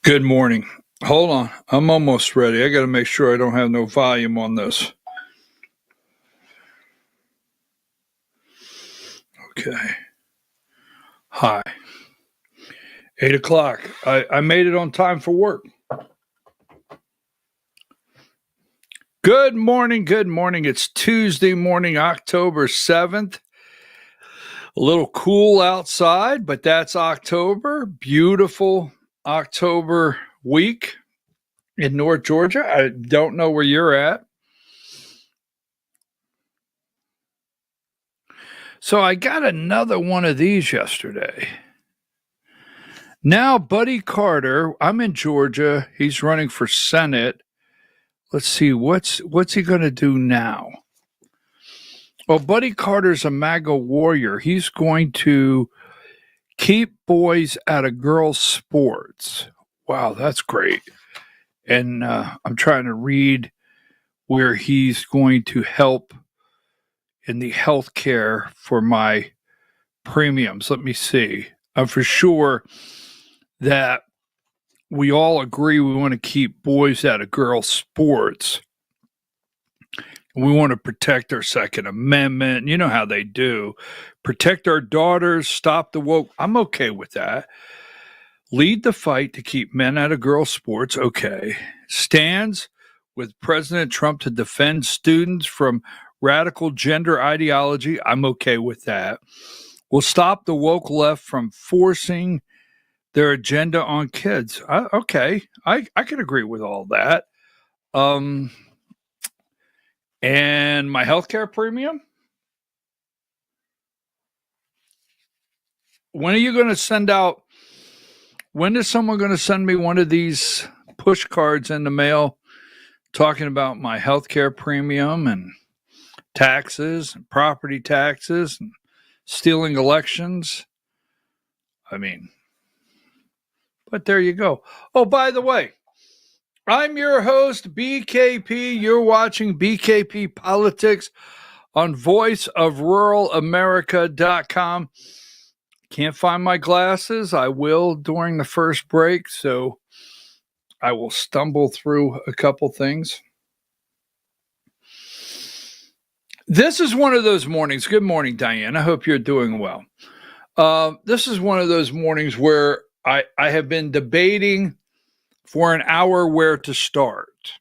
Good morning. Hold on. I'm almost ready. I got to make sure I don't have no volume on this. Okay. Hi. 8 o'clock. I made it on time for work. Good morning. Good morning. It's Tuesday morning, October 7th. A little cool outside, but that's October. Beautiful October week in North Georgia. I don't know where you're at. So I got another one of these yesterday. Now, Buddy Carter, I'm in Georgia. He's running for Senate. Let's see, what's he going to do now? Well, Buddy Carter's a MAGA warrior. He's going to keep boys out of girls' sports. Wow, that's great. And I'm trying to read where he's going to help in the health care for my premiums. Let me see. I'm for sure that we all agree we want to keep boys out of girls' sports. We want to protect our Second Amendment. You know how they do. Protect our daughters, stop the woke. I'm okay with that. Lead the fight to keep men out of girls' sports. Okay. Stands with President Trump to defend students from radical gender ideology. I'm okay with that. We'll stop the woke left from forcing their agenda on kids. Okay. I can agree with all that. And my healthcare premium? When are you going to send out? When is someone going to send me one of these push cards in the mail talking about my healthcare premium and taxes and property taxes and stealing elections? I mean, but there you go. Oh, by the way, I'm your host, BKP. You're watching BKP Politics on voiceofruralamerica.com. Can't find my glasses. I will during the first break, so I will stumble through a couple things. This is one of those mornings. Good morning, Diane. I hope you're doing well. This is one of those mornings where I have been debating for an hour where to start.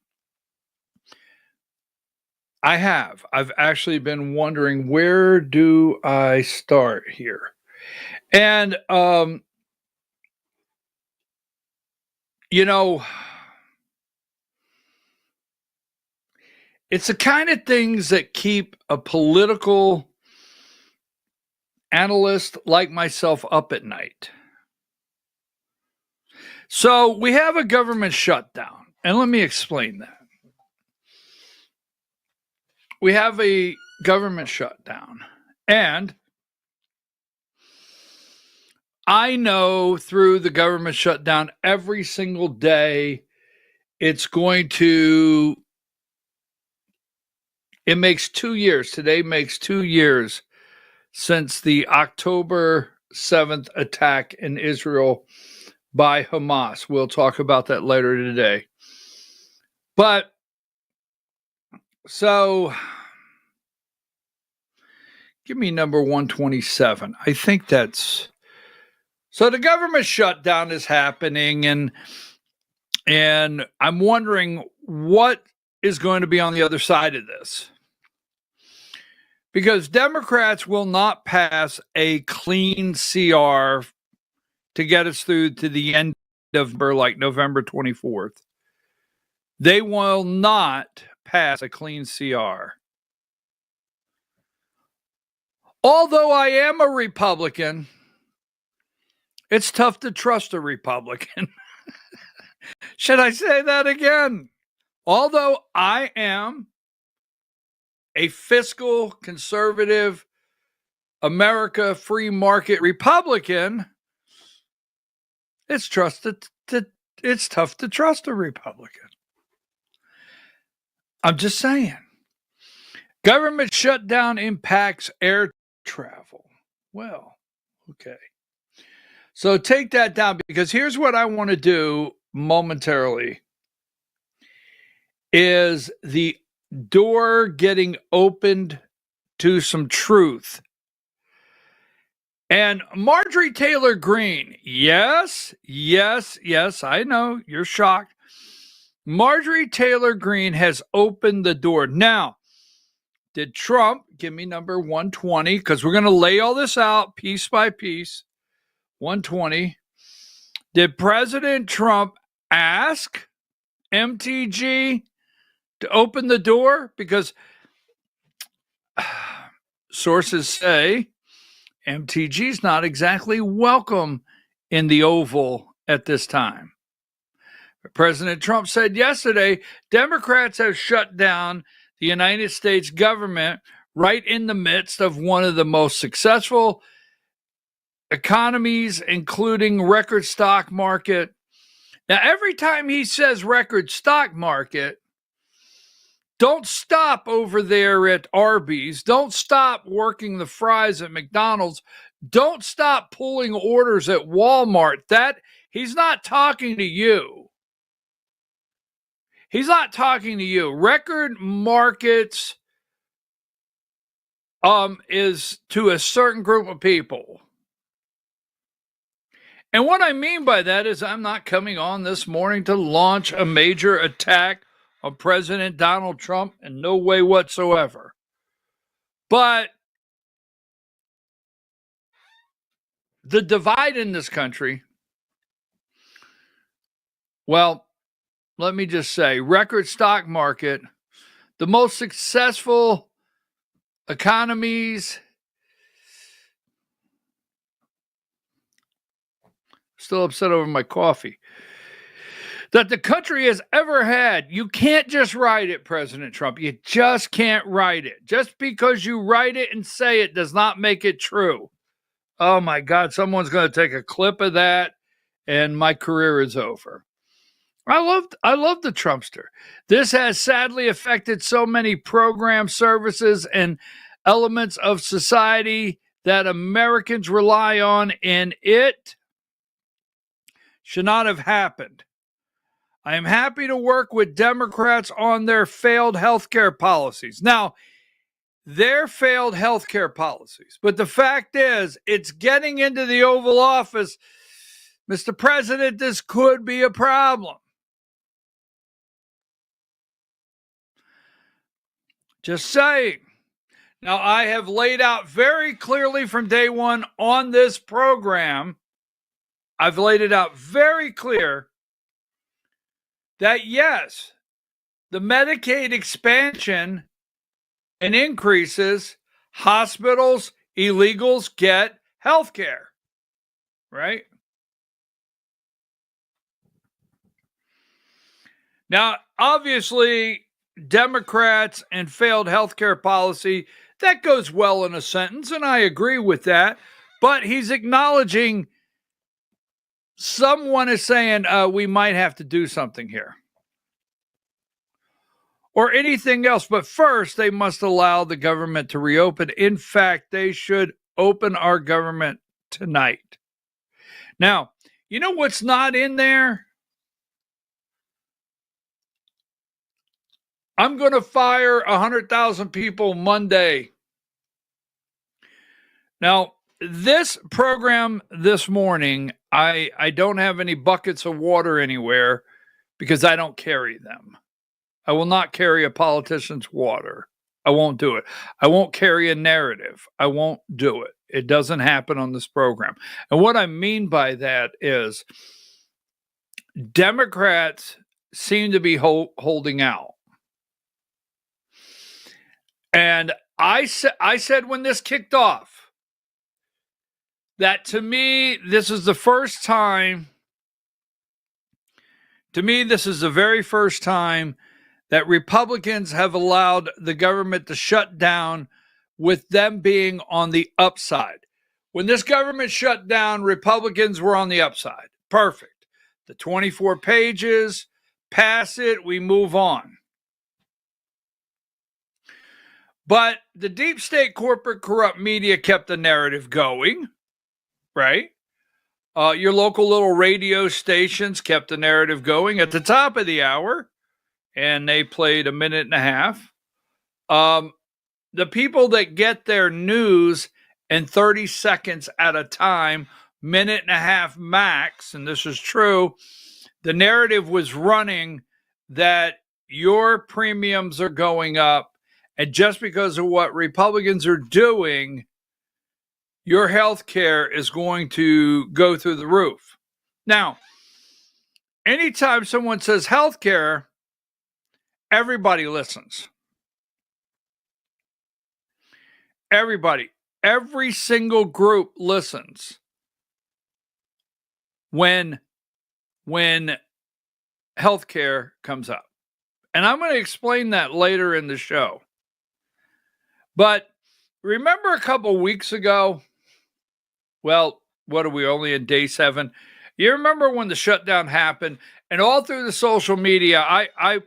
I've actually been wondering, where do I start here? And, it's the kind of things that keep a political analyst like myself up at night. So we have a government shutdown, and let me explain that. We have a government shutdown, and I know through the government shutdown every single day it makes 2 years. Today makes 2 years since the October 7th attack in Israel by Hamas. We'll talk about that later today. But so give me number 127. I think that's so the government shutdown is happening, and I'm wondering what is going to be on the other side of this. Because Democrats will not pass a clean CR to get us through to the end of November 24th. They will not pass a clean CR. Although I am a Republican, it's tough to trust a Republican. Should I say that again? Although I am a fiscal, conservative, America, free market Republican, it's tough to trust a Republican. I'm just saying. Government shutdown impacts air travel. Well, okay. So take that down, because here's what I want to do momentarily is the door getting opened to some truth. And Marjorie Taylor Greene, yes, I know, you're shocked. Marjorie Taylor Greene has opened the door. Now, did Trump, give me number 120, because we're going to lay all this out piece by piece. 120. Did President Trump ask MTG to open the door? Because sources say MTG is not exactly welcome in the Oval at this time. President Trump said yesterday, Democrats have shut down the United States government right in the midst of one of the most successful economies, including record stock market. Now, every time he says record stock market, don't stop over there at Arby's. Don't stop working the fries at McDonald's. Don't stop pulling orders at Walmart. He's not talking to you. He's not talking to you. Record markets is to a certain group of people. And what I mean by that is I'm not coming on this morning to launch a major attack on President Donald Trump in no way whatsoever. But the divide in this country, well, let me just say, record stock market, the most successful economies, still upset over my coffee, that the country has ever had. You can't just write it, President Trump. You just can't write it. Just because you write it and say it does not make it true. Oh my God, someone's going to take a clip of that and my career is over. I love the Trumpster. This has sadly affected so many programs, services, and elements of society that Americans rely on, and it should not have happened. I am happy to work with Democrats on their failed healthcare policies. Now, their failed healthcare policies. But the fact is, it's getting into the Oval Office. Mr. President, this could be a problem. Just saying. Now, I have laid out very clearly from day one on this program, I've laid it out very clear that yes, the Medicaid expansion and increases, hospitals, illegals get health care, right? Now, obviously, Democrats and failed healthcare policy, that goes well in a sentence, and I agree with that. But he's acknowledging someone is saying we might have to do something here. Or anything else. But first, they must allow the government to reopen. In fact, they should open our government tonight. Now, you know what's not in there? I'm going to fire 100,000 people Monday. Now, this program this morning, I don't have any buckets of water anywhere because I don't carry them. I will not carry a politician's water. I won't do it. I won't carry a narrative. I won't do it. It doesn't happen on this program. And what I mean by that is Democrats seem to be holding out. And I said when this kicked off that to me, this is the first time, this is the very first time that Republicans have allowed the government to shut down with them being on the upside. When this government shut down, Republicans were on the upside. Perfect. The 24 pages, pass it, we move on. But the deep state corporate corrupt media kept the narrative going, right? Your local little radio stations kept the narrative going at the top of the hour, and they played a minute and a half. The people that get their news in 30 seconds at a time, minute and a half max, and this is true, the narrative was running that your premiums are going up, and just because of what Republicans are doing, your health care is going to go through the roof. Now, anytime someone says health care, everybody listens. Everybody, every single group listens when healthcare comes up. And I'm going to explain that later in the show. But remember a couple weeks ago, well, what are we, only in day 7? You remember when the shutdown happened, and all through the social media, I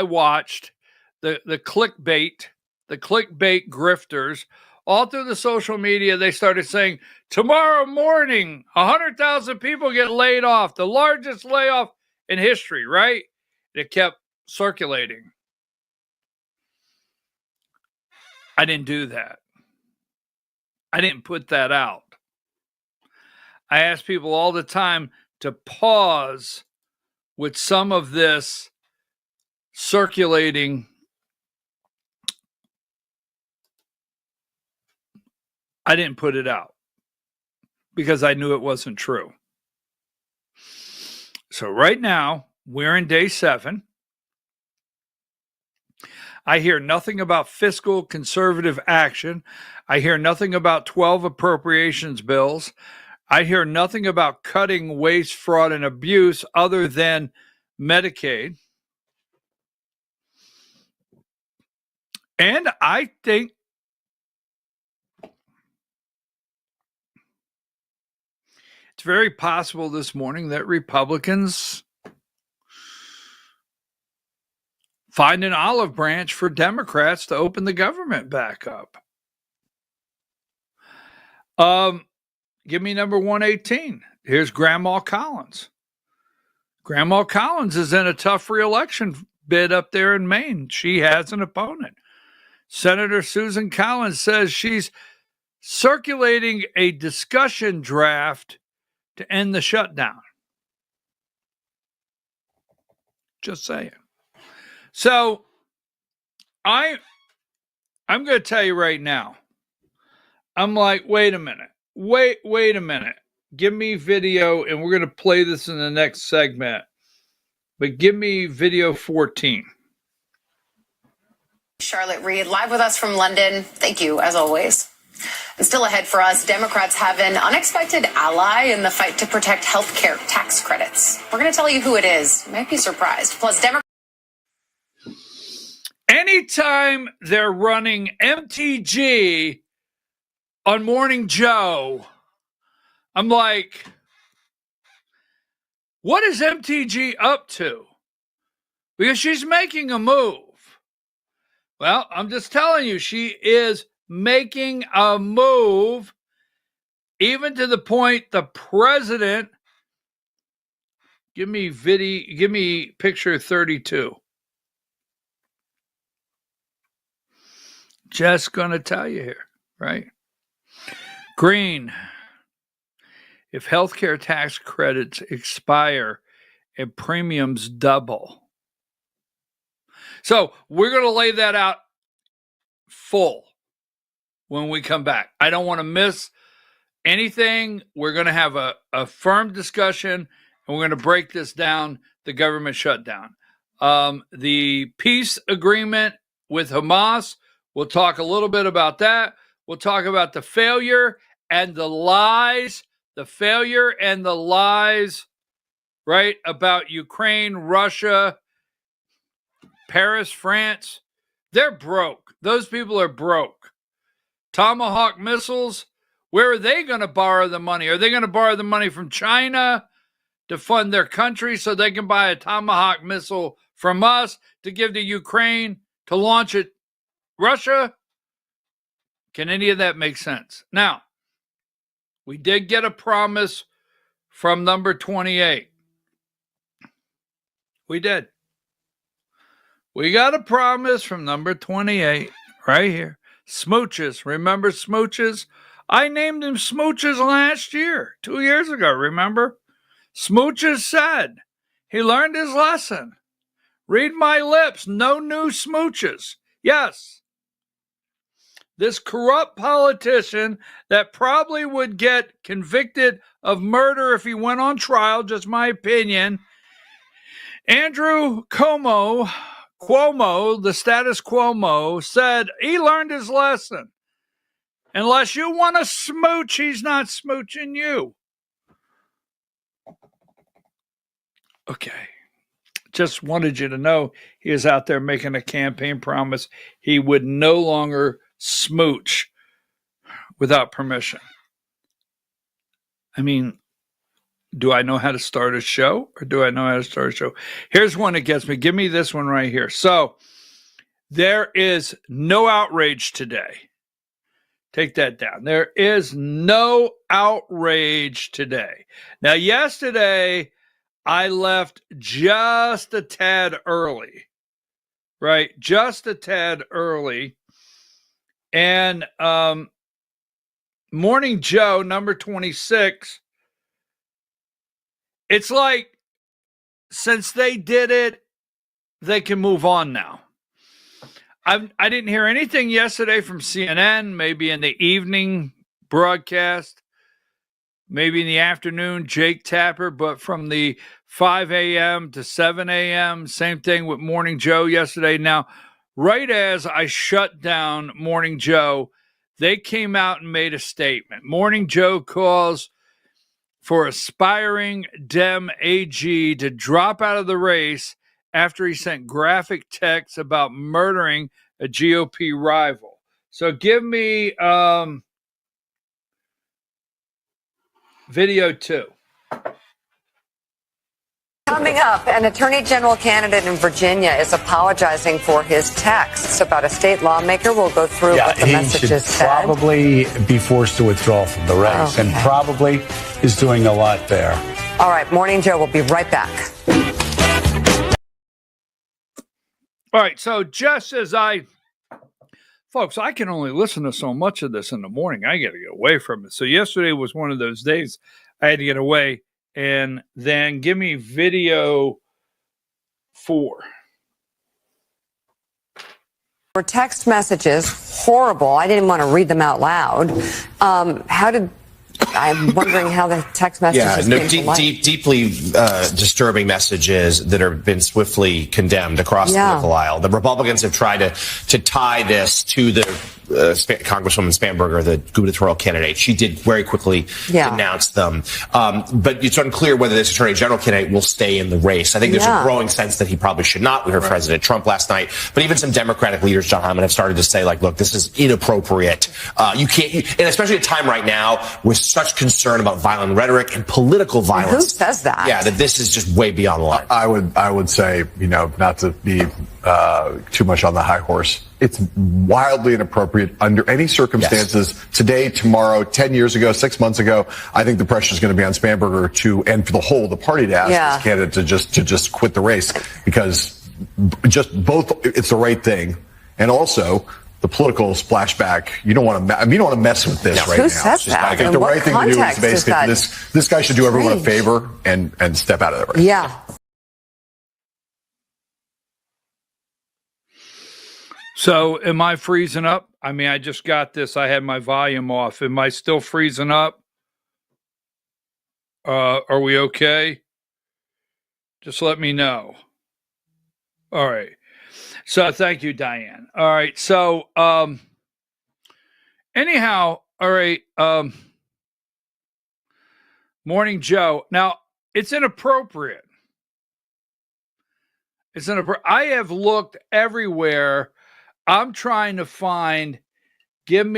watched the clickbait grifters. All through the social media, they started saying, tomorrow morning, 100,000 people get laid off, the largest layoff in history, right? It kept circulating. I didn't do that. I didn't put that out. I ask people all the time to pause with some of this circulating. I didn't put it out because I knew it wasn't true. So right now, we're in day 7. I hear nothing about fiscal conservative action. I hear nothing about 12 appropriations bills. I hear nothing about cutting waste, fraud, and abuse other than Medicaid. And I think it's very possible this morning that Republicans find an olive branch for Democrats to open the government back up. Give me number 118. Here's Grandma Collins. Grandma Collins is in a tough re-election bid up there in Maine. She has an opponent. Senator Susan Collins says she's circulating a discussion draft to end the shutdown. Just saying. So I'm going to tell you right now. I'm like, wait a minute. Wait a minute. Give me video, and we're going to play this in the next segment. But give me video 14. Charlotte Reed, live with us from London. Thank you, as always. And still ahead for us, Democrats have an unexpected ally in the fight to protect healthcare tax credits. We're going to tell you who it is. You might be surprised. Plus, anytime they're running MTG on Morning Joe, I'm like, what is MTG up to? Because she's making a move. Well, I'm just telling you, she is making a move, even to the point the president, give me picture 32. Just going to tell you here, right? Green, if healthcare tax credits expire and premiums double. So we're going to lay that out full when we come back. I don't want to miss anything. We're going to have a firm discussion, and we're going to break this down, the government shutdown. The peace agreement with Hamas, we'll talk a little bit about that. We'll talk about the failure and the lies, right, about Ukraine, Russia, Paris, France. They're broke. Those people are broke. Tomahawk missiles, where are they going to borrow the money? Are they going to borrow the money from China to fund their country so they can buy a Tomahawk missile from us to give to Ukraine to launch at Russia? Can any of that make sense? Now, We did get a promise from number 28. We did. We got a promise from number 28 right here. Smooches. Remember Smooches? I named him Smooches last year, 2 years ago, remember? Smooches said he learned his lesson. Read my lips, no new smooches. Yes. This corrupt politician that probably would get convicted of murder if he went on trial, just my opinion. Andrew Cuomo, the status Cuomo, said he learned his lesson. Unless you want to smooch, he's not smooching you. Okay. Just wanted you to know he is out there making a campaign promise. He would no longer smooch without permission. I mean, do I know how to start a show or do I know how to start a show? Here's one that gets me. Give me this one right here. So there is no outrage today. Take that down. There is no outrage today. Now, yesterday, I left just a tad early, right? Just a tad early. And Morning Joe, number 26, it's like since they did it, they can move on now. I didn't hear anything yesterday from CNN, maybe in the evening broadcast, maybe in the afternoon, Jake Tapper, but from the 5 a.m. to 7 a.m., same thing with Morning Joe yesterday. Now, right as I shut down Morning Joe, they came out and made a statement. Morning Joe calls for aspiring Dem AG to drop out of the race after he sent graphic texts about murdering a GOP rival. So give me video 2. Coming up, an attorney general candidate in Virginia is apologizing for his texts about a state lawmaker. We'll go through what the messages said. He should probably be forced to withdraw from the race, and probably is doing a lot there. All right, Morning Joe will be right back. All right, so just as folks, I can only listen to so much of this in the morning. I got to get away from it. So yesterday was one of those days I had to get away. And then give me video 4. For text messages, horrible. I didn't want to read them out loud. I'm wondering how the text messages deeply disturbing messages that have been swiftly condemned across the political aisle. The Republicans have tried to tie this to the Congresswoman Spanberger, the gubernatorial candidate. She did very quickly denounce them. But it's unclear whether this attorney general candidate will stay in the race. I think there's a growing sense that he probably should not. We heard President Trump last night. But even some Democratic leaders, John Hyman, have started to say, like, look, this is inappropriate. You can't, and especially at a time right now with such concern about violent rhetoric and political violence. Who says that? Yeah, that this is just way beyond the line. I would say, not to be too much on the high horse. It's wildly inappropriate under any circumstances today, tomorrow, 10 years ago, 6 months ago. I think the pressure is going to be on Spanberger and for the party to ask this candidate to just quit the race, because it's the right thing. And also the political splashback. You don't want to mess with this right now. Who says that? I think the right thing to do is basically this guy should do everyone a favor and step out of the race. Yeah. So am I freezing up? I mean, I just got this. I had my volume off. Am I still freezing up? Are we okay? Just let me know. All right. So thank you, Diane. All right. So anyhow, all right. Morning Joe. Now, it's inappropriate. I have looked everywhere. I'm trying to find Tim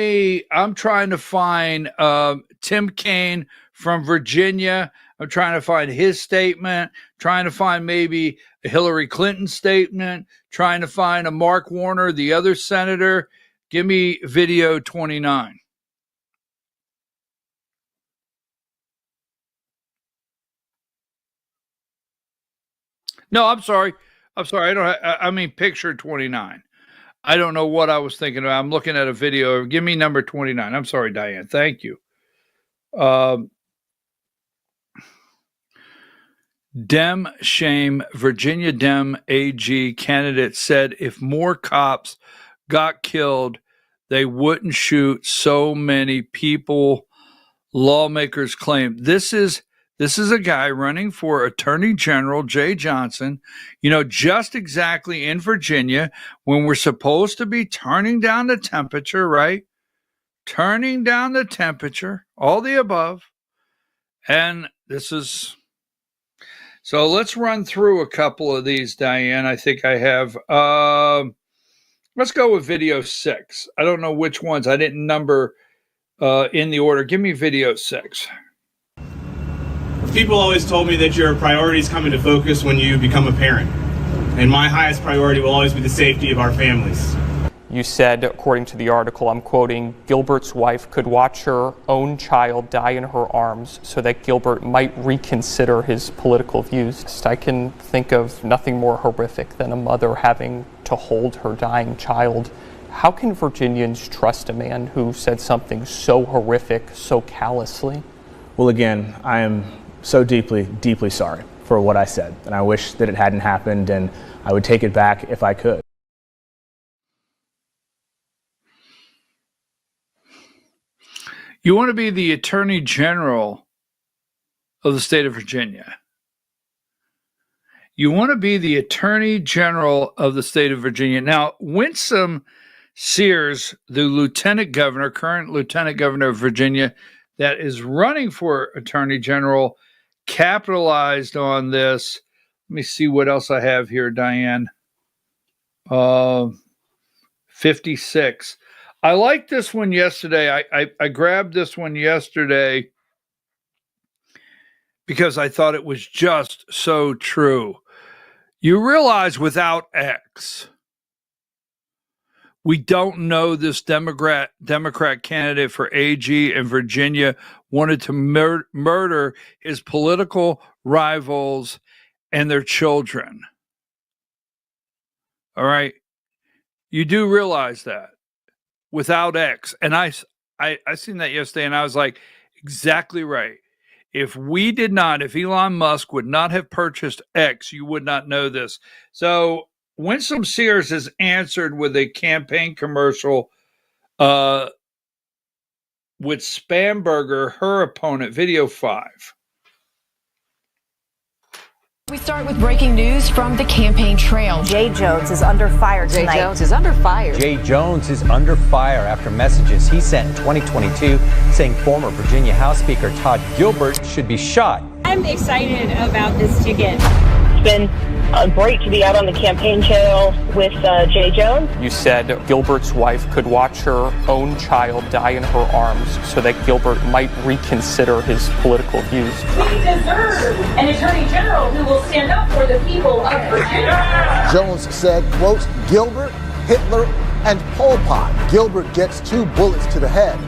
Kaine from Virginia. I'm trying to find his statement, trying to find maybe a Hillary Clinton statement, trying to find a Mark Warner, the other senator. Give me video 29. No, I'm sorry. I don't. I mean, picture 29. I don't know what I was thinking of. I'm looking at a video. Give me number 29. I'm sorry, Diane. Thank you. Dem shame. Virginia Dem AG candidate said if more cops got killed, they wouldn't shoot so many people. Lawmakers claim this is a guy running for Attorney General Jay Johnson, just exactly in Virginia when we're supposed to be turning down the temperature, right? Turning down the temperature, all the above. And this is, so let's run through a couple of these, Diane. I think I have, let's go with video 6. I don't know which ones. I didn't number in the order. Give me video 6. People always told me that your priorities come into focus when you become a parent. And my highest priority will always be the safety of our families. You said, according to the article, I'm quoting, Gilbert's wife could watch her own child die in her arms so that Gilbert might reconsider his political views. I can think of nothing more horrific than a mother having to hold her dying child. How can Virginians trust a man who said something so horrific, so callously? Well, again, I am so deeply, deeply sorry for what I said, and I wish that it hadn't happened, and I would take it back if I could. You want to be the Attorney General of the state of Virginia. You want to be the Attorney General of the state of Virginia. Now, Winsome Sears, the Lieutenant Governor, current Lieutenant Governor of Virginia, that is running for Attorney General, capitalized on this. Let me see what else I have here, Diane. 56. I liked this one yesterday. I grabbed this one yesterday because I thought it was just so true. You realize without X, we don't know this Democrat candidate for AG in Virginia wanted to murder his political rivals and their children. All right. You do realize that without X. And I seen that yesterday and I was like, exactly right. If Elon Musk would not have purchased X, you would not know this. So Winsome Sears has answered with a campaign commercial with Spamberger, her opponent, video 5. We start with breaking news from the campaign trail. Jay Jones is under fire tonight. Jay Jones is under fire. Jay Jones is under fire after messages he sent in 2022 saying former Virginia House Speaker Todd Gilbert should be shot. I'm excited about this ticket. It's been great to be out on the campaign trail with Jay Jones. You said Gilbert's wife could watch her own child die in her arms so that Gilbert might reconsider his political views. We deserve an attorney general who will stand up for the people of Virginia. Jones said, quote, Gilbert, Hitler, and Pol Pot. Gilbert gets 2 bullets to the head.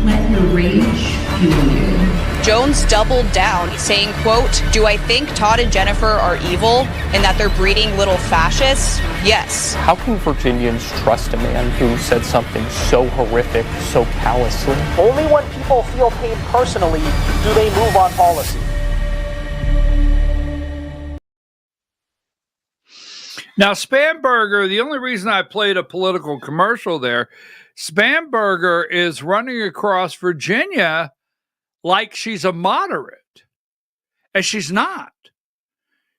Let the rage fuel you. Jones doubled down, saying, quote, do I think Todd and Jennifer are evil and that they're breeding little fascists? Yes. How can Virginians trust a man who said something so horrific, so callously? Only when people feel pain personally do they move on policy. Now, Spamberger, the only reason I played a political commercial there, Spamberger is running across Virginia like she's a moderate, and she's not.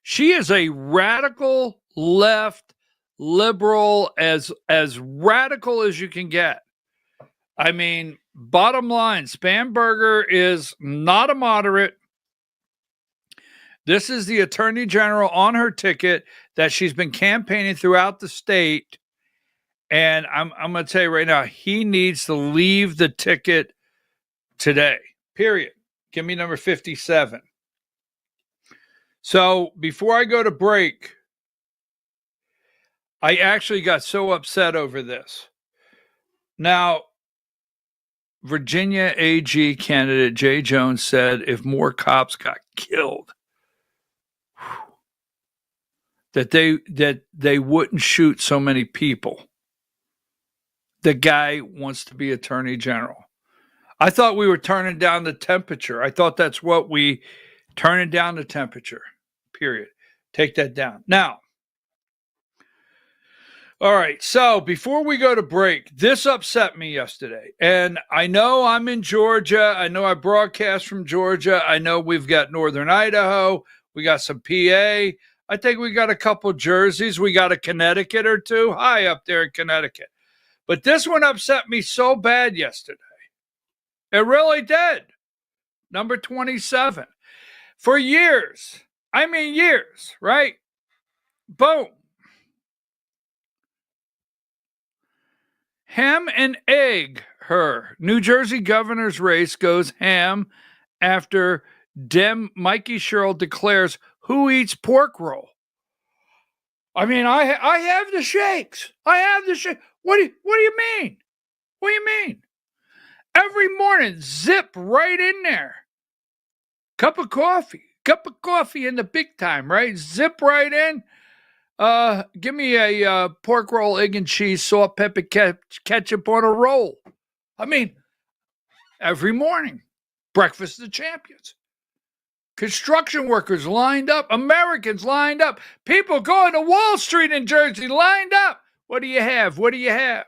She is a radical left liberal, as radical as you can get. I mean, bottom line, Spamberger is not a moderate. This is the attorney general on her ticket that she's been campaigning throughout the state. And I'm going to tell you right now, he needs to leave the ticket today, period. Give me number 57. So before I go to break, I actually got so upset over this. Now, Virginia AG candidate Jay Jones said if more cops got killed, that they wouldn't shoot so many people. The guy wants to be attorney general. I thought we were turning down the temperature. I thought that's what we turning down the temperature. Period. Take that down. Now, all right. So before we go to break, this upset me yesterday. And I know I'm in Georgia. I know I broadcast from Georgia. I know we've got Northern Idaho. We got some PA. I think we got a couple jerseys. We got a Connecticut or two. Hi up there in Connecticut. But this one upset me so bad yesterday. It really did. Number 27. For years, I mean years, right? Boom. Ham and egg her. New Jersey governor's race goes ham after Dem Mikey Sherrill declares who eats pork roll. I mean, I have the shakes. I have the shakes. What do you mean? What do you mean? Every morning, zip right in there. Cup of coffee in the big time, right? Zip right in. Give me a pork roll, egg and cheese, salt, pepper, ketchup on a roll. I mean, every morning, breakfast of the champions. Construction workers lined up, Americans lined up, people going to Wall Street in Jersey lined up. What do you have? What do you have?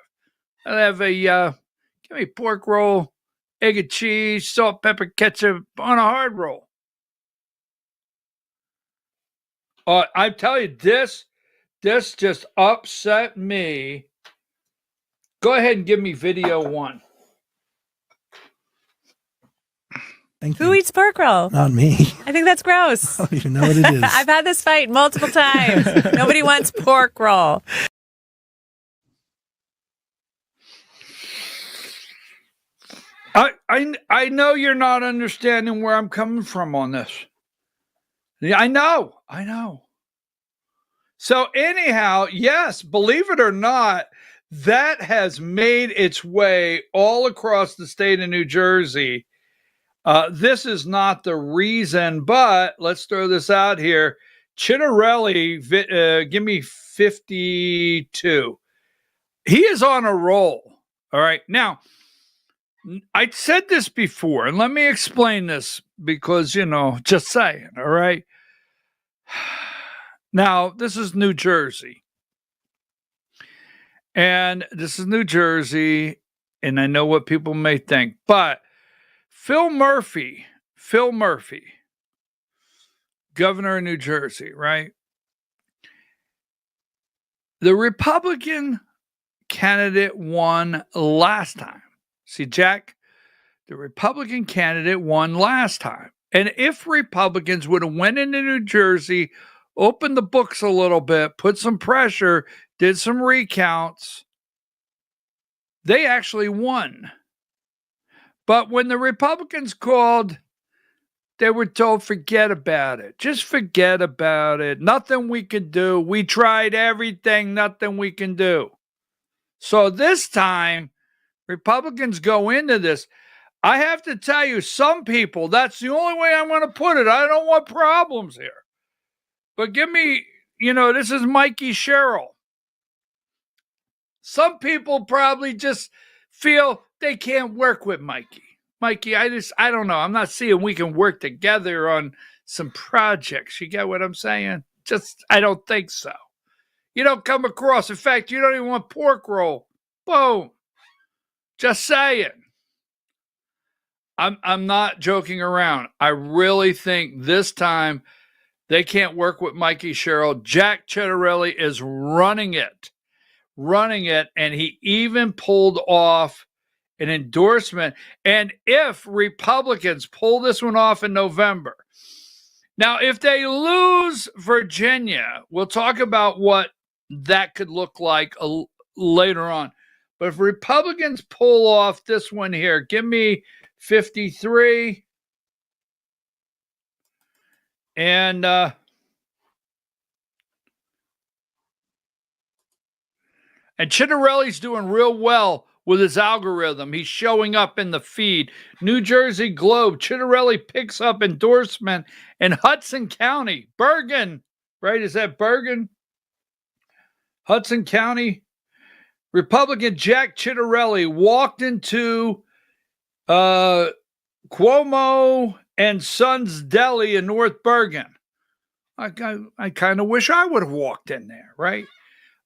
I'll have a give me pork roll, egg and cheese, salt, pepper, ketchup on a hard roll. I tell you, this just upset me. Go ahead and give me video one. Who eats pork roll? Not me. I think that's gross. I don't even know what it is. I've had this fight multiple times. Nobody wants pork roll. I know you're not understanding where I'm coming from on this. Yeah, I know. So anyhow, yes, believe it or not, that has made its way all across the state of New Jersey. This is not the reason, but let's throw this out here. Chittarelli, give me 52. He is on a roll. All right. Now, I said this before, and let me explain this because, just saying. All right. Now, this is New Jersey. And this is New Jersey, and I know what people may think, but Phil Murphy, governor of New Jersey, right? The Republican candidate won last time. See, Jack, the Republican candidate won last time. And if Republicans would have went into New Jersey, opened the books a little bit, put some pressure, did some recounts, they actually won. But when the Republicans called, they were told, forget about it. Just forget about it. Nothing we could do. We tried everything. Nothing we can do. So this time, Republicans go into this. I have to tell you, some people, that's the only way I'm going to put it. I don't want problems here. But give me, this is Mikey Sherrill. Some people probably just feel they can't work with Mikey. Mikey, I don't know. I'm not seeing we can work together on some projects. You get what I'm saying? I don't think so. You don't come across. In fact, you don't even want pork roll. Boom. Just saying. I'm not joking around. I really think this time they can't work with Mikey Sherrill. Jack Chittarelli is running it, and he even pulled off an endorsement. And if Republicans pull this one off in November, now if they lose Virginia, we'll talk about what that could look like later on. But if Republicans pull off this one here, give me 53. And Chittarelli's doing real well with his algorithm. He's showing up in the feed. New Jersey Globe, Chittarelli picks up endorsement in Hudson County. Bergen, right? Is that Bergen? Hudson County Republican Jack Ciattarelli walked into Cuomo and Sons Deli in North Bergen. I kind of wish I would have walked in there, right?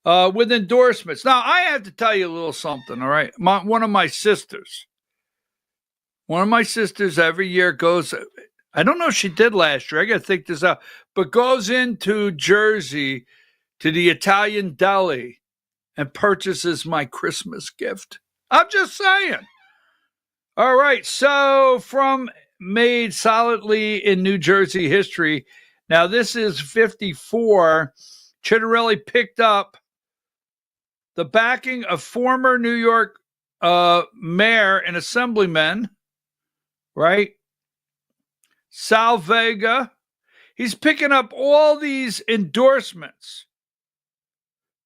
With endorsements. Now, I have to tell you a little something, all right? One of my sisters every year goes, I don't know if she did last year, I got to think this out, but goes into Jersey to the Italian deli and purchases my Christmas gift. I'm just saying. All right, so from made solidly in New Jersey history, now this is 54, Ciattarelli picked up the backing of former New York mayor and assemblyman, right? Sal Vega. He's picking up all these endorsements.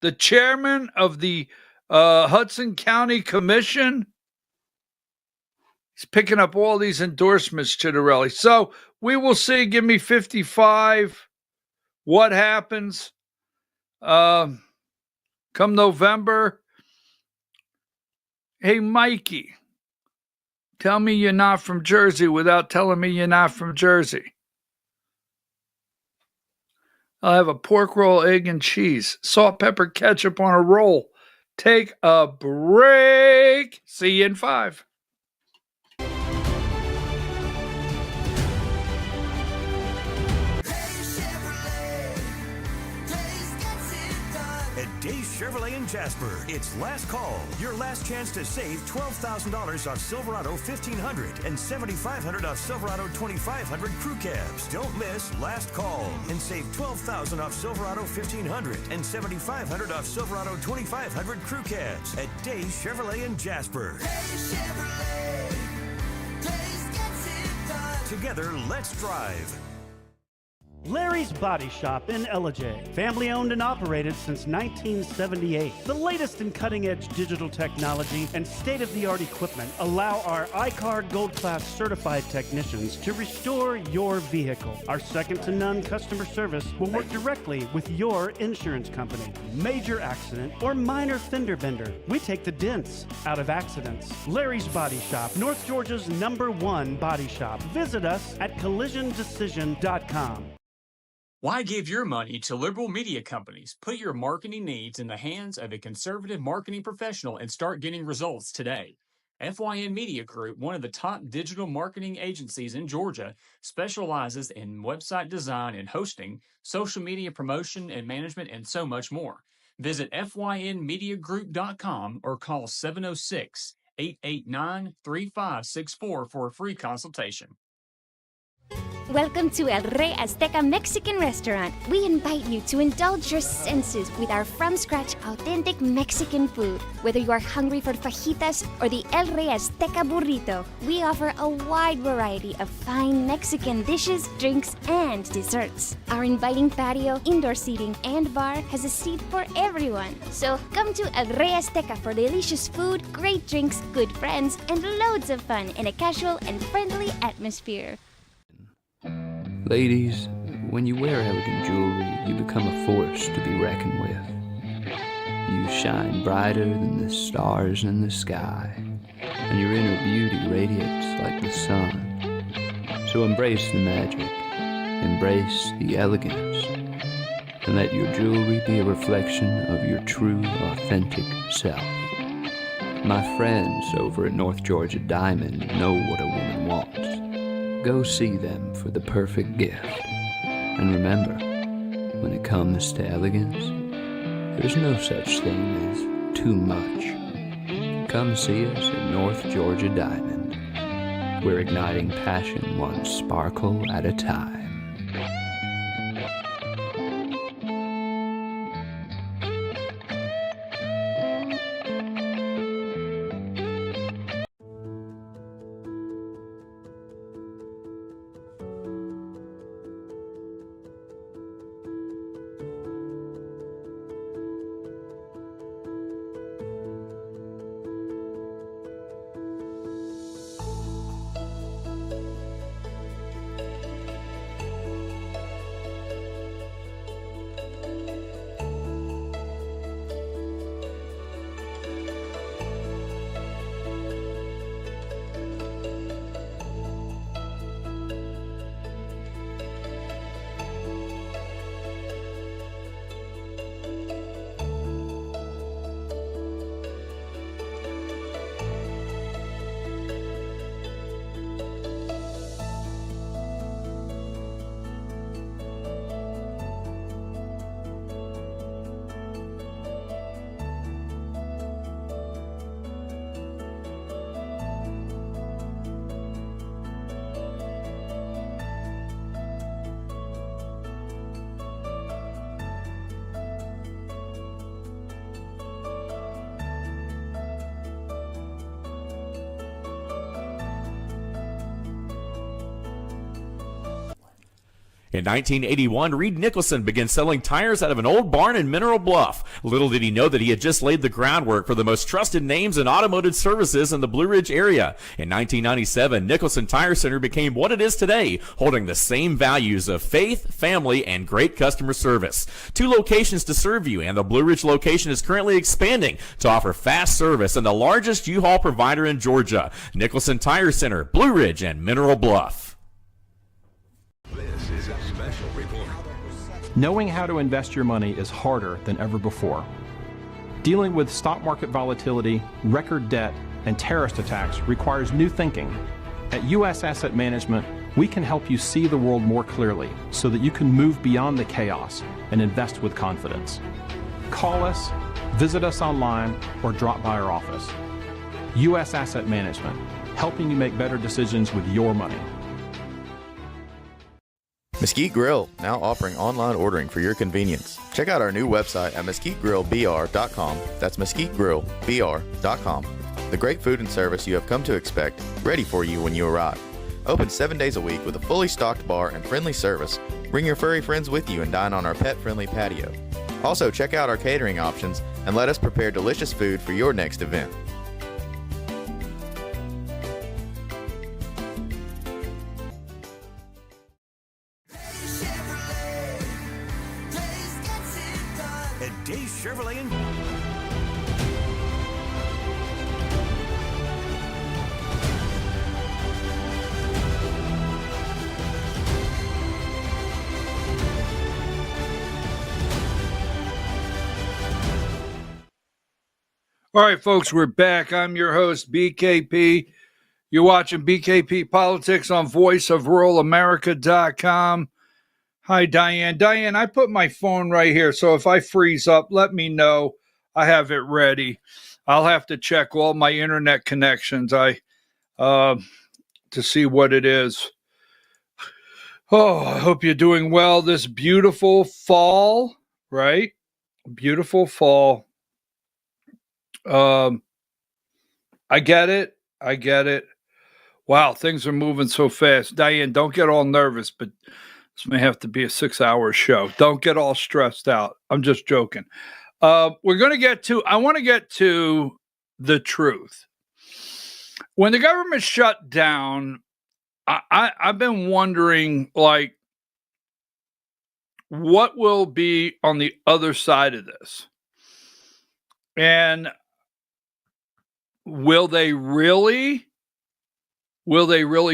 The chairman of the Hudson County Commission. He's picking up all these endorsements, Ciattarelli. So we will see. Give me 55. What happens come November? Hey, Mikey, tell me you're not from Jersey without telling me you're not from Jersey. I'll have a pork roll, egg, and cheese. Salt, pepper, ketchup on a roll. Take a break. See you in 5. Days Chevrolet in Jasper. It's last call. Your last chance to save $12,000 off Silverado 1500 and $7,500 off Silverado 2500 crew cabs. Don't miss last call and save $12,000 off Silverado 1500 and $7,500 off Silverado 2500 crew cabs at Days Chevrolet in Jasper. Days Chevrolet. Days gets it done. Together, let's drive. Larry's Body Shop in Ellijay. Family owned and operated since 1978. The latest in cutting-edge digital technology and state-of-the-art equipment allow our iCard Gold Class certified technicians to restore your vehicle. Our second-to-none customer service will work directly with your insurance company. Major accident or minor fender bender, we take the dents out of accidents. Larry's Body Shop, North Georgia's #1 body shop. Visit us at collisiondecision.com. Why give your money to liberal media companies? Put your marketing needs in the hands of a conservative marketing professional and start getting results today. FYN Media Group, one of the top digital marketing agencies in Georgia, specializes in website design and hosting, social media promotion and management, and so much more. Visit FYNmediagroup.com or call 706-889-3564 for a free consultation. Welcome to El Rey Azteca Mexican Restaurant. We invite you to indulge your senses with our from-scratch authentic Mexican food. Whether you are hungry for fajitas or the El Rey Azteca burrito, we offer a wide variety of fine Mexican dishes, drinks, and desserts. Our inviting patio, indoor seating, and bar has a seat for everyone. So come to El Rey Azteca for delicious food, great drinks, good friends, and loads of fun in a casual and friendly atmosphere. Ladies, when you wear elegant jewelry, you become a force to be reckoned with. You shine brighter than the stars in the sky, and your inner beauty radiates like the sun. So embrace the magic, embrace the elegance, and let your jewelry be a reflection of your true, authentic self. My friends over at North Georgia Diamond know what a woman wants. Go see them for the perfect gift. And remember, when it comes to elegance, there's no such thing as too much. Come see us at North Georgia Diamond. We're igniting passion one sparkle at a time. In 1981, Reed Nicholson began selling tires out of an old barn in Mineral Bluff. Little did he know that he had just laid the groundwork for the most trusted names in automotive services in the Blue Ridge area. In 1997, Nicholson Tire Center became what it is today, holding the same values of faith, family, and great customer service. 2 locations to serve you, and the Blue Ridge location is currently expanding to offer fast service and the largest U-Haul provider in Georgia. Nicholson Tire Center, Blue Ridge, and Mineral Bluff. This is a special report. Knowing how to invest your money is harder than ever before. Dealing with stock market volatility, record debt, and terrorist attacks requires new thinking. At U.S. Asset Management, we can help you see the world more clearly so that you can move beyond the chaos and invest with confidence. Call us, visit us online, or drop by our office. U.S. Asset Management, helping you make better decisions with your money. Mesquite Grill, now offering online ordering for your convenience. Check out our new website at mesquitegrillbr.com. That's mesquitegrillbr.com. The great food and service you have come to expect, ready for you when you arrive. Open 7 days a week with a fully stocked bar and friendly service. Bring your furry friends with you and dine on our pet-friendly patio. Also, check out our catering options and let us prepare delicious food for your next event. At Days Chevrolet and All right, folks, we're back. I'm your host, BKP. You're watching BKP Politics on voiceofruralamerica.com. Hi, Diane. Diane, I put my phone right here, so if I freeze up, let me know. I have it ready. I'll have to check all my internet connections to see what it is. Oh, I hope you're doing well this beautiful fall, right? Beautiful fall. I get it. Wow, things are moving so fast. Diane, don't get all nervous, but this may have to be a 6-hour show. Don't get all stressed out. I'm just joking. I want to get to the truth. When the government shut down, I've been wondering, like, what will be on the other side of this? And will they really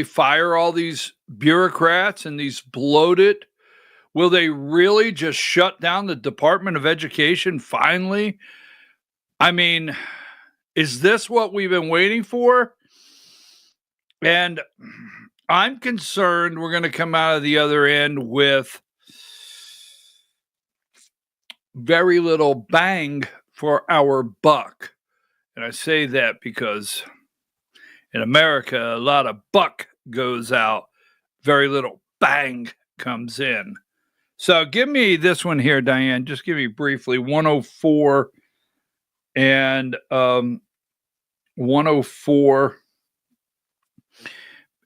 fire all these bureaucrats and these bloated? Will they really just shut down the Department of Education finally? I mean, is this what we've been waiting for? And I'm concerned we're going to come out of the other end with very little bang for our buck. And I say that because in America, a lot of buck goes out, very little bang comes in. So give me this one here, Diane. Just give me briefly 104 and 104.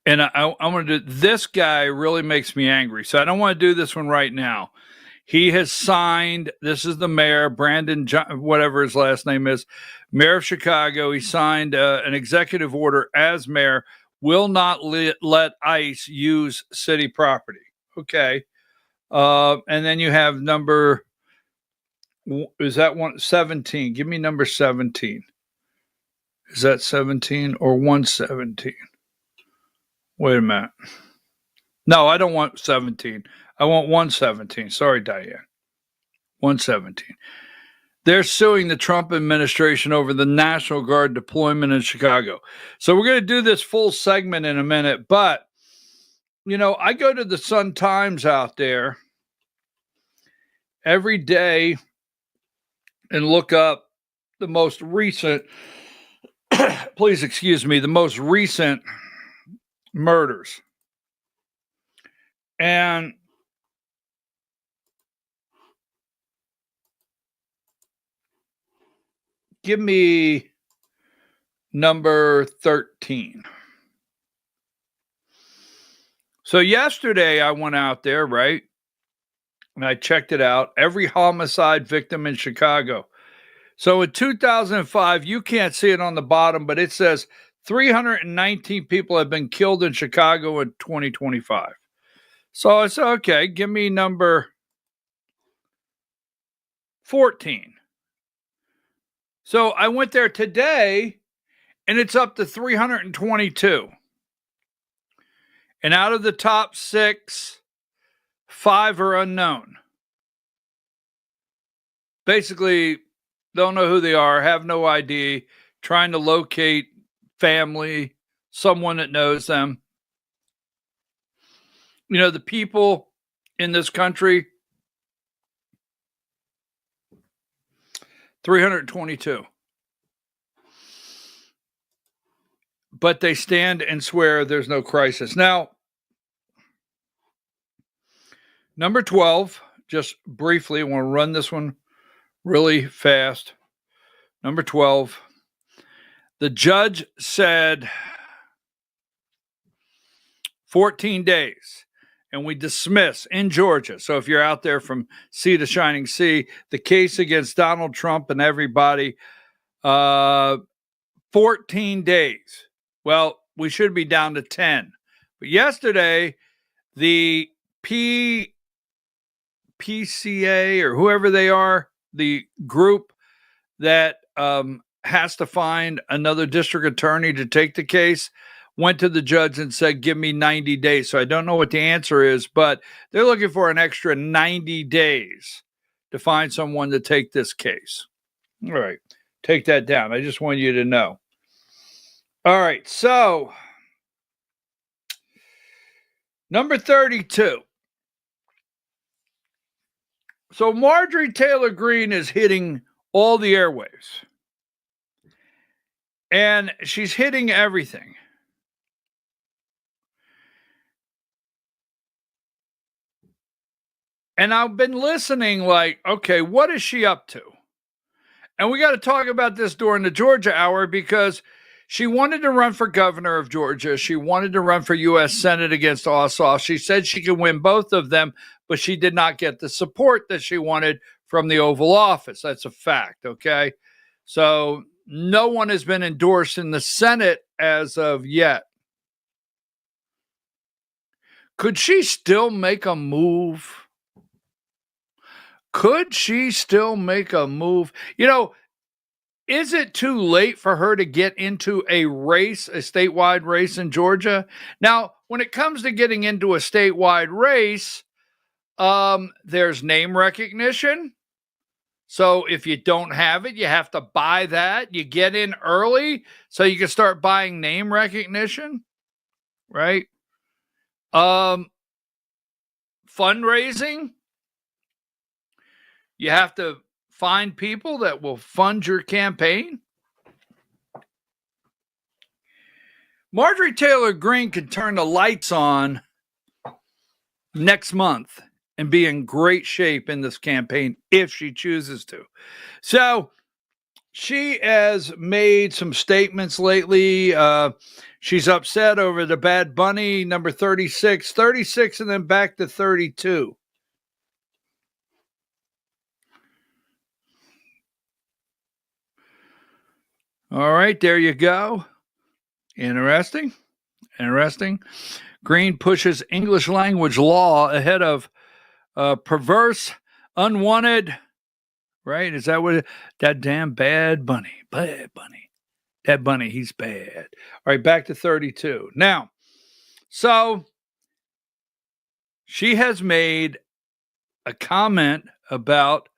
And I want to do, this guy really makes me angry. So I don't want to do this one right now. He has signed, this is the mayor, Brandon, whatever his last name is, mayor of Chicago. He signed an executive order as mayor, will not let ICE use city property. Okay. And then you have number, is that 17? Give me number 17. Is that 17 or 117? Wait a minute. No, I don't want 17. I want 117. Sorry, Diane. 117. They're suing the Trump administration over the National Guard deployment in Chicago. So we're going to do this full segment in a minute. But, you know, I go to the Sun-Times out there every day and look up the most recent, please excuse me, the most recent murders. And give me number 13. So yesterday I went out there, right? And I checked it out. Every homicide victim in Chicago. So in 2005, you can't see it on the bottom, but it says 319 people have been killed in Chicago in 2025. So I said, okay, give me number 14. So I went there today, and it's up to 322. And out of the top 6, 5 are unknown. Basically, don't know who they are, have no ID, trying to locate family, someone that knows them. You know, the people in this country, 322. But they stand and swear there's no crisis. Now, number 12, just briefly, I want to run this one really fast. Number 12, the judge said 14 days, and we dismiss in Georgia. So if you're out there from sea to shining sea, the case against Donald Trump and everybody, 14 days. Well, we should be down to 10. But yesterday, the PCA or whoever they are, the group that has to find another district attorney to take the case, went to the judge and said, give me 90 days. So I don't know what the answer is, but they're looking for an extra 90 days to find someone to take this case. All right, take that down. I just want you to know. All right, so number 32. So Marjorie Taylor Greene is hitting all the airwaves. And she's hitting everything. And I've been listening like, okay, what is she up to? And we got to talk about this during the Georgia hour because she wanted to run for governor of Georgia. She wanted to run for U.S. Senate against Ossoff. She said she could win both of them, but she did not get the support that she wanted from the Oval Office. That's a fact, okay? So no one has been endorsed in the Senate as of yet. Could she still make a move? Could she still make a move? You know, is it too late for her to get into a race, a statewide race in Georgia? Now, when it comes to getting into a statewide race, there's name recognition. So if you don't have it, you have to buy that. You get in early so you can start buying name recognition, right? Fundraising. You have to find people that will fund your campaign. Marjorie Taylor Greene can turn the lights on next month and be in great shape in this campaign if she chooses to. So she has made some statements lately. She's upset over the Bad Bunny, number 36, and then back to 32. All right, there you go. Interesting. Greene pushes English language law ahead of perverse, unwanted, right? Is that what that damn Bad Bunny? That Bunny, he's bad. All right, back to 32. Now, so she has made a comment about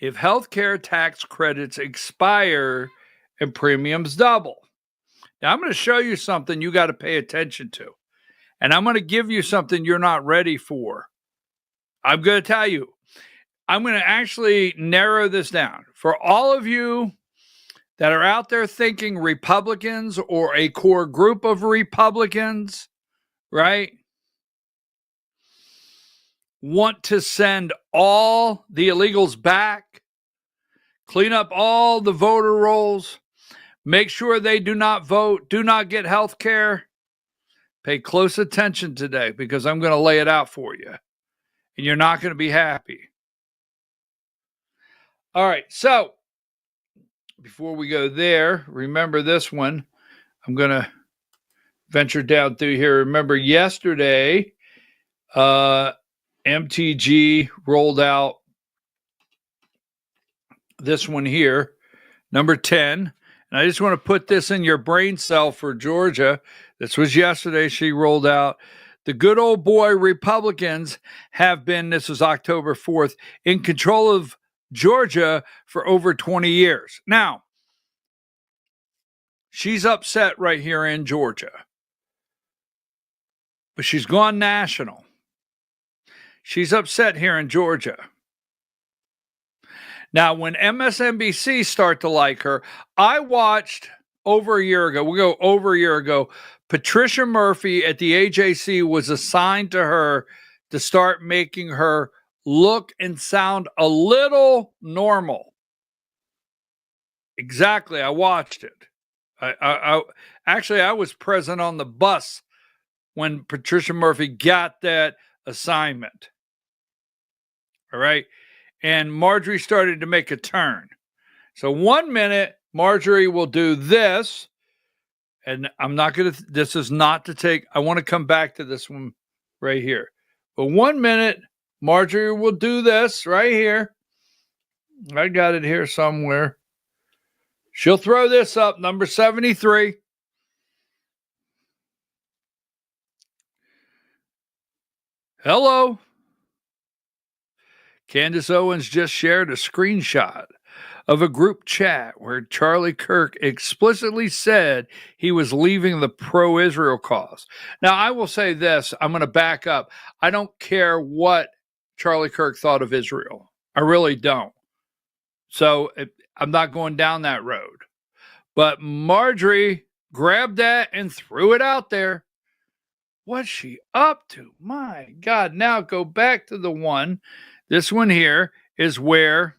if healthcare tax credits expire and premiums double. Now, I'm going to show you something you got to pay attention to. And I'm going to give you something you're not ready for. I'm going to tell you. I'm going to actually narrow this down. For all of you that are out there thinking Republicans or a core group of Republicans, right, want to send all the illegals back, clean up all the voter rolls, make sure they do not vote, do not get health care. Pay close attention today because I'm going to lay it out for you. And you're not going to be happy. All right, so before we go there, remember this one. I'm going to venture down through here. Remember yesterday, MTG rolled out this one here, number 10. And I just want to put this in your brain cell for Georgia. This was yesterday. She rolled out. The good old boy Republicans have been, this was October 4th, in control of Georgia for over 20 years. Now, she's upset right here in Georgia, but she's gone national. She's upset here in Georgia. Now, when MSNBC start to like her, I watched over a year ago, Patricia Murphy at the AJC was assigned to her to start making her look and sound a little normal. Exactly. I watched it. I was present on the bus when Patricia Murphy got that assignment. All right. And Marjorie started to make a turn. So 1 minute, Marjorie will do this. And I'm not going to, this is not to take, I want to come back to this one right here. But 1 minute, Marjorie will do this right here. I got it here somewhere. She'll throw this up, number 73. Hello. Candace Owens just shared a screenshot of a group chat where Charlie Kirk explicitly said he was leaving the pro-Israel cause. Now, I will say this. I'm going to back up. I don't care what Charlie Kirk thought of Israel. I really don't. So I'm not going down that road. But Marjorie grabbed that and threw it out there. What's she up to? My God. Now go back to the one. This one here is where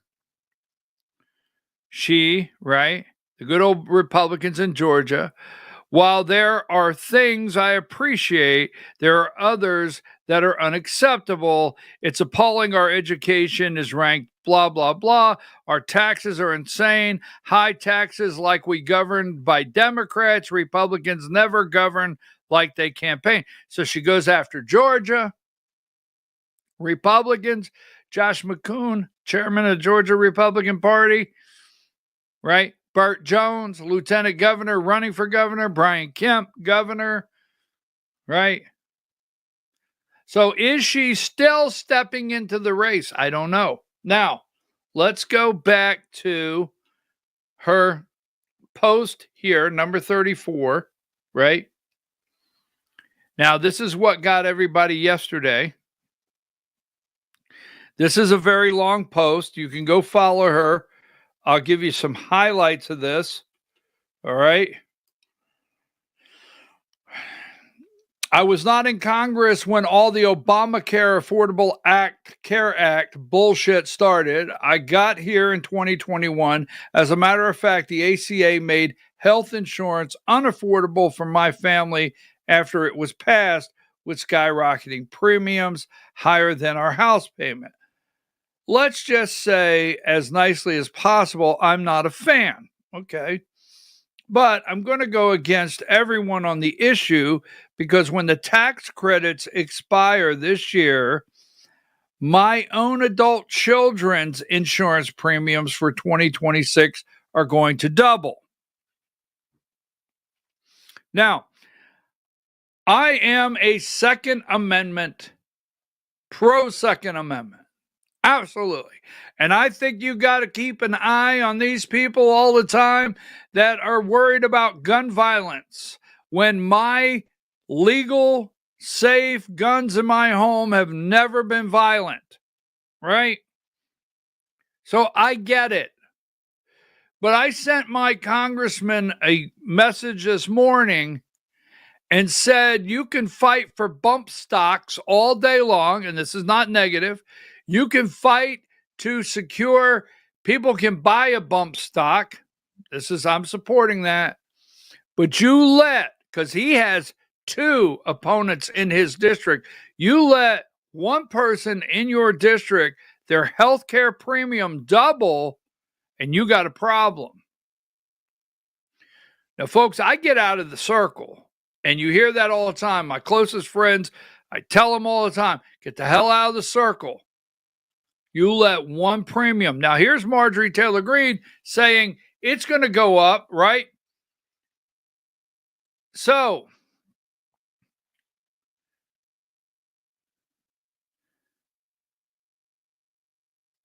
she, right, the good old Republicans in Georgia, while there are things I appreciate, there are others that are unacceptable. It's appalling our education is ranked blah, blah, blah. Our taxes are insane. High taxes like we govern by Democrats. Republicans never govern like they campaign. So she goes after Georgia. Republicans, Josh McCoon, chairman of the Georgia Republican Party, right? Burt Jones, lieutenant governor, running for governor. Brian Kemp, governor, right? So is she still stepping into the race? I don't know. Now, let's go back to her post here, number 34, right? Now, this is what got everybody yesterday. This is a very long post. You can go follow her. I'll give you some highlights of this. All right. I was not in Congress when all the Obamacare Affordable Care Act bullshit started. I got here in 2021. As a matter of fact, the ACA made health insurance unaffordable for my family after it was passed, with skyrocketing premiums higher than our house payment. Let's just say, as nicely as possible, I'm not a fan. Okay. But I'm going to go against everyone on the issue because when the tax credits expire this year, my own adult children's insurance premiums for 2026 are going to double. Now, I am a Second Amendment, pro-Second Amendment. Absolutely. And I think you got to keep an eye on these people all the time that are worried about gun violence when my legal, safe guns in my home have never been violent, right? So I get it. But I sent my congressman a message this morning and said, you can fight for bump stocks all day long, and this is not negative. You can fight to secure people can buy a bump stock. I'm supporting that. But you because he has 2 opponents in his district. You let one person in your district, their health care premium double, and you got a problem. Now, folks, I get out of the circle, and you hear that all the time. My closest friends, I tell them all the time, get the hell out of the circle. You let one premium. Now, here's Marjorie Taylor Greene saying it's going to go up, right? So,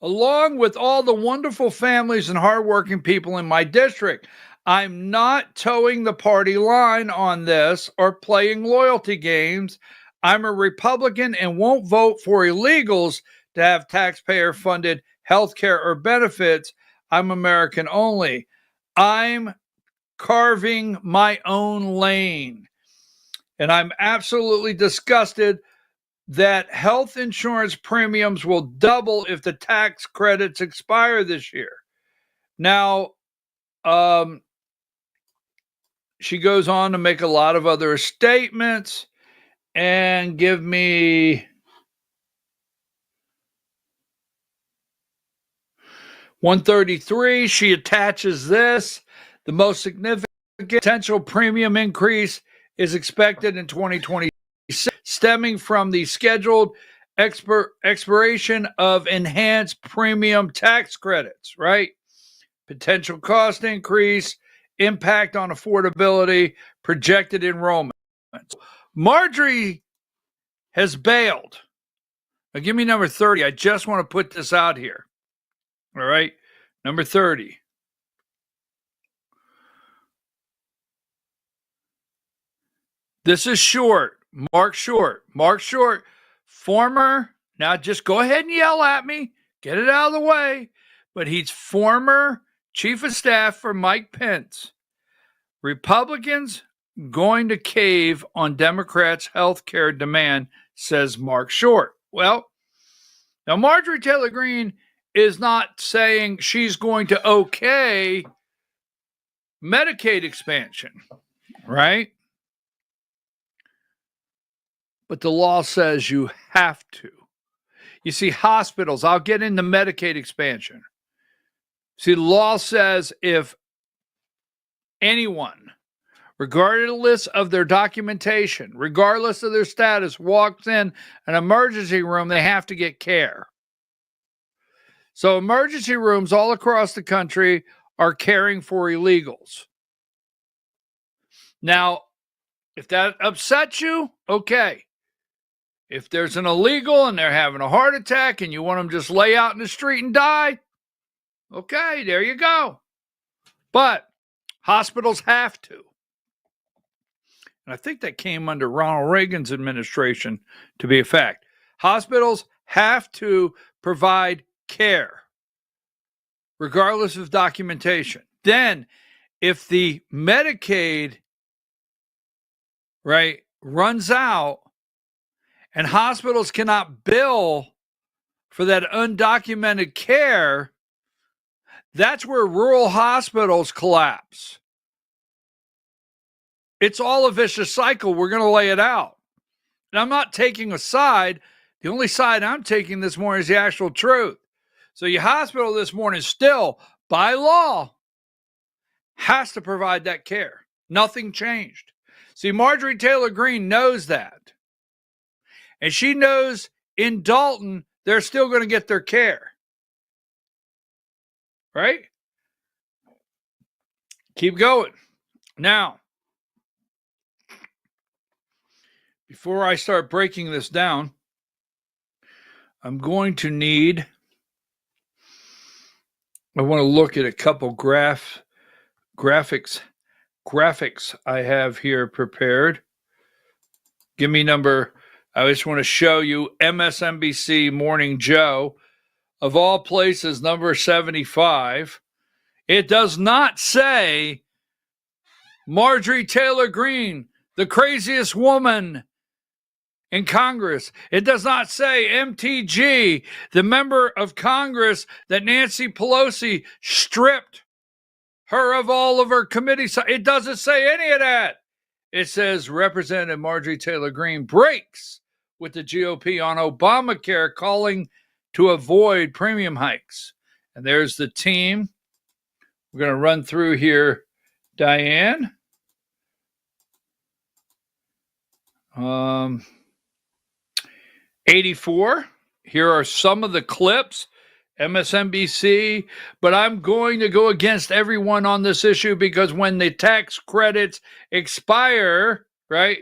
along with all the wonderful families and hardworking people in my district, I'm not towing the party line on this or playing loyalty games. I'm a Republican and won't vote for illegals to have taxpayer-funded health care or benefits. I'm American only. I'm carving my own lane. And I'm absolutely disgusted that health insurance premiums will double if the tax credits expire this year. Now, she goes on to make a lot of other statements and give me 133. She attaches this. The most significant potential premium increase is expected in 2026, stemming from the scheduled expiration of enhanced premium tax credits, right? Potential cost increase, impact on affordability, projected enrollment. Marjorie has bailed. Now give me number 30. I just want to put this out here. All right. Number 30. This is Short. Mark Short. Mark Short, former, now just go ahead and yell at me. Get it out of the way. But he's former chief of staff for Mike Pence. Republicans going to cave on Democrats' health care demand, says Mark Short. Well, now Marjorie Taylor Greene is not saying she's going to okay Medicaid expansion, right? But the law says you have to. You see, hospitals, I'll get into Medicaid expansion. See, the law says if anyone, regardless of their documentation, regardless of their status, walks in an emergency room, they have to get care. So emergency rooms all across the country are caring for illegals. Now, if that upsets you, okay. If there's an illegal and they're having a heart attack and you want them to just lay out in the street and die, okay, there you go. But hospitals have to. And I think that came under Ronald Reagan's administration to be a fact. Hospitals have to provide care, regardless of documentation. Then, if the Medicaid, right, runs out and hospitals cannot bill for that undocumented care, that's where rural hospitals collapse. It's all a vicious cycle. We're going to lay it out. And I'm not taking a side. The only side I'm taking this morning is the actual truth. So your hospital this morning still, by law, has to provide that care. Nothing changed. See, Marjorie Taylor Greene knows that. And she knows in Dalton, they're still going to get their care. Right? Keep going. Now, before I start breaking this down, I'm going to need, I want to look at a couple graphics I have here prepared. Give me number, I just want to show you MSNBC Morning Joe, of all places, number 75. It does not say Marjorie Taylor Greene, the craziest woman in Congress. It does not say MTG, the member of Congress that Nancy Pelosi stripped her of all of her committees. It doesn't say any of that. It says Representative Marjorie Taylor Greene breaks with the GOP on Obamacare, calling to avoid premium hikes. And there's the team. We're going to run through here, Diane. 84. Here are some of the clips. MSNBC, but I'm going to go against everyone on this issue because when the tax credits expire, right?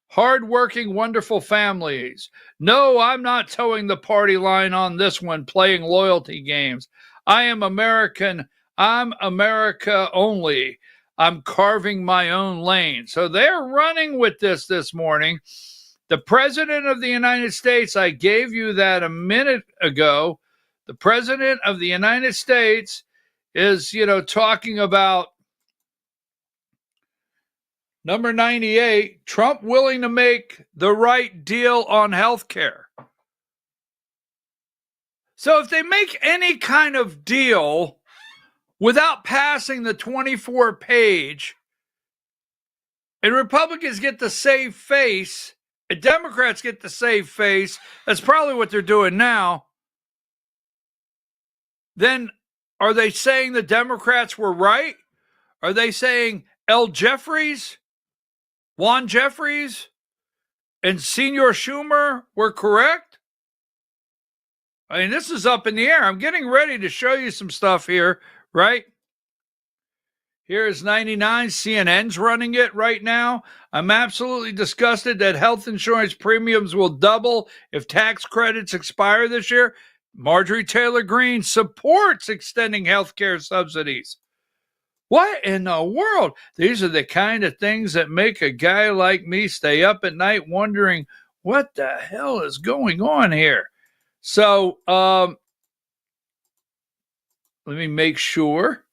Hardworking, wonderful families. No, I'm not towing the party line on this one, playing loyalty games. I am American. I'm America only. I'm carving my own lane. So they're running with this morning. The President of the United States, I gave you that a minute ago. The President of the United States is, talking about number 98, Trump willing to make the right deal on health care. So if they make any kind of deal without passing the 24-page, and Republicans get to save face, and Democrats get to save face, that's probably what they're doing now, then are they saying the Democrats were right? Are they saying L. Jeffries, Juan Jeffries, and Senor Schumer were correct? I mean, this is up in the air. I'm getting ready to show you some stuff here, right? Here is 99. CNN's running it right now. I'm absolutely disgusted that health insurance premiums will double if tax credits expire this year. Marjorie Taylor Greene supports extending health care subsidies. What in the world? These are the kind of things that make a guy like me stay up at night wondering what the hell is going on here. So let me make sure.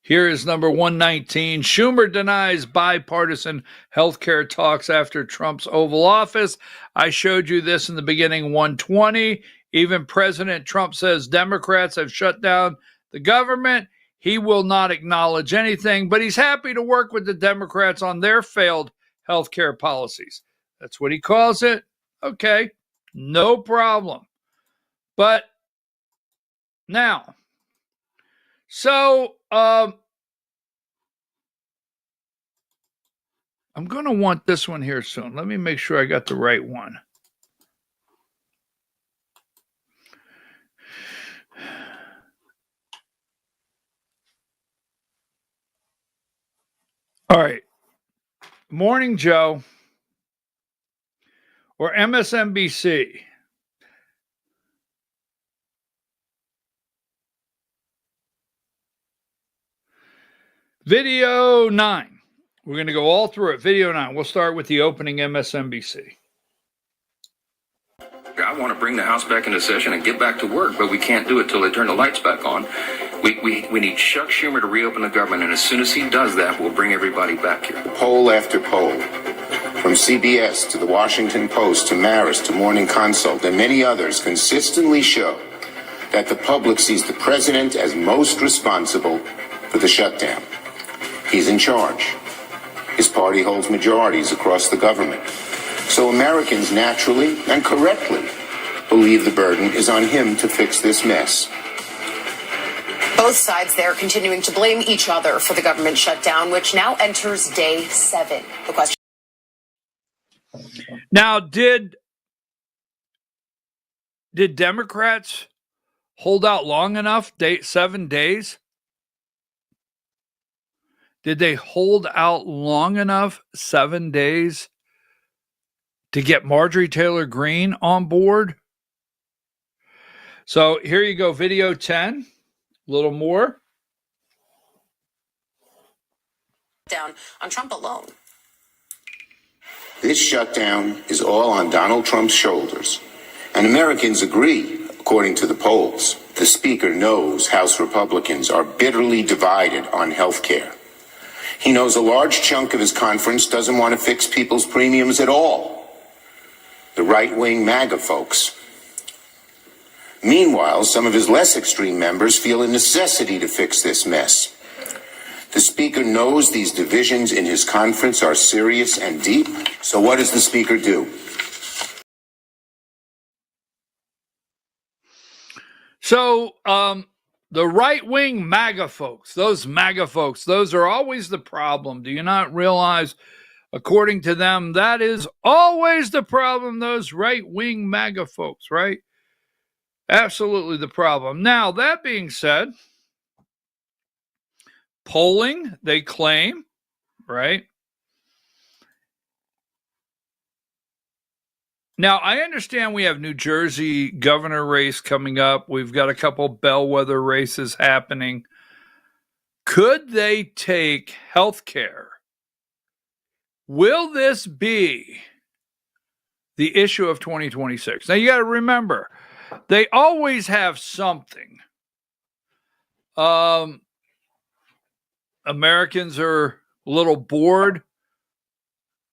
Here is number 119. Schumer denies bipartisan health care talks after Trump's Oval Office. I showed you this in the beginning, 120. Even President Trump says Democrats have shut down the government. He will not acknowledge anything, but he's happy to work with the Democrats on their failed health care policies. That's what he calls it. Okay, no problem. But now, so I'm going to want this one here soon. Let me make sure I got the right one. All right. Morning Joe or MSNBC. Video 9. We're going to go all through it. Video 9. We'll start with the opening MSNBC. I want to bring the House back into session and get back to work, but we can't do it till they turn the lights back on. We need Chuck Schumer to reopen the government, and as soon as he does that, we'll bring everybody back here. Poll after poll, from CBS to the Washington Post to Marist to Morning Consult and many others, consistently show that the public sees the president as most responsible for the shutdown. He's in charge. His party holds majorities across the government. So Americans naturally and correctly believe the burden is on him to fix this mess. Both sides there continuing to blame each other for the government shutdown, which now enters day 7. The question. Now, did Democrats hold out long enough? 7 days? Did they hold out long enough, 7 days, to get Marjorie Taylor Greene on board? So here you go, video 10, a little more. Down on Trump alone. This shutdown is all on Donald Trump's shoulders. And Americans agree, according to the polls. The Speaker knows House Republicans are bitterly divided on health care. He knows a large chunk of his conference doesn't want to fix people's premiums at all. The right-wing MAGA folks. Meanwhile, some of his less extreme members feel a necessity to fix this mess. The Speaker knows these divisions in his conference are serious and deep. So what does the Speaker do? So, the right-wing MAGA folks, those are always the problem. Do you not realize, according to them, that is always the problem, those right-wing MAGA folks, right? Absolutely the problem. Now, that being said, polling, they claim, right? Now, I understand we have New Jersey governor race coming up. We've got a couple bellwether races happening. Could they take health care? Will this be the issue of 2026? Now, you got to remember, they always have something. Americans are a little bored.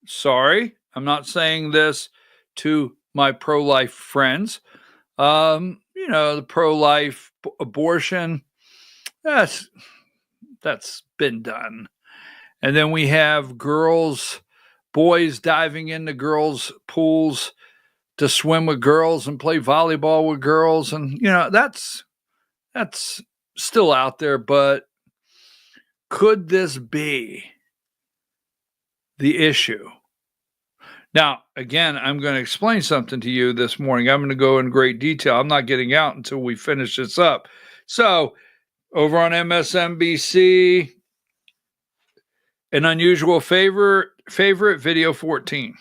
Sorry, I'm not saying this to my pro-life friends. The pro-life abortion, that's been done. And then we have boys diving into girls' pools to swim with girls and play volleyball with girls. And, that's still out there. But could this be the issue? Now, again, I'm going to explain something to you this morning. I'm going to go in great detail. I'm not getting out until we finish this up. So, over on MSNBC, an unusual favorite, video 14.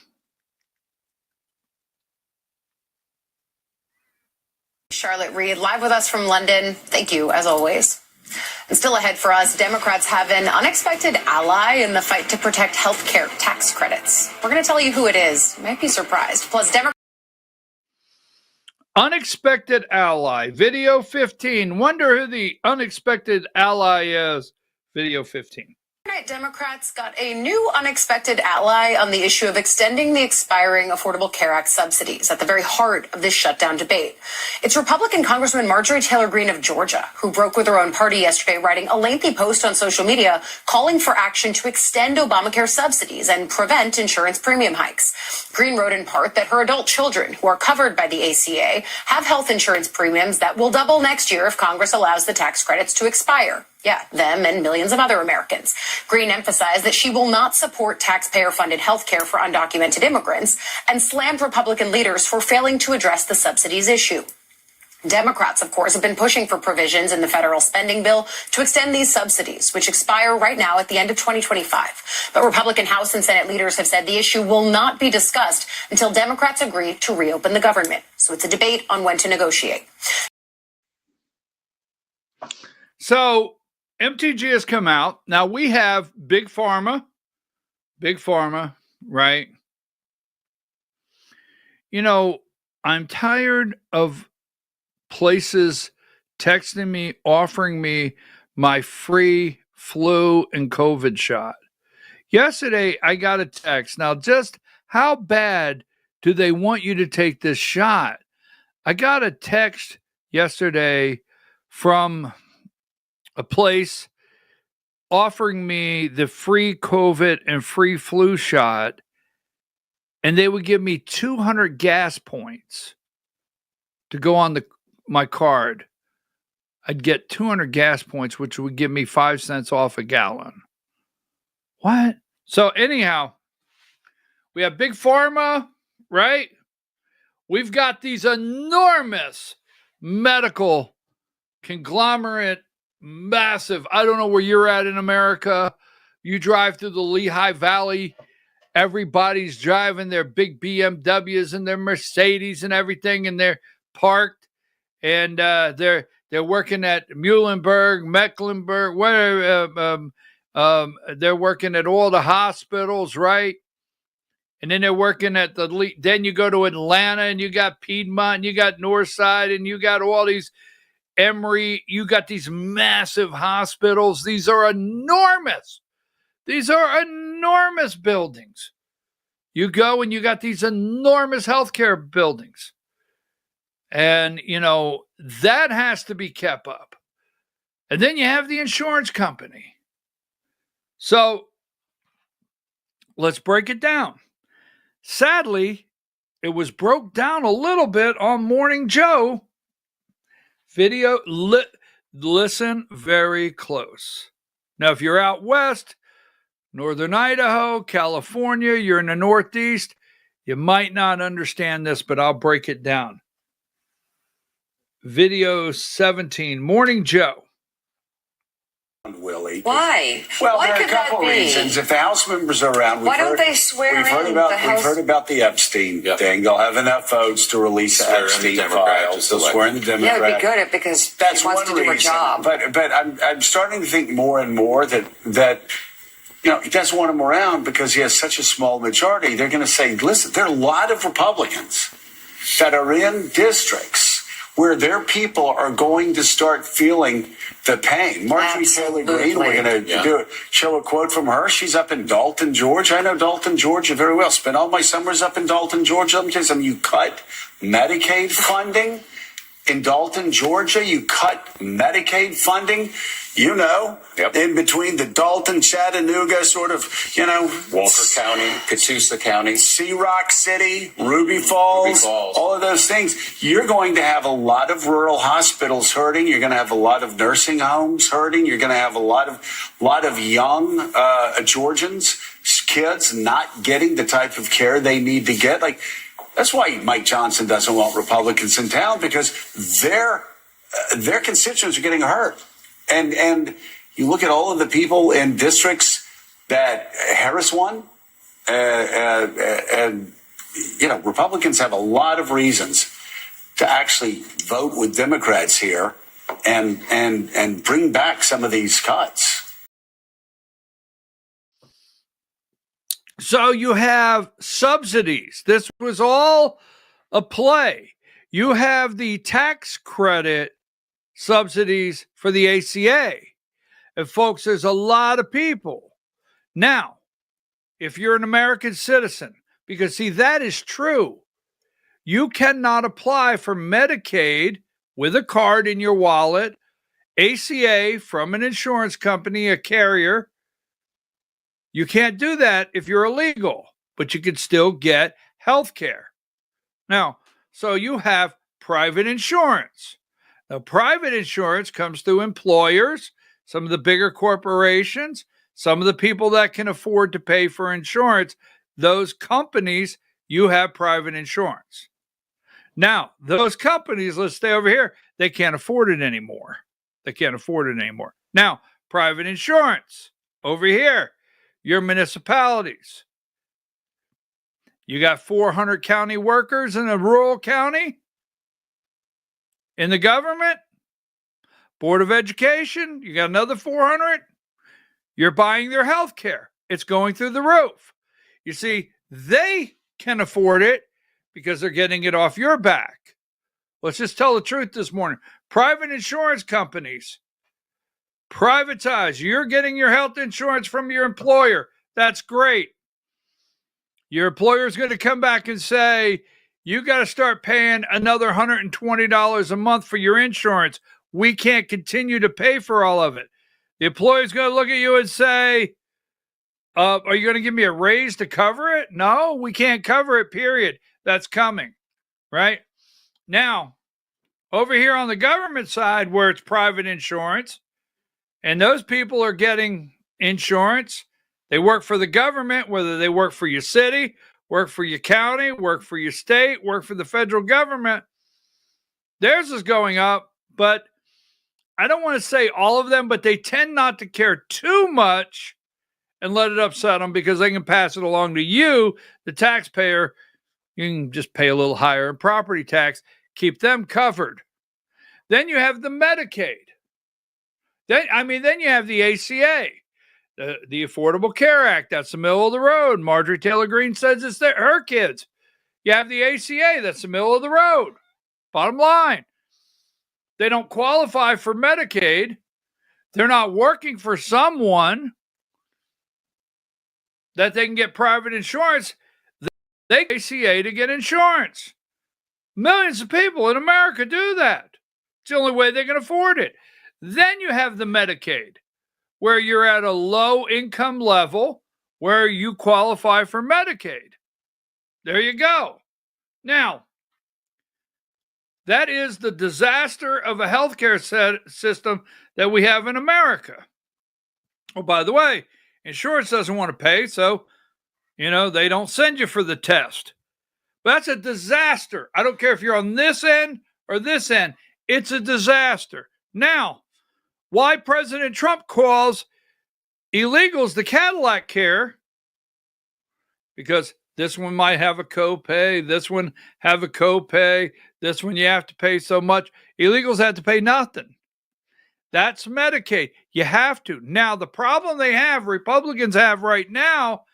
Charlotte Reed, live with us from London. Thank you, as always. And still ahead for us, Democrats have an unexpected ally in the fight to protect health care tax credits. We're going to tell you who it is. You might be surprised. Plus, Democrats. Unexpected ally, video 15. Wonder who the unexpected ally is. Video 15. Democrats got a new unexpected ally on the issue of extending the expiring Affordable Care Act subsidies at the very heart of this shutdown debate. It's Republican Congressman Marjorie Taylor Greene of Georgia, who broke with her own party yesterday, writing a lengthy post on social media calling for action to extend Obamacare subsidies and prevent insurance premium hikes. Greene wrote in part that her adult children who are covered by the ACA have health insurance premiums that will double next year if Congress allows the tax credits to expire. Yeah, them and millions of other Americans. Greene emphasized that she will not support taxpayer-funded health care for undocumented immigrants and slammed Republican leaders for failing to address the subsidies issue. Democrats, of course, have been pushing for provisions in the federal spending bill to extend these subsidies, which expire right now at the end of 2025. But Republican House and Senate leaders have said the issue will not be discussed until Democrats agree to reopen the government. So it's a debate on when to negotiate. So MTG has come out. Now we have Big Pharma, right? I'm tired of places texting me, offering me my free flu and COVID shot. Yesterday, I got a text. Now, just how bad do they want you to take this shot? I got a text yesterday from a place offering me the free COVID and free flu shot, and they would give me 200 gas points to go on my card. I'd get 200 gas points, which would give me 5 cents off a gallon. What? So anyhow, we have Big Pharma, right? We've got these enormous medical conglomerate, massive. I don't know where you're at in America. You drive through the Lehigh Valley, everybody's driving their big BMWs and their Mercedes and everything, and they're parked, and they're working at Muhlenberg, Mecklenburg, whatever. They're working at all the hospitals, right? And then they're working at then you go to Atlanta, and you got Piedmont, and you got Northside, and you got all these Emory, you got these massive hospitals. These are enormous. These are enormous buildings. You go and you got these enormous healthcare buildings. And, that has to be kept up. And then you have the insurance company. So let's break it down. Sadly, it was broke down a little bit on Morning Joe. Video, listen very close. Now, if you're out west, Northern Idaho, California, you're in the Northeast, you might not understand this, but I'll break it down. Video 17, Morning Joe. Willie. Why? Well, Why there are a could that couple be? reasons. If the House members are around, Why don't they swear in the House? We've heard about the Epstein thing. They'll have enough votes to release the Epstein files. They'll swear in the Democrat. Yeah, it'd be good because that's she wants one to do her reason. job. But I'm starting to think more and more that he doesn't want him around because he has such a small majority. They're going to say, listen, there are a lot of Republicans that are in districts where their people are going to start feeling the pain. Marjorie Taylor Greene, we're going to show a quote from her. She's up in Dalton, Georgia. I know Dalton, Georgia very well. Spent all my summers up in Dalton, Georgia. Let me tell you something. You cut Medicaid funding in Dalton, Georgia. You cut Medicaid funding. In between the Dalton, Chattanooga, Walker County, Catoosa County, Sea Rock City, Ruby Falls, all of those things. You're going to have a lot of rural hospitals hurting. You're going to have a lot of nursing homes hurting. You're going to have a lot of young Georgians, kids not getting the type of care they need to get. That's why Mike Johnson doesn't want Republicans in town, because their constituents are getting hurt. And you look at all of the people in districts that Harris won, Republicans have a lot of reasons to actually vote with Democrats here and bring back some of these cuts. So you have subsidies. This was all a play. You have the tax credit subsidies for the ACA. And folks, there's a lot of people. Now, if you're an American citizen, because see, that is true. You cannot apply for Medicaid with a card in your wallet, ACA from an insurance company, a carrier. You can't do that if you're illegal, but you can still get health care. Now, so you have private insurance. Now, private insurance comes through employers, some of the bigger corporations, some of the people that can afford to pay for insurance. Those companies, you have private insurance. Now, those companies, let's stay over here, they can't afford it anymore. Now, private insurance, over here, your municipalities. You got 400 county workers in a rural county. In the government, Board of Education, you got another 400. You're buying their health care. It's going through the roof. You see, they can afford it because they're getting it off your back. Let's just tell the truth this morning. Private insurance companies, privatize. You're getting your health insurance from your employer. That's great. Your employer is going to come back and say, you got to start paying another $120 a month for your insurance. We can't continue to pay for all of it. The employer's going to look at you and say, are you going to give me a raise to cover it? No, we can't cover it, period. That's coming, right? Now, over here on the government side where it's private insurance, and those people are getting insurance, they work for the government, whether they work for your city, work for your county, work for your state, work for the federal government. Theirs is going up, but I don't want to say all of them, but they tend not to care too much and let it upset them because they can pass it along to you, the taxpayer. You can just pay a little higher in property tax, keep them covered. Then you have the Medicaid. Then you have the ACA. The Affordable Care Act, that's the middle of the road. Marjorie Taylor Greene says it's her kids. You have the ACA, that's the middle of the road. Bottom line, they don't qualify for Medicaid. They're not working for someone that they can get private insurance. They get ACA to get insurance. Millions of people in America do that. It's the only way they can afford it. Then you have the Medicaid, where you're at a low income level where you qualify for Medicaid. There you go. Now, that is the disaster of a healthcare system that we have in America. Oh, by the way, insurance doesn't want to pay, so, they don't send you for the test. But that's a disaster. I don't care if you're on this end or this end. It's a disaster. Now, why President Trump calls illegals the Cadillac care, because this one might have a copay, this one have a copay, this one you have to pay so much. Illegals have to pay nothing. That's Medicaid. You have to. Now, the problem Republicans have right now,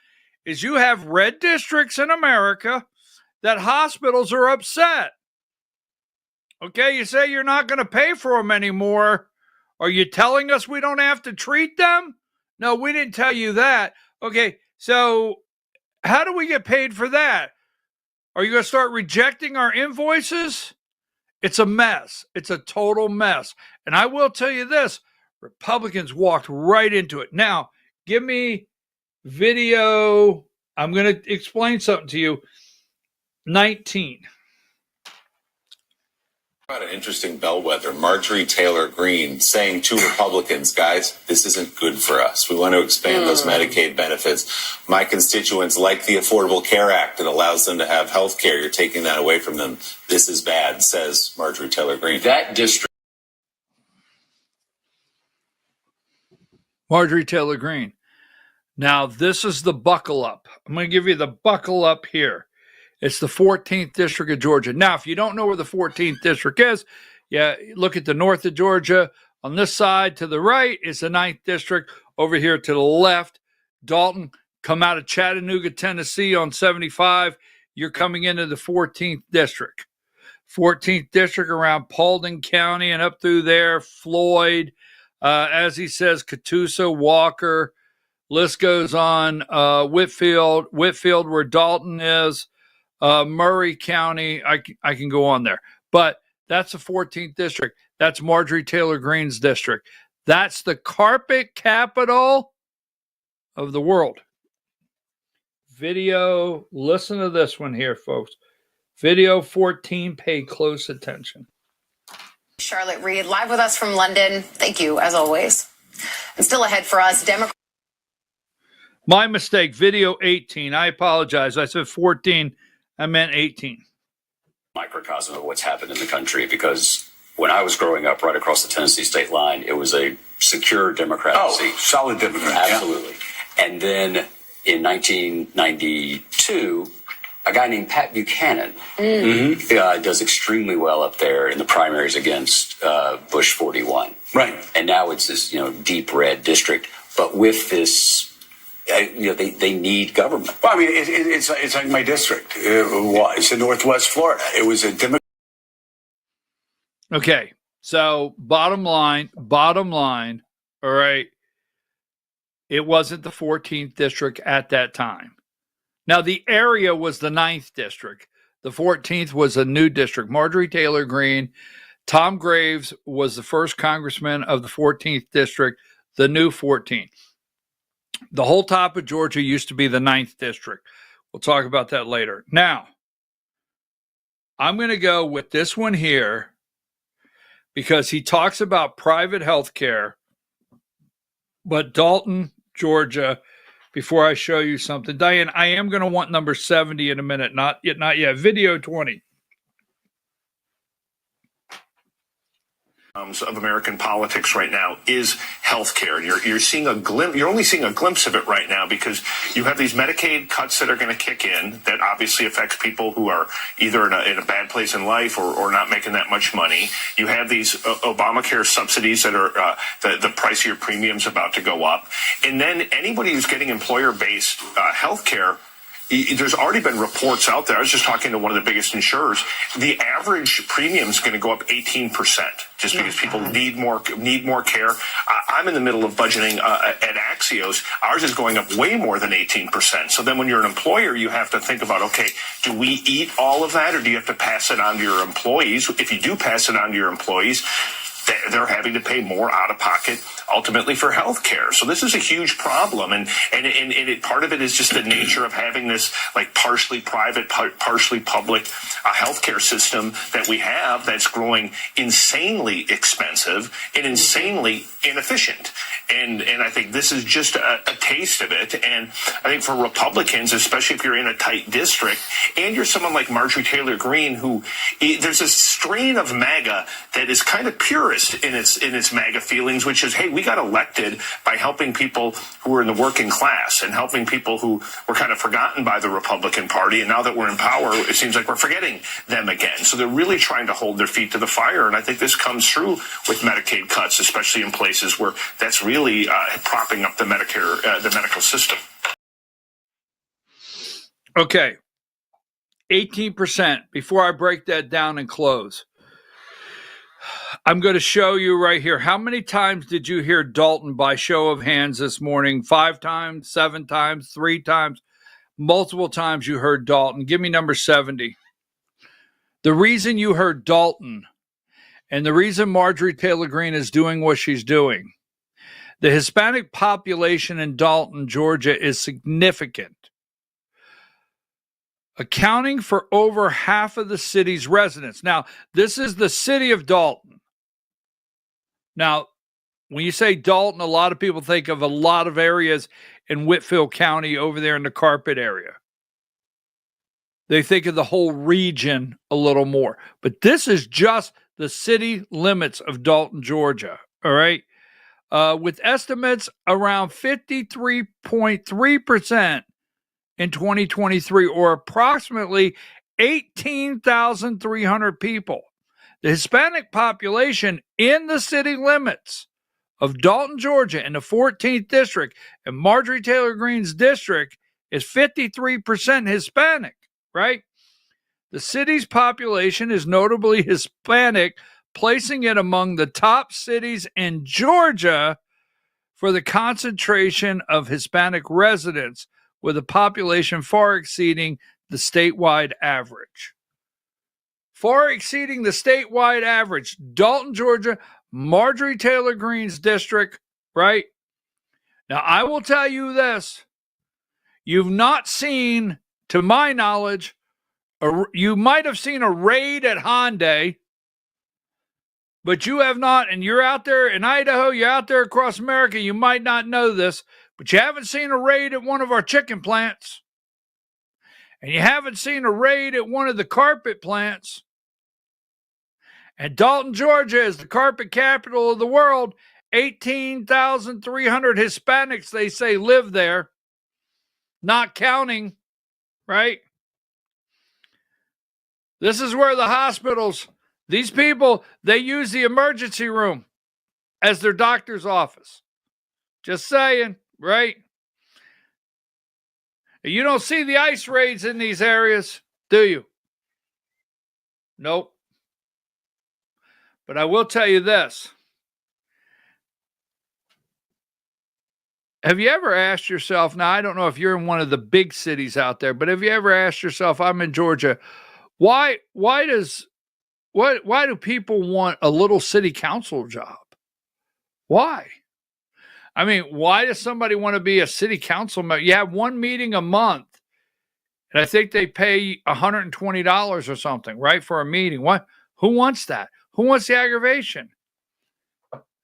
is you have red districts in America that hospitals are upset. Okay, you say you're not going to pay for them anymore. Are you telling us we don't have to treat them? No, we didn't tell you that. Okay, so how do we get paid for that? Are you going to start rejecting our invoices? It's a mess. It's a total mess. And I will tell you this, Republicans walked right into it. Now, give me video. I'm going to explain something to you. 19. About an interesting bellwether, Marjorie Taylor Greene saying to Republicans, guys, this isn't good for us. We want to expand those Medicaid benefits. My constituents like the Affordable Care Act that allows them to have health care. You're taking that away from them. This is bad, says Marjorie Taylor Greene. That district. Marjorie Taylor Greene. Now, this is the buckle up. I'm going to give you the buckle up here. It's the 14th District of Georgia. Now, if you don't know where the 14th District is, look at the north of Georgia. On this side to the right is the 9th District. Over here to the left, Dalton, come out of Chattanooga, Tennessee on 75. You're coming into the 14th District. 14th District around Paulding County and up through there, Floyd, as he says, Catoosa, Walker, list goes on, Whitfield where Dalton is, Murray County, I can go on there. But that's the 14th District. That's Marjorie Taylor Greene's district. That's the carpet capital of the world. Video, listen to this one here, folks. Video 14, pay close attention. Charlotte Reed, live with us from London. Thank you, as always. And still ahead for us, Democrats. My mistake, video 18. I apologize. I said 14. I meant 18. Microcosm of what's happened in the country, because when I was growing up right across the Tennessee state line, it was a secure Democratic seat. Solid Democrat. Absolutely. Yeah. And then in 1992, a guy named Pat Buchanan does extremely well up there in the primaries against Bush 41. Right. And now it's this, deep red district. But with this, they need government. Well, I mean, it's like my district. It's in Northwest Florida. It was a Democrat. Okay, so bottom line, all right, it wasn't the 14th District at that time. Now, the area was the 9th District. The 14th was a new district. Marjorie Taylor Greene, Tom Graves was the first congressman of the 14th District, the new 14th. The whole top of Georgia used to be the 9th District. We'll talk about that later. Now, I'm going to go with this one here because he talks about private health care. But Dalton, Georgia, before I show you something, Diane, I am going to want number 70 in a minute. Not yet. Video 20. Of American politics right now is healthcare. You're seeing a glimpse. You're only seeing a glimpse of it right now because you have these Medicaid cuts that are going to kick in. That obviously affects people who are either in a bad place in life or not making that much money. You have these Obamacare subsidies that are the price of your premiums about to go up, and then anybody who's getting employer-based healthcare. There's already been reports out there. I was just talking to one of the biggest insurers. The average premium is going to go up 18% just because people need more care. I'm in the middle of budgeting at Axios. Ours is going up way more than 18%. So then when you're an employer, you have to think about, okay, do we eat all of that or do you have to pass it on to your employees? If you do pass it on to your employees, they're having to pay more out of pocket ultimately for health care. So this is a huge problem. And part of it is just the nature of having this like partially private, partially public healthcare system that we have that's growing insanely expensive and insanely inefficient. And I think this is just a taste of it. And I think for Republicans, especially if you're in a tight district and you're someone like Marjorie Taylor Greene, who there's a strain of MAGA that is kind of purist in its MAGA feelings, which is, hey, we got elected by helping people who are in the working class and helping people who were kind of forgotten by the Republican Party. And now that we're in power, it seems like we're forgetting them again. So they're really trying to hold their feet to the fire. And I think this comes through with Medicaid cuts, especially in places where that's really propping up the medical system. Okay. 18%. Before I break that down and close, I'm going to show you right here. How many times did you hear Dalton by show of hands this morning? 5 times, 7 times, 3 times, multiple times you heard Dalton. Give me number 70. The reason you heard Dalton and the reason Marjorie Taylor Greene is doing what she's doing, the Hispanic population in Dalton, Georgia is significant, accounting for over half of the city's residents. Now, this is the city of Dalton. Now, when you say Dalton, a lot of people think of a lot of areas in Whitfield County over there in the Carpet area. They think of the whole region a little more. But this is just the city limits of Dalton, Georgia. All right? With estimates around 53.3% in 2023, or approximately 18,300 people. The Hispanic population in the city limits of Dalton, Georgia, in the 14th district, and Marjorie Taylor Greene's district is 53% Hispanic, right? The city's population is notably Hispanic, placing it among the top cities in Georgia for the concentration of Hispanic residents, with a population far exceeding the statewide average. Far exceeding the statewide average. Dalton, Georgia, Marjorie Taylor Greene's district, right? Now, I will tell you this. You've not seen, to my knowledge, you might have seen a raid at Hyundai, but you have not, and you're out there in Idaho, you're out there across America, you might not know this, but you haven't seen a raid at one of our chicken plants, and you haven't seen a raid at one of the carpet plants. And Dalton, Georgia is the carpet capital of the world. 18,300 Hispanics, they say, live there, not counting, right? This is where the hospitals, these people, they use the emergency room as their doctor's office. Just saying, right? You don't see the ICE raids in these areas, do you? Nope. But I will tell you this. Have you ever asked yourself, now I don't know if you're in one of the big cities out there, but have you ever asked yourself, I'm in Georgia, why do people want a little city council job? Why? I mean, why does somebody want to be a city council member? You have one meeting a month, and I think they pay $120 or something, right, for a meeting. What? Who wants that? Who wants the aggravation?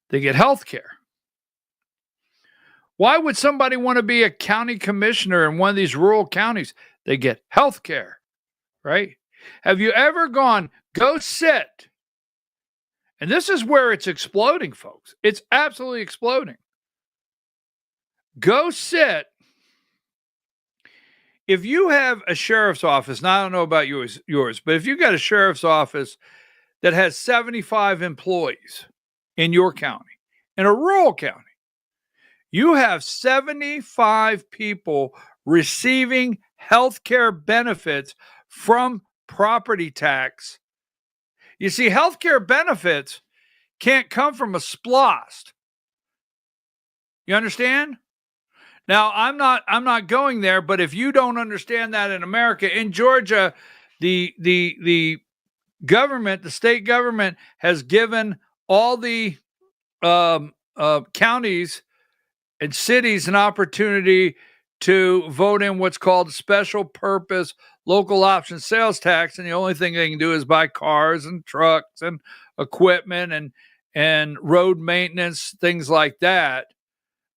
They get health care. Why would somebody want to be a county commissioner in one of these rural counties? They get health care, right? Have you ever go sit, and this is where it's exploding, folks. It's absolutely exploding. Go sit. If you have a sheriff's office, now I don't know about yours, but if you got a sheriff's office that has 75 employees in your county, in a rural county, you have 75 people receiving health care benefits from property tax. You see, health care benefits can't come from a splost. You understand? Now, I'm not going there, but if you don't understand that in America, in Georgia, the government, the state government has given all the counties and cities an opportunity to vote in what's called special purpose local option sales tax, and the only thing they can do is buy cars and trucks and equipment and road maintenance, things like that.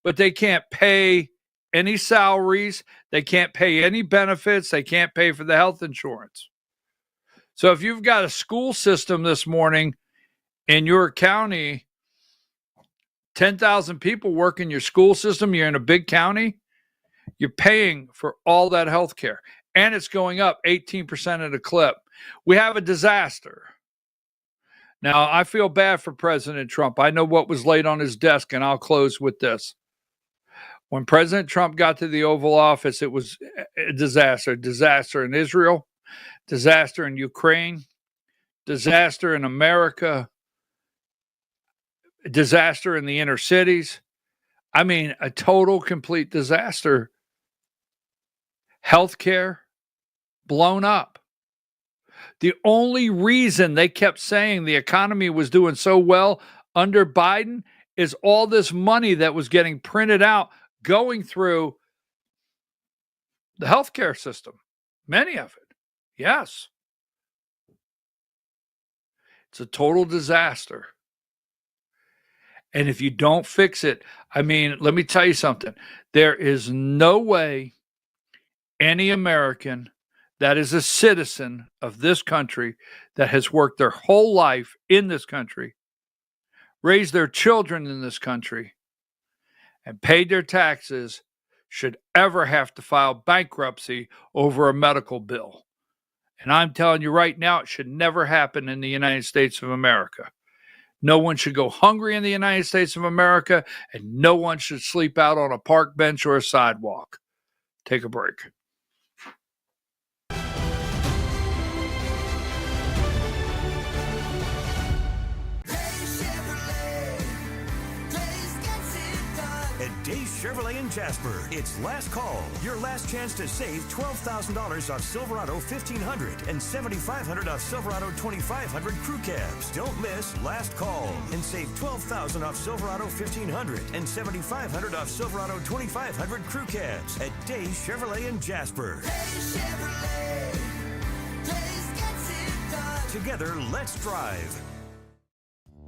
But they can't pay any salaries, they can't pay any benefits, they can't pay for the health insurance. So if you've got a school system this morning in your county, 10,000 people work in your school system, you're in a big county, you're paying for all that health care. And it's going up 18% at a clip. We have a disaster. Now, I feel bad for President Trump. I know what was laid on his desk, and I'll close with this. When President Trump got to the Oval Office, it was a disaster. Disaster in Israel, disaster in Ukraine, disaster in America, disaster in the inner cities. I mean, a total, complete disaster. Healthcare blown up. The only reason they kept saying the economy was doing so well under Biden is all this money that was getting printed out going through the healthcare system. Many of it. Yes. It's a total disaster. And if you don't fix it, I mean, let me tell you something. There is no way any American that is a citizen of this country that has worked their whole life in this country, raised their children in this country, and paid their taxes should ever have to file bankruptcy over a medical bill. And I'm telling you right now, it should never happen in the United States of America. No one should go hungry in the United States of America, and no one should sleep out on a park bench or a sidewalk. Take a break. At Days Chevrolet in Jasper, it's last call. Your last chance to save $12,000 off Silverado 1500 and $7,500 off Silverado 2500 crew cabs. Don't miss last call and save $12,000 off Silverado 1500 and $7,500 off Silverado 2500 crew cabs at Days Chevrolet in Jasper. Days Chevrolet. Days gets it done. Together, let's drive.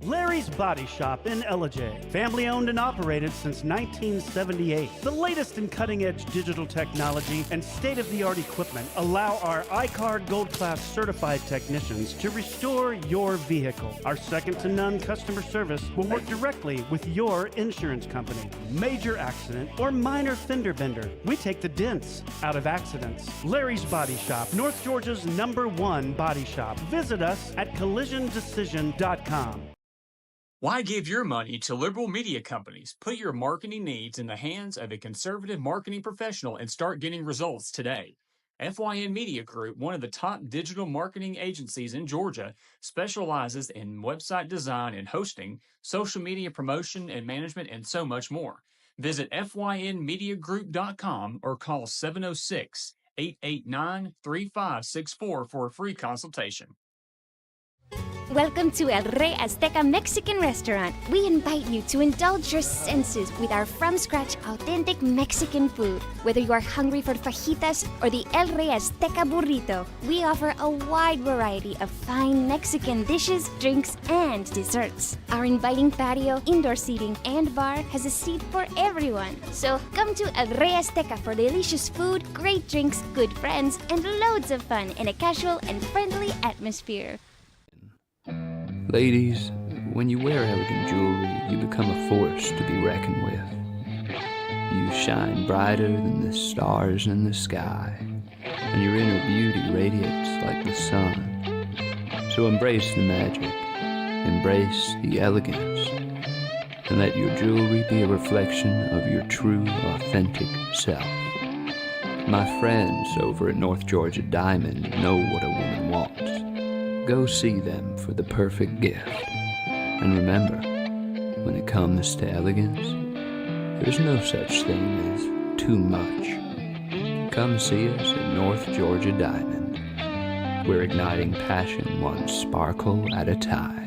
Larry's Body Shop in Ellijay. Family owned and operated since 1978. The latest in cutting-edge digital technology and state-of-the-art equipment allow our iCard Gold Class certified technicians to restore your vehicle. Our second-to-none customer service will work directly with your insurance company. Major accident or minor fender bender, we take the dents out of accidents. Larry's Body Shop, North Georgia's #1 body shop. Visit us at collisiondecision.com. Why give your money to liberal media companies? Put your marketing needs in the hands of a conservative marketing professional and start getting results today. FYN Media Group, one of the top digital marketing agencies in Georgia, specializes in website design and hosting, social media promotion and management, and so much more. Visit FYNmediagroup.com or call 706-889-3564 for a free consultation. Welcome to El Rey Azteca Mexican Restaurant. We invite you to indulge your senses with our from-scratch authentic Mexican food. Whether you are hungry for fajitas or the El Rey Azteca burrito, we offer a wide variety of fine Mexican dishes, drinks, and desserts. Our inviting patio, indoor seating, and bar has a seat for everyone. So come to El Rey Azteca for delicious food, great drinks, good friends, and loads of fun in a casual and friendly atmosphere. Ladies, when you wear elegant jewelry, you become a force to be reckoned with. You shine brighter than the stars in the sky, and your inner beauty radiates like the sun. So embrace the magic, embrace the elegance, and let your jewelry be a reflection of your true, authentic self. My friends over at North Georgia Diamond know what a woman wants. Go see them for the perfect gift. And remember, when it comes to elegance, there's no such thing as too much. Come see us at North Georgia Diamond. We're igniting passion one sparkle at a time.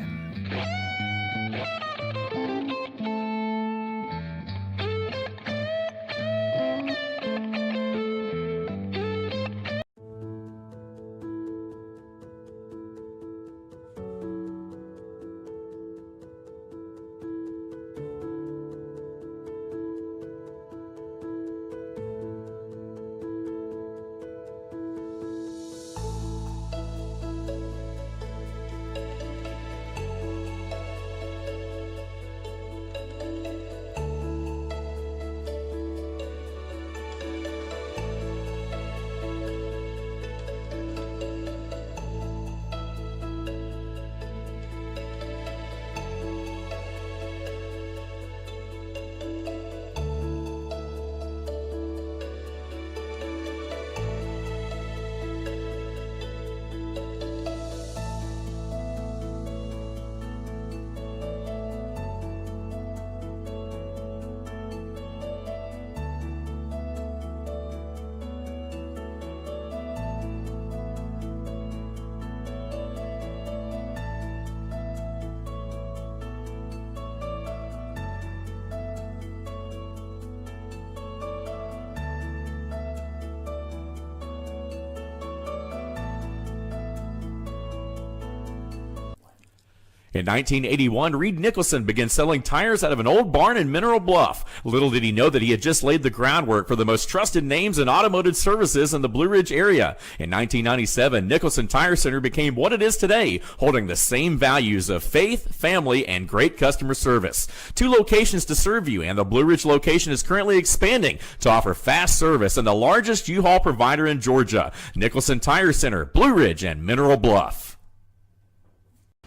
In 1981, Reed Nicholson began selling tires out of an old barn in Mineral Bluff. Little did he know that he had just laid the groundwork for the most trusted names in automotive services in the Blue Ridge area. In 1997, Nicholson Tire Center became what it is today, holding the same values of faith, family, and great customer service. 2 locations to serve you, and the Blue Ridge location is currently expanding to offer fast service and the largest U-Haul provider in Georgia. Nicholson Tire Center, Blue Ridge, and Mineral Bluff.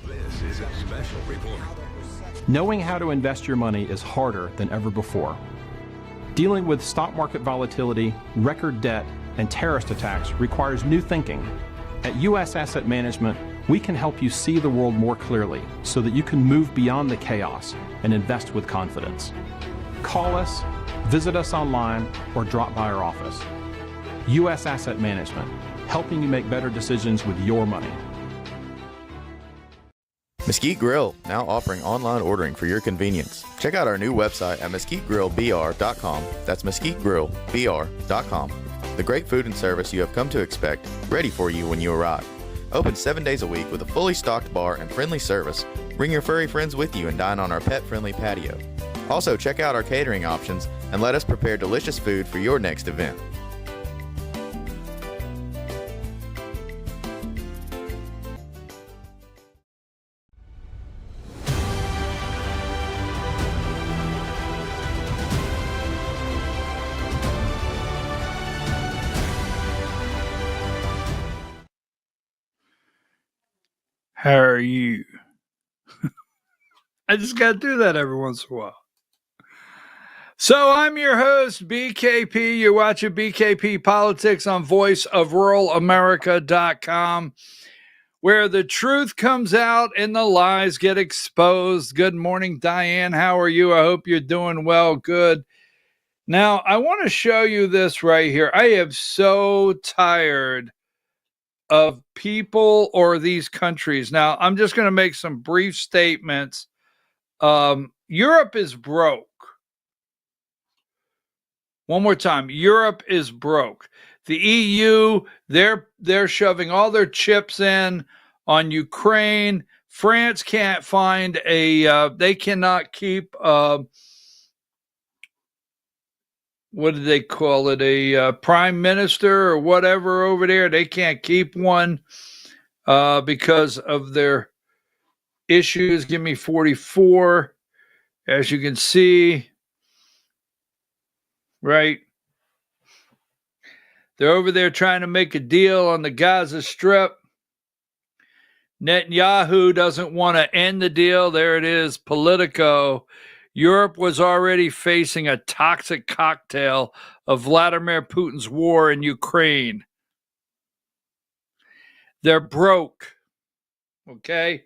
This is a special report. Knowing how to invest your money is harder than ever before. Dealing with stock market volatility, record debt, and terrorist attacks requires new thinking. At U.S. Asset Management, we can help you see the world more clearly so that you can move beyond the chaos and invest with confidence. Call us, visit us online, or drop by our office. U.S. Asset Management, helping you make better decisions with your money. Mesquite Grill, now offering online ordering for your convenience. Check out our new website at mesquitegrillbr.com. That's mesquitegrillbr.com. The great food and service you have come to expect, ready for you when you arrive. Open 7 days a week with a fully stocked bar and friendly service. Bring your furry friends with you and dine on our pet-friendly patio. Also, check out our catering options and let us prepare delicious food for your next event. How are you? I just got to do that every once in a while. So I'm your host, BKP. You're watching BKP Politics on voiceofruralamerica.com, where the truth comes out and the lies get exposed. Good morning, Diane. How are you? I hope you're doing well. Good. Now, I want to show you this right here. I am so tired of people or these countries. Now, I'm just going to make some brief statements. Europe is broke. One more time. Europe is broke. The EU, they're shoving all their chips in on Ukraine. France can't find they cannot keep, what do they call it? A prime minister or whatever over there. They can't keep one because of their issues. Give me 44. As you can see, right? They're over there trying to make a deal on the Gaza Strip. Netanyahu doesn't want to end the deal. There it is, Politico. Europe was already facing a toxic cocktail of Vladimir Putin's war in Ukraine. They're broke. Okay.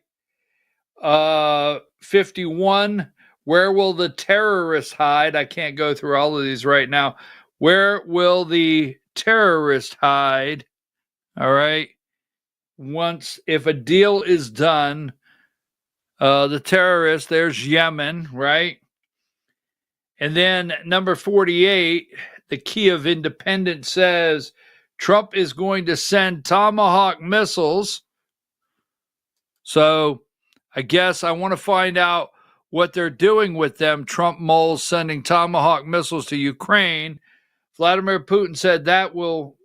51. Where will the terrorists hide? I can't go through all of these right now. Where will the terrorists hide? All right. If a deal is done, the terrorists, there's Yemen, right? And then number 48, the Kiev Independent says Trump is going to send Tomahawk missiles. So I guess I want to find out what they're doing with them. Trump moles sending Tomahawk missiles to Ukraine. Vladimir Putin said that will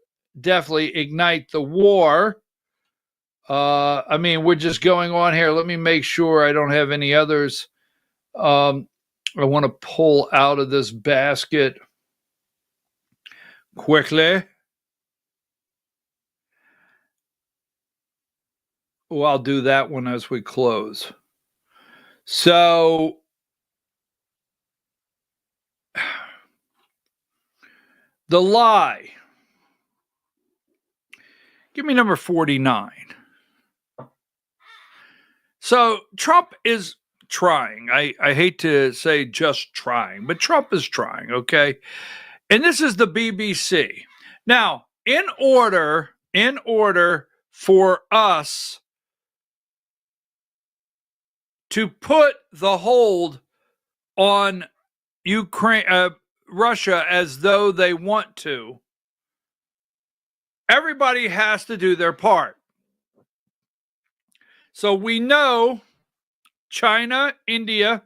definitely ignite the war. We're just going on here. Let me make sure I don't have any others. I want to pull out of this basket quickly. Well, I'll do that one as we close. So the lie. Give me number 49. So Trump is trying. I hate to say just trying, but Trump is trying, okay? And this is the BBC. Now, in order for us to put the hold on Ukraine, Russia as though they want to, everybody has to do their part. So we know China, India.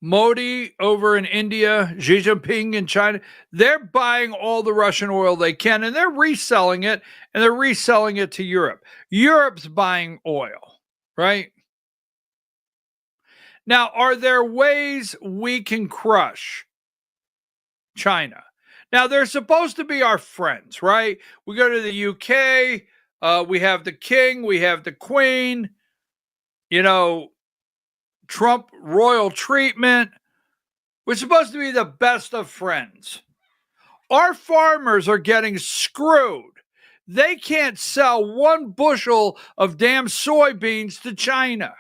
Modi over in India, Xi Jinping in China, they're buying all the Russian oil they can, and they're reselling it, and they're reselling it to Europe. Europe's buying oil, right? Now, are there ways we can crush China? Now, they're supposed to be our friends, right? We go to the UK, we have the king, we have the queen, Trump royal treatment. We're supposed to be the best of friends. Our farmers are getting screwed. They can't sell 1 bushel of damn soybeans to China.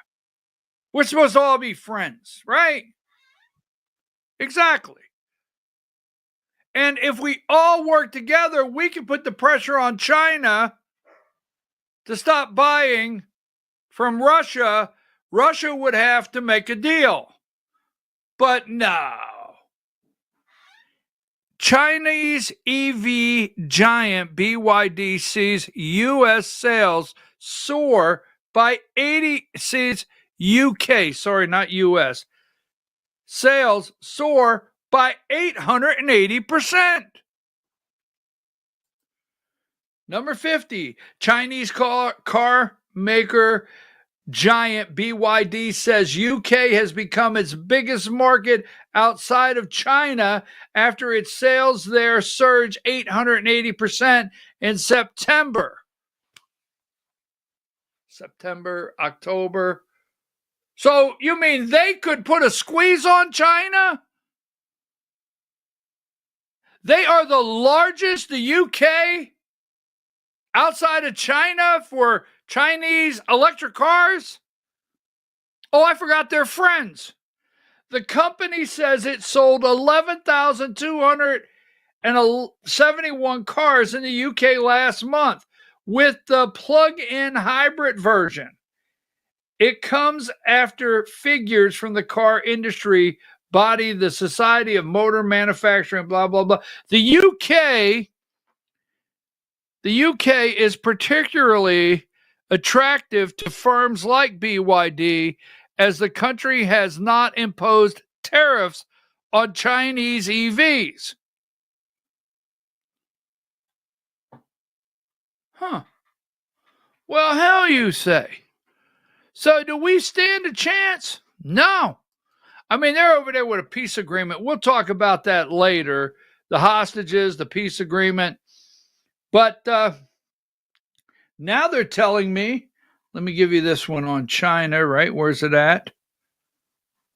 We're supposed to all be friends, right? Exactly. And if we all work together, we can put the pressure on China to stop buying from Russia. Russia would have to make a deal. But no. Chinese EV giant BYD sees U.S. sales soar by 80, sees UK, sorry, not U.S. Sales soar by 880%. Number 50, Chinese car maker giant BYD says UK has become its biggest market outside of China after its sales there surged 880% in September, October. So you mean they could put a squeeze on China? They are the largest, the UK, outside of China for Chinese electric cars? Oh, I forgot they're friends. The company says it sold 11,271 cars in the UK last month with the plug-in hybrid version. It comes after figures from the car industry body, the Society of Motor Manufacturing, blah, blah, blah. The UK is particularly attractive to firms like BYD as the country has not imposed tariffs on Chinese EVs. Huh. Well, hell, you say. So do we stand a chance? No. I mean, they're over there with a peace agreement. We'll talk about that later. The hostages, the peace agreement. But now they're telling me, let me give you this one on China, right? Where's it at?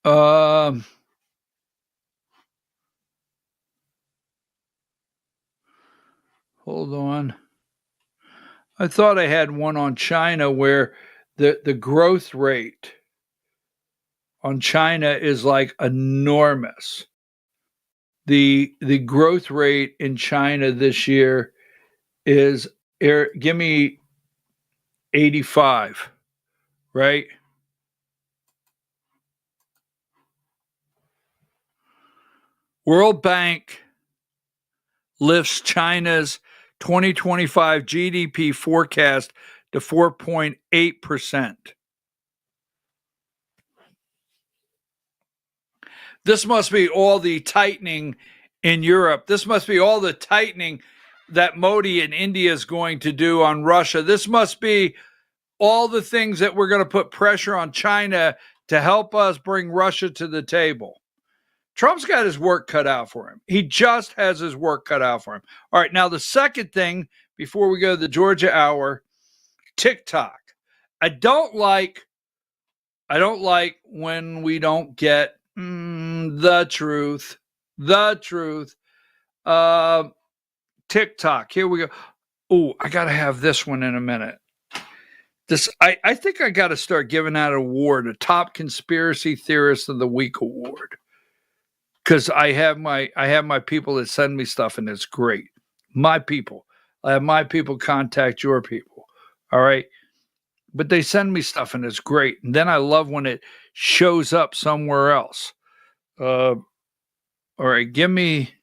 Hold on. I thought I had one on China where the growth rate on China is like enormous. The growth rate in China this year is, give me 85, right? World Bank lifts China's 2025 GDP forecast to 4.8%. This must be all the tightening in Europe. This must be all the tightening that Modi in India is going to do on Russia. This must be all the things that we're going to put pressure on China to help us bring Russia to the table. Trump's got his work cut out for him. He just has his work cut out for him. All right, now the second thing before we go to the Georgia Hour, TikTok. I don't like when we don't get the truth. TikTok. Here we go. Oh, I got to have this one in a minute. I think I got to start giving out an award, a top conspiracy theorist of the week award. Because I have my people that send me stuff, and it's great. My people. I have my people contact your people. All right. But they send me stuff, and it's great. And then I love when it shows up somewhere else. All right. Give me.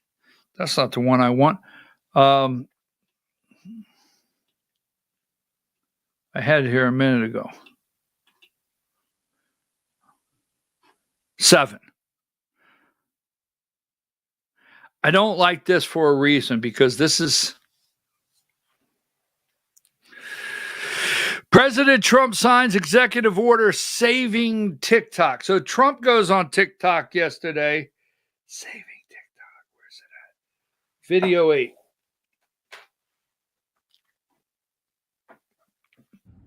That's not the one I want. I had it here a minute ago. 7. I don't like this for a reason, because this is President Trump signs executive order saving TikTok. So Trump goes on TikTok yesterday. Saving TikTok. Where's it at? Video 8.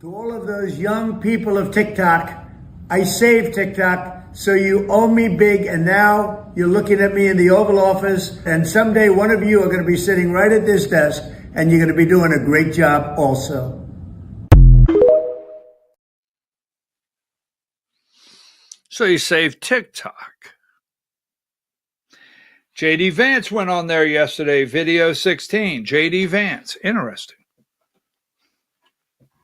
To all of those young people of TikTok, I saved TikTok, so you owe me big, and now you're looking at me in the Oval Office, and someday one of you are going to be sitting right at this desk, and you're going to be doing a great job also. So you saved TikTok. J.D. Vance went on there yesterday, video 16. J.D. Vance, interesting.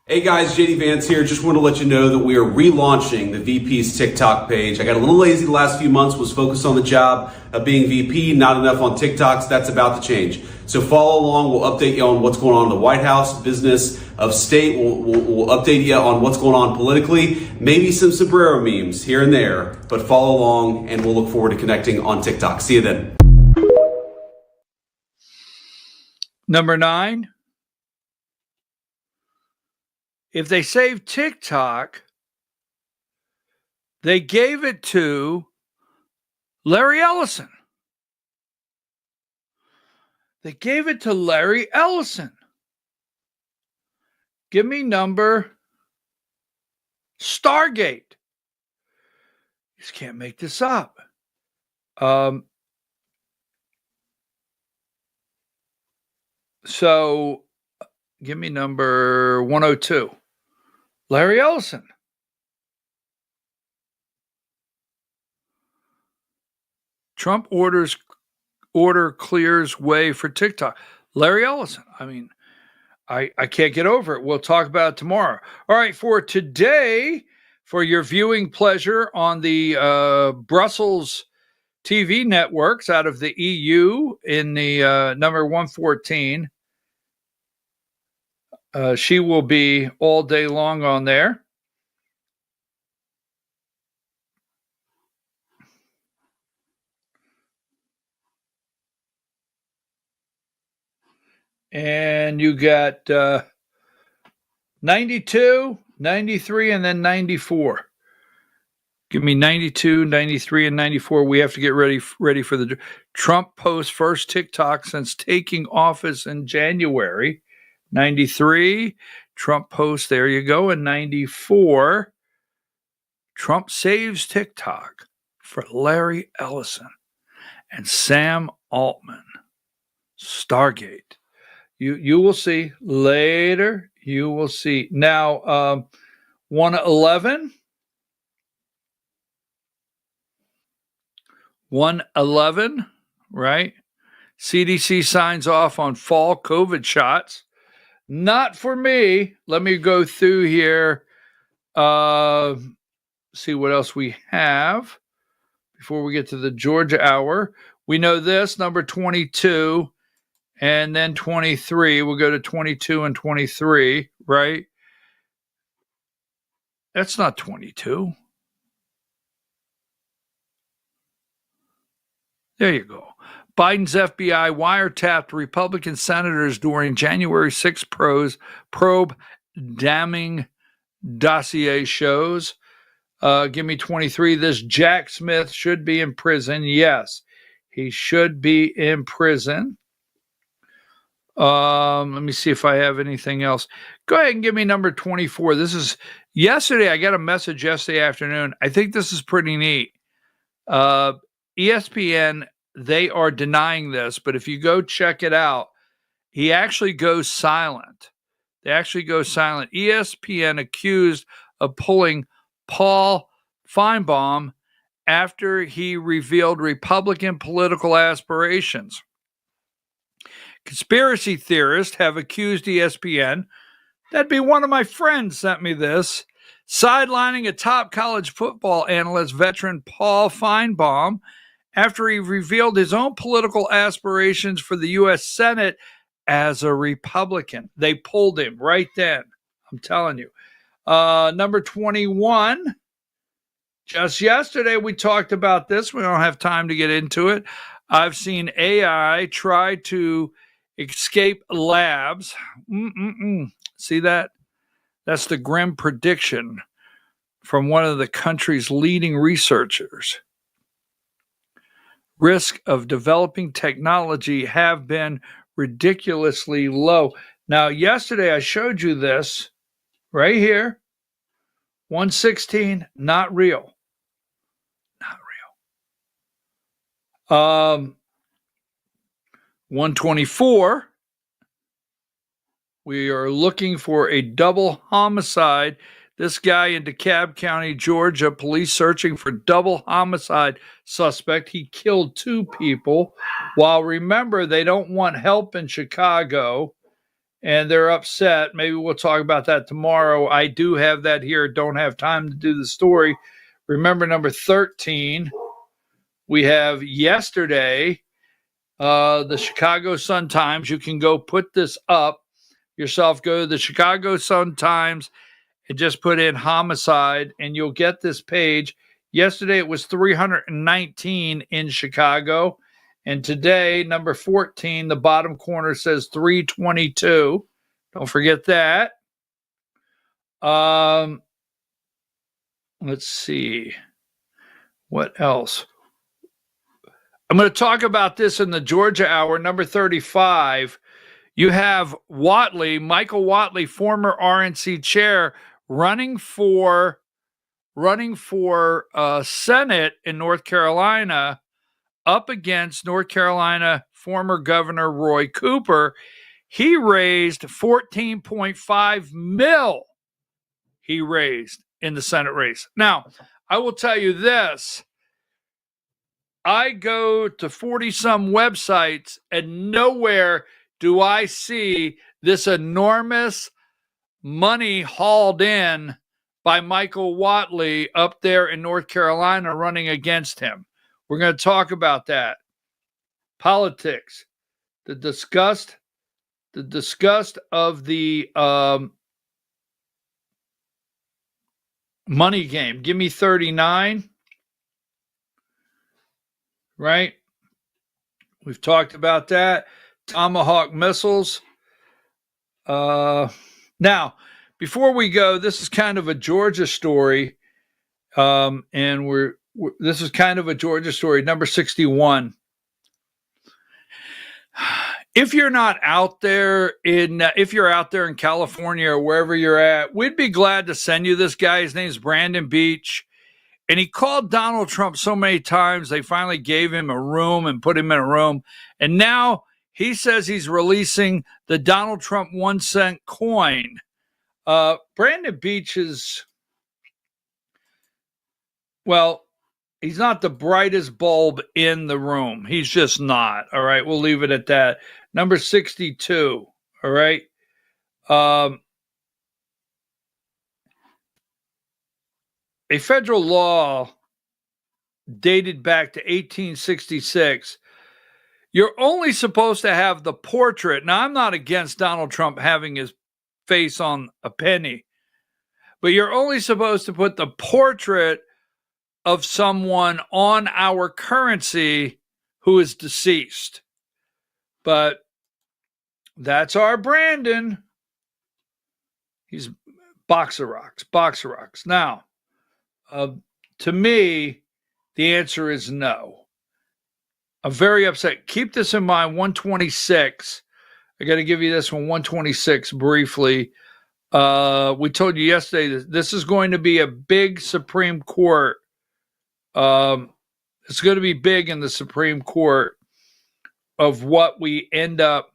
Hey guys, JD Vance here. Just want to let you know that we are relaunching the VP's TikTok page. I got a little lazy the last few months, was focused on the job of being VP, not enough on TikToks. That's about to change. So follow along. We'll update you on what's going on in the White House, business of state. We'll update you on what's going on politically, maybe some sombrero memes here and there, but follow along and we'll look forward to connecting on TikTok. See you then. Number 9. If they saved TikTok, they gave it to Larry Ellison. They gave it to Larry Ellison. Give me number Stargate. You just can't make this up. So give me number 102. Larry Ellison. Trump order clears way for TikTok. Larry Ellison. I mean, I can't get over it. We'll talk about it tomorrow. All right, for today, for your viewing pleasure on the Brussels TV networks out of the EU in the number 114, she will be all day long on there. And you got 92, 93, and then 94. Give me 92, 93, and 94. We have to get ready for the Trump posts first TikTok since taking office in January. 93, Trump posts, there you go. And 94, Trump saves TikTok for Larry Ellison and Sam Altman. Stargate. You will see later. You will see. Now, 111. 111, right? CDC signs off on fall COVID shots. Not for me. Let me go through here. See what else we have before we get to the Georgia hour. We know this, number 22. And then 23, we'll go to 22 and 23, right? That's not 22. There you go. Biden's FBI wiretapped Republican senators during January 6th probe, damning dossier shows. Give me 23. This Jack Smith should be in prison. Yes, he should be in prison. Let me see if I have anything else. Go ahead and give me number 24. This is yesterday. I got a message yesterday afternoon. I think this is pretty neat. ESPN, they are denying this, but if you go check it out, he actually goes silent. They actually go silent. ESPN accused of pulling Paul Feinbaum after he revealed Republican political aspirations. Conspiracy theorists have accused ESPN, that'd be one of my friends sent me this, sidelining a top college football analyst, veteran Paul Feinbaum, after he revealed his own political aspirations for the U.S. Senate as a Republican. They pulled him right then. I'm telling you. Number 21, Just yesterday, we talked about this. We don't have time to get into it. I've seen AI try to escape labs. See that? That's the grim prediction from one of the country's leading researchers. Risk of developing technology have been ridiculously low. Now, yesterday I showed you this right here. 116, not real. Not real. 124, we are looking for a double homicide. This guy in DeKalb County, Georgia, police searching for double homicide suspect. He killed 2 people. While remember, they don't want help in Chicago, and they're upset. Maybe we'll talk about that tomorrow. I do have that here. Don't have time to do the story. Remember, number 13, we have yesterday, the Chicago Sun-Times. You can go put this up yourself. Go to the Chicago Sun-Times and just put in homicide, and you'll get this page. Yesterday, it was 319 in Chicago. And today, number 14, the bottom corner says 322. Don't forget that. Let's see. What else? I'm going to talk about this in the Georgia Hour, number 35. You have Whatley, Michael Whatley, former RNC chair, running for Senate in North Carolina, up against North Carolina former Governor Roy Cooper. He raised $14.5 million. He raised in the Senate race. Now, I will tell you this. I go to 40-some websites, and nowhere do I see this enormous money hauled in by Michael Whatley up there in North Carolina running against him. We're going to talk about that. Politics, the disgust of the money game. Give me 39. Right? We've talked about that. Tomahawk missiles. Now, before we go, this is kind of a Georgia story. This is kind of a Georgia story, number 61. If you're out there in California or wherever you're at, we'd be glad to send you this guy. His name's Brandon Beach. And he called Donald Trump so many times, they finally gave him a room and put him in a room. And now he says he's releasing the Donald Trump 1-cent coin. Brandon Beach is, well, he's not the brightest bulb in the room. He's just not. All right, we'll leave it at that. Number 62. All right. A federal law dated back to 1866. You're only supposed to have the portrait. Now, I'm not against Donald Trump having his face on a penny, but you're only supposed to put the portrait of someone on our currency who is deceased. But that's our Brandon. He's box of rocks. Now, to me, the answer is no. I'm very upset. Keep this in mind. 126. I got to give you this one. 126 briefly. We told you yesterday that this is going to be a big Supreme Court. It's going to be big in the Supreme Court of what we end up.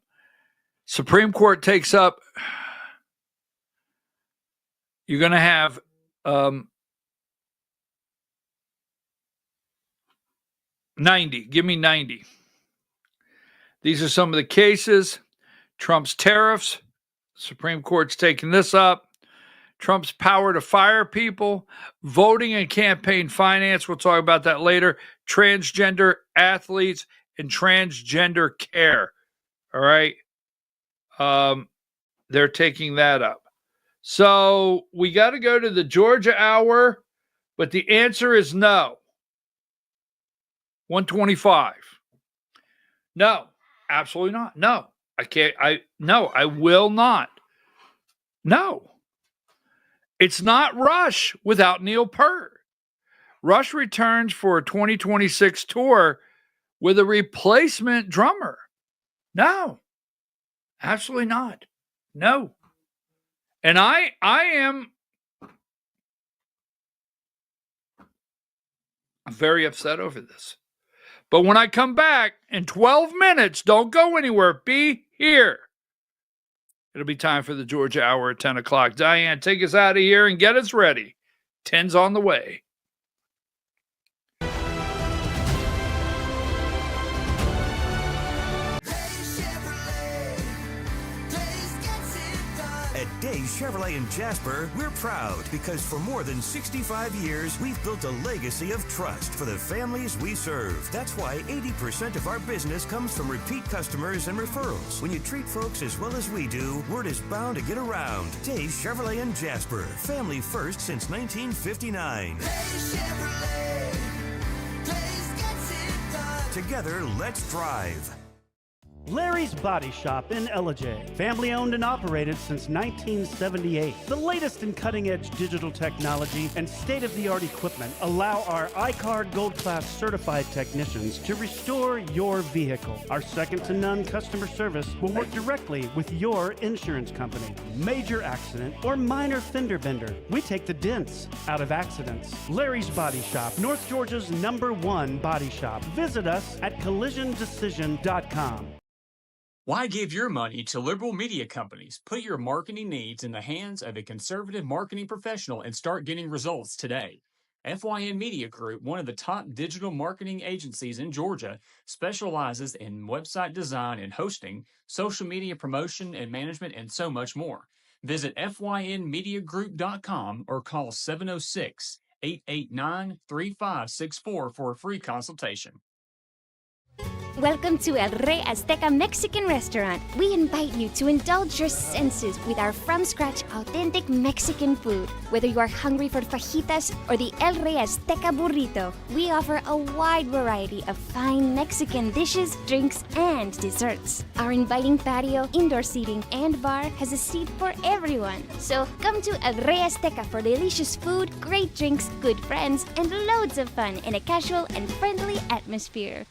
Supreme Court takes up. You're going to have 90. Give me 90. These are some of the cases. Trump's tariffs. Supreme Court's taking this up. Trump's power to fire people. Voting and campaign finance. We'll talk about that later. Transgender athletes and transgender care. All right. They're taking that up. So we got to go to the Georgia Hour. But the answer is no. 125. No, absolutely not. No, I can't. No, I will not. No. It's not Rush without Neil Peart. Rush returns for a 2026 tour with a replacement drummer. No, absolutely not. No. And I am very upset over this. But when I come back in 12 minutes, don't go anywhere. Be here. It'll be time for the Georgia Hour at 10 o'clock. Diane, take us out of here and get us ready. 10's on the way. At Days Chevrolet in Jasper, we're proud because for more than 65 years, we've built a legacy of trust for the families we serve. That's why 80% of our business comes from repeat customers and referrals. When you treat folks as well as we do, word is bound to get around. Days Chevrolet in Jasper, family first since 1959. Days Chevrolet, Days gets it done. Together, let's drive. Larry's Body Shop in Ellijay. Family owned and operated since 1978. The latest in cutting-edge digital technology and state-of-the-art equipment allow our iCard Gold Class certified technicians to restore your vehicle. Our second-to-none customer service will work directly with your insurance company. Major accident or minor fender bender, we take the dents out of accidents. Larry's Body Shop, North Georgia's #1 body shop. Visit us at collisiondecision.com. Why give your money to liberal media companies? Put your marketing needs in the hands of a conservative marketing professional and start getting results today. FYN Media Group, one of the top digital marketing agencies in Georgia, specializes in website design and hosting, social media promotion and management, and so much more. Visit FYNmediagroup.com or call 706-889-3564 for a free consultation. Welcome to El Rey Azteca Mexican Restaurant. We invite you to indulge your senses with our from-scratch authentic Mexican food. Whether you are hungry for fajitas or the El Rey Azteca burrito, we offer a wide variety of fine Mexican dishes, drinks, and desserts. Our inviting patio, indoor seating, and bar has a seat for everyone. So come to El Rey Azteca for delicious food, great drinks, good friends, and loads of fun in a casual and friendly atmosphere.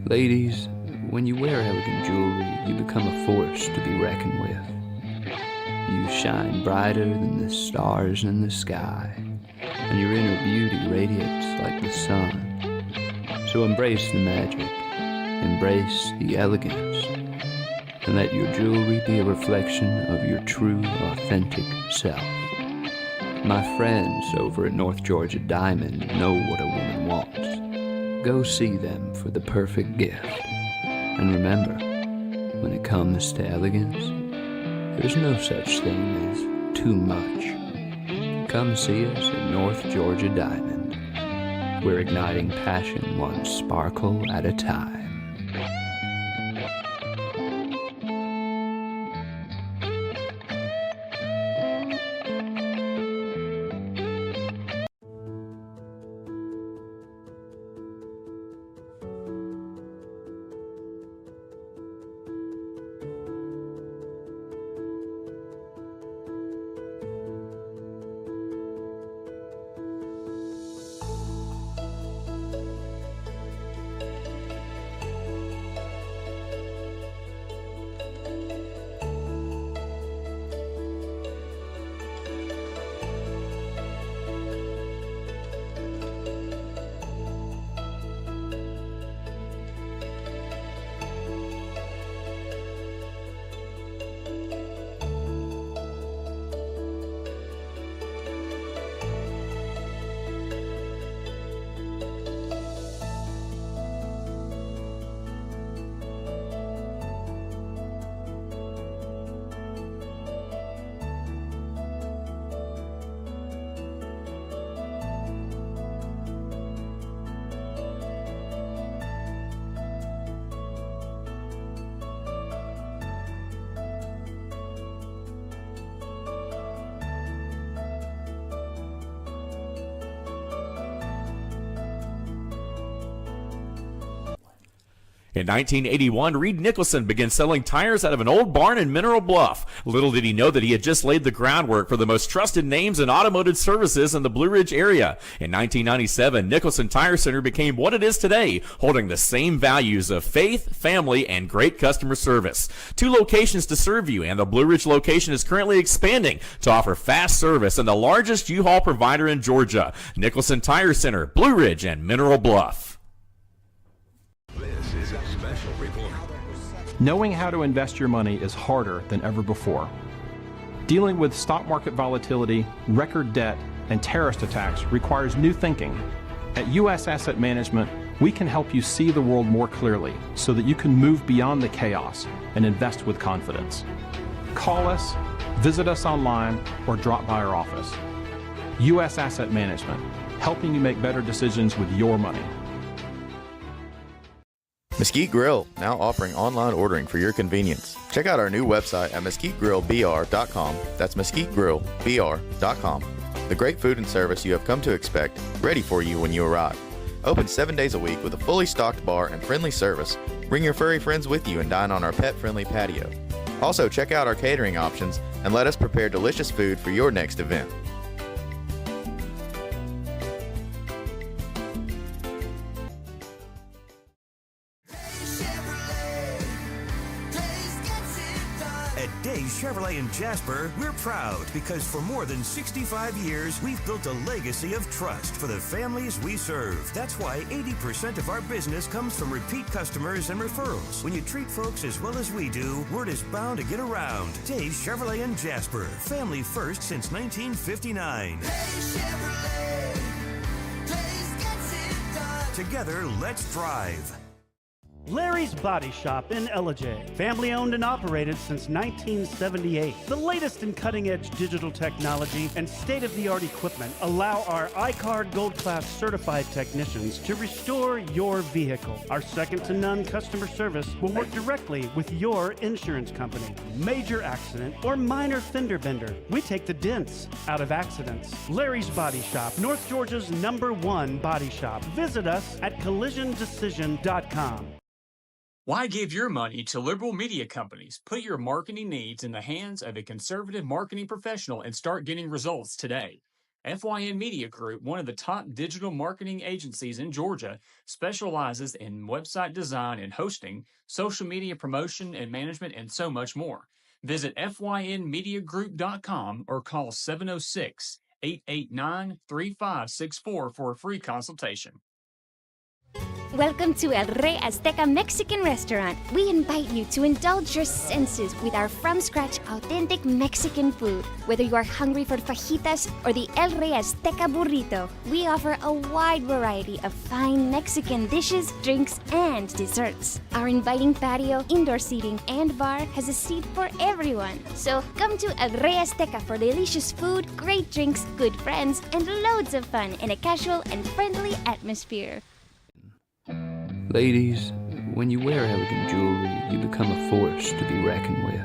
Ladies, when you wear elegant jewelry, you become a force to be reckoned with. You shine brighter than the stars in the sky, and your inner beauty radiates like the sun. So embrace the magic, embrace the elegance, and let your jewelry be a reflection of your true, authentic self. My friends over at North Georgia Diamond know what a woman wants. Go see them for the perfect gift. And remember, when it comes to elegance, there's no such thing as too much. Come see us at North Georgia Diamond. We're igniting passion one sparkle at a time. In 1981, Reed Nicholson began selling tires out of an old barn in Mineral Bluff. Little did he know that he had just laid the groundwork for the most trusted names in automotive services in the Blue Ridge area. In 1997, Nicholson Tire Center became what it is today, holding the same values of faith, family, and great customer service. 2 locations to serve you, and the Blue Ridge location is currently expanding to offer fast service and the largest U-Haul provider in Georgia. Nicholson Tire Center, Blue Ridge, and Mineral Bluff. This is a special report. Knowing how to invest your money is harder than ever before. Dealing with stock market volatility, record debt, and terrorist attacks requires new thinking. At U.S. Asset Management, we can help you see the world more clearly so that you can move beyond the chaos and invest with confidence. Call us, visit us online, or drop by our office. U.S. Asset Management, helping you make better decisions with your money. Mesquite Grill, now offering online ordering for your convenience. Check out our new website at mesquitegrillbr.com. That's mesquitegrillbr.com. The great food and service you have come to expect, ready for you when you arrive. Open 7 days a week with a fully stocked bar and friendly service. Bring your furry friends with you and dine on our pet-friendly patio. Also, check out our catering options and let us prepare delicious food for your next event. Chevrolet in Jasper, we're proud because for more than 65 years, we've built a legacy of trust for the families we serve. That's why 80% of our business comes from repeat customers and referrals. When you treat folks as well as we do, word is bound to get around. Dave's Chevrolet in Jasper, family first since 1959. Together, let's drive. Larry's Body Shop in Ellijay. Family owned and operated since 1978. The latest in cutting-edge digital technology and state-of-the-art equipment allow our iCard Gold Class certified technicians to restore your vehicle. Our second-to-none customer service will work directly with your insurance company. Major accident or minor fender bender, we take the dents out of accidents. Larry's Body Shop, North Georgia's #1 body shop. Visit us at collisiondecision.com. Why give your money to liberal media companies? Put your marketing needs in the hands of a conservative marketing professional and start getting results today. FYN Media Group, one of the top digital marketing agencies in Georgia, specializes in website design and hosting, social media promotion and management, and so much more. Visit FYNmediagroup.com or call 706-889-3564 for a free consultation. Welcome to El Rey Azteca Mexican Restaurant. We invite you to indulge your senses with our from-scratch authentic Mexican food. Whether you are hungry for fajitas or the El Rey Azteca burrito, we offer a wide variety of fine Mexican dishes, drinks, and desserts. Our inviting patio, indoor seating, and bar has a seat for everyone. So come to El Rey Azteca for delicious food, great drinks, good friends, and loads of fun in a casual and friendly atmosphere. Ladies, when you wear elegant jewelry, you become a force to be reckoned with.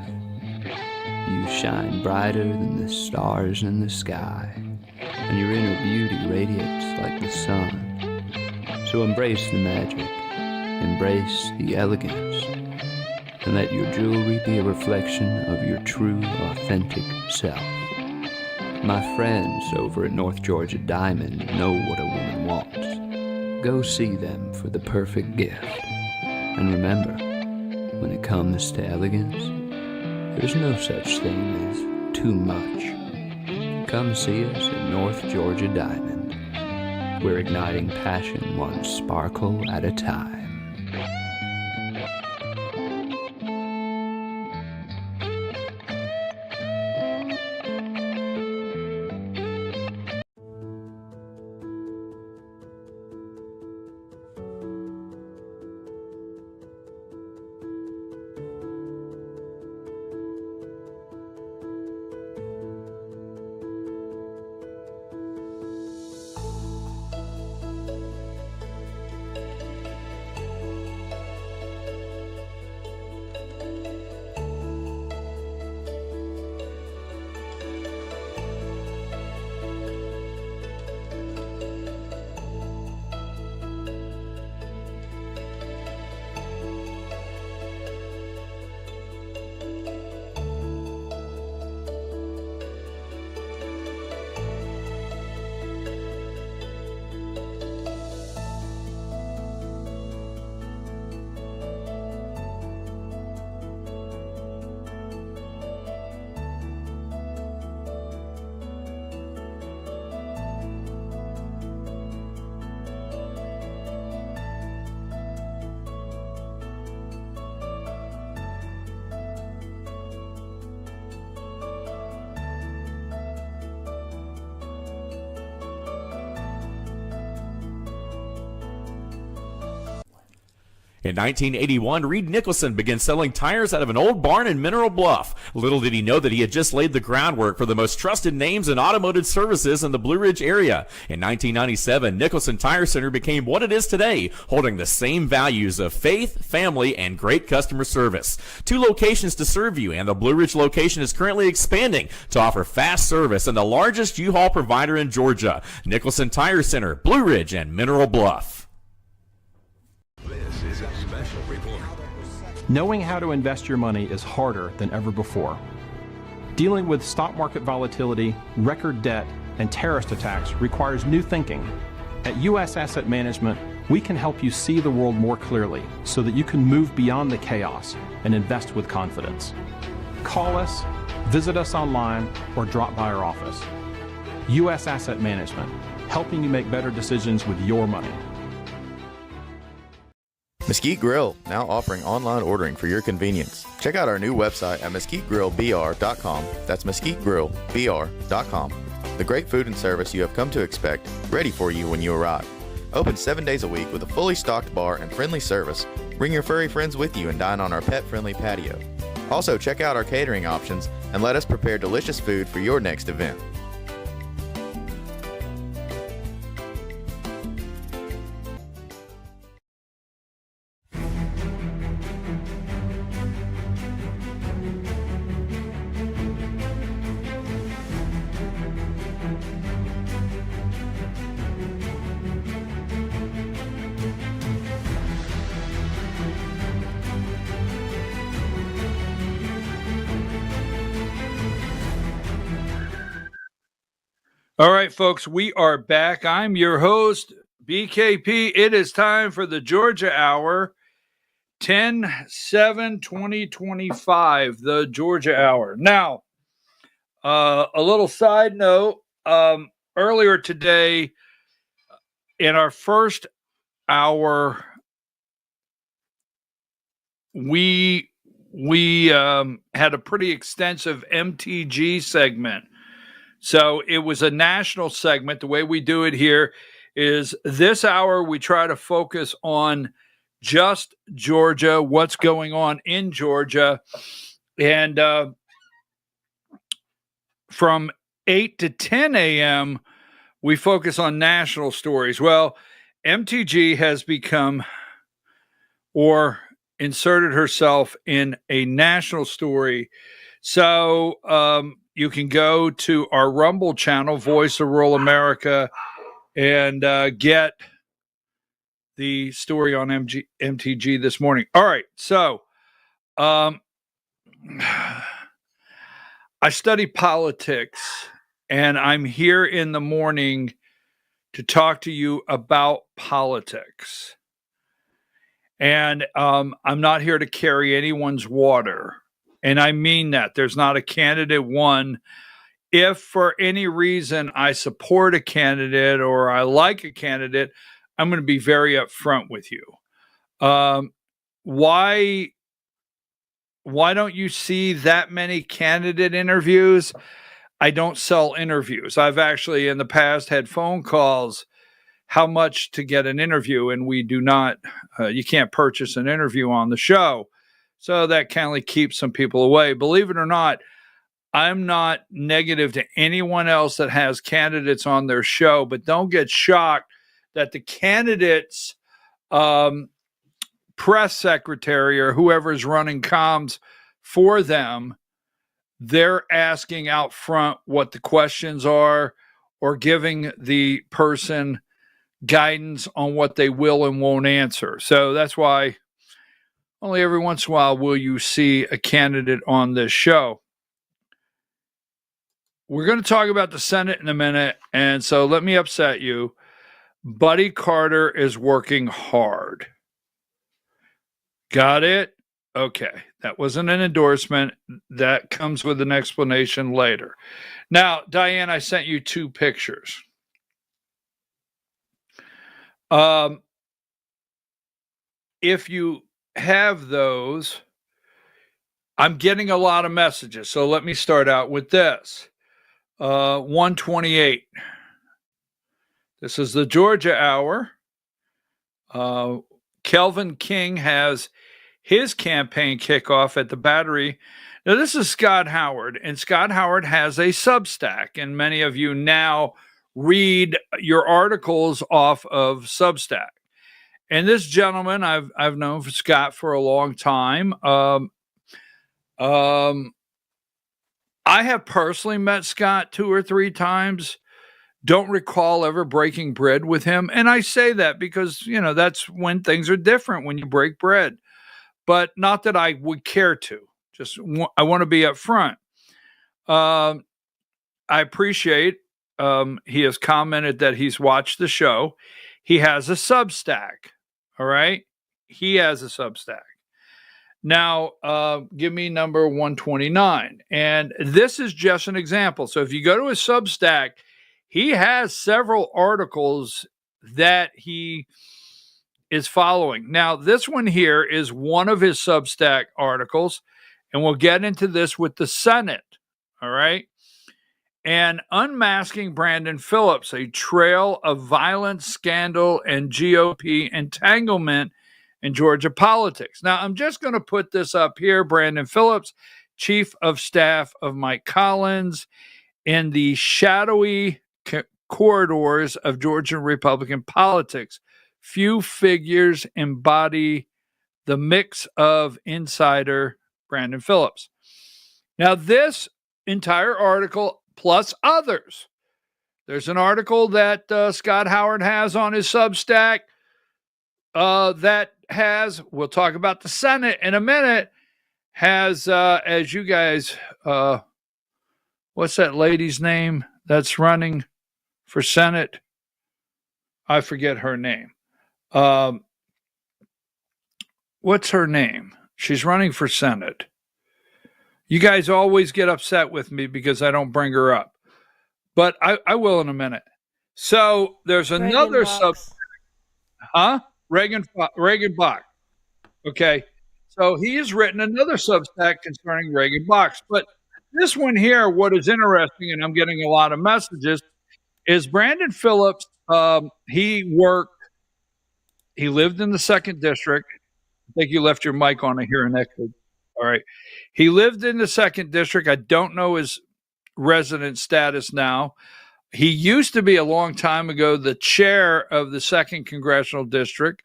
You shine brighter than the stars in the sky, and your inner beauty radiates like the sun. So embrace the magic, embrace the elegance, and let your jewelry be a reflection of your true, authentic self. My friends over at North Georgia Diamond know what a woman wants. Go see them for the perfect gift. And remember, when it comes to elegance, there's no such thing as too much. Come see us at North Georgia Diamond. We're igniting passion one sparkle at a time. In 1981, Reed Nicholson began selling tires out of an old barn in Mineral Bluff. Little did he know that he had just laid the groundwork for the most trusted names in automotive services in the Blue Ridge area. In 1997, Nicholson Tire Center became what it is today, holding the same values of faith, family, and great customer service. 2 locations to serve you, and the Blue Ridge location is currently expanding to offer fast service and the largest U-Haul provider in Georgia. Nicholson Tire Center, Blue Ridge, and Mineral Bluff. This is a special report. Knowing how to invest your money is harder than ever before. Dealing with stock market volatility, record debt, and terrorist attacks requires new thinking. At U.S. Asset Management, we can help you see the world more clearly so that you can move beyond the chaos and invest with confidence. Call us, visit us online, or drop by our office. U.S. Asset Management, helping you make better decisions with your money. Mesquite Grill, now offering online ordering for your convenience. Check out our new website at mesquitegrillbr.com. That's mesquitegrillbr.com. The great food and service you have come to expect, ready for you when you arrive. Open 7 days a week with a fully stocked bar and friendly service. Bring your furry friends with you and dine on our pet-friendly patio. Also, check out our catering options and let us prepare delicious food for your next event. All right, folks, we are back. I'm your host, BKP. It is time for the Georgia Hour, 10/7/2025, the Georgia Hour. Now, a little side note, earlier today, in our first hour, we had a pretty extensive MTG segment. So it was a national segment. The way we do it here is this hour we try to focus on just Georgia, what's going on in Georgia. And from 8 to 10 a.m., we focus on national stories. Well, MTG has become or inserted herself in a national story. So you can go to our Rumble channel, Voice of Rural America, and get the story on MTG this morning. All right, so I study politics, and I'm here in the morning to talk to you about politics. And I'm not here to carry anyone's water. And I mean that. There's not a candidate one. If for any reason I support a candidate or I like a candidate, I'm going to be very upfront with you. Why don't you see that many candidate interviews? I don't sell interviews. I've actually in the past had phone calls, how much to get an interview, and we do not, you can't purchase an interview on the show. So that kind of keeps some people away. Believe it or not, I'm not negative to anyone else that has candidates on their show, but don't get shocked that the candidates' press secretary or whoever's running comms for them, they're asking out front what the questions are or giving the person guidance on what they will and won't answer. So that's why only every once in a while will you see a candidate on this show. We're going to talk about the Senate in a minute, and so let me upset you. Buddy Carter is working hard. Got it? Okay. That wasn't an endorsement. That comes with an explanation later. Now, Diane, I sent you 2 pictures. If you have those, I'm getting a lot of messages. So let me start out with this. 128. This is the Georgia Hour. Kelvin King has his campaign kickoff at the Battery. Now, this is Scott Howard, and Scott Howard has a Substack, and many of you now read your articles off of Substack. And this gentleman, I've known Scott for a long time. I have personally met Scott 2 or 3 times. Don't recall ever breaking bread with him. And I say that because, that's when things are different, when you break bread. But not that I would care to. I want to be up front. I appreciate he has commented that he's watched the show. He has a Substack. All right? He has a Substack. Now, give me number 129. And this is just an example. So if you go to his Substack, he has several articles that he is following. Now, this one here is one of his Substack articles, and we'll get into this with the Senate. All right? And Unmasking Brandon Phillips, a trail of violence, scandal, and GOP entanglement in Georgia politics. Now, I'm just going to put this up here. Brandon Phillips, chief of staff of Mike Collins, in the shadowy corridors of Georgia Republican politics. Few figures embody the mix of insider Brandon Phillips. Now, this entire article, plus others, there's an article that Scott Howard has on his Substack that has, we'll talk about the Senate in a minute, has, as you guys, what's that lady's name that's running for Senate? I forget her name. What's her name? She's running for Senate. You guys always get upset with me because I don't bring her up, but I will in a minute. So there's another Reagan Bach. Okay. So he has written another Substack concerning Reagan Bach. But this one here, what is interesting, and I'm getting a lot of messages, is Brandon Phillips. He lived in the 2nd District. I think you left your mic on here and echoed. All right. He lived in the 2nd District. I don't know his resident status now. He used to be, a long time ago, the chair of the 2nd Congressional District.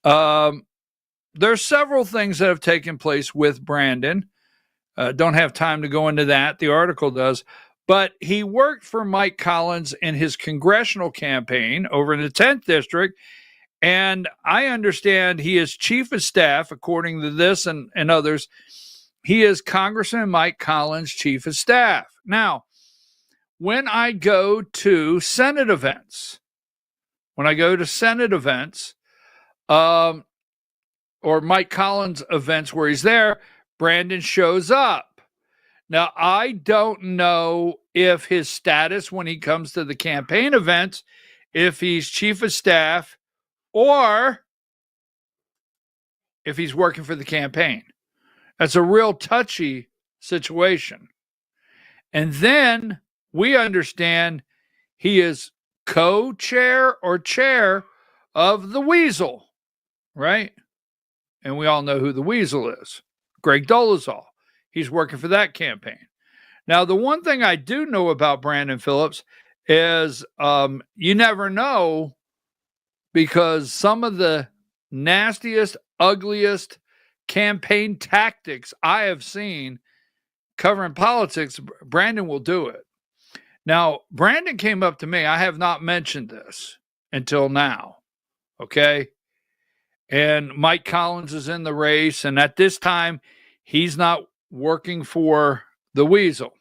There's several things that have taken place with Brandon. Don't have time to go into that. The article does. But he worked for Mike Collins in his congressional campaign over in the 10th District. And I understand he is chief of staff, according to this and others. He is Congressman Mike Collins' chief of staff. Now, when I go to Senate events, or Mike Collins events where he's there, Brandon shows up. Now, I don't know if his status when he comes to the campaign events, if he's chief of staff or if he's working for the campaign. That's a real touchy situation. And then we understand he is co-chair or chair of the Weasel, right? And we all know who the Weasel is. Greg Dolezal. He's working for that campaign. Now, the one thing I do know about Brandon Phillips is you never know, because some of the nastiest, ugliest campaign tactics I have seen covering politics, Brandon will do it. Now, Brandon came up to me. I have not mentioned this until now. Okay. And Mike Collins is in the race. And at this time, he's not working for the Weasel.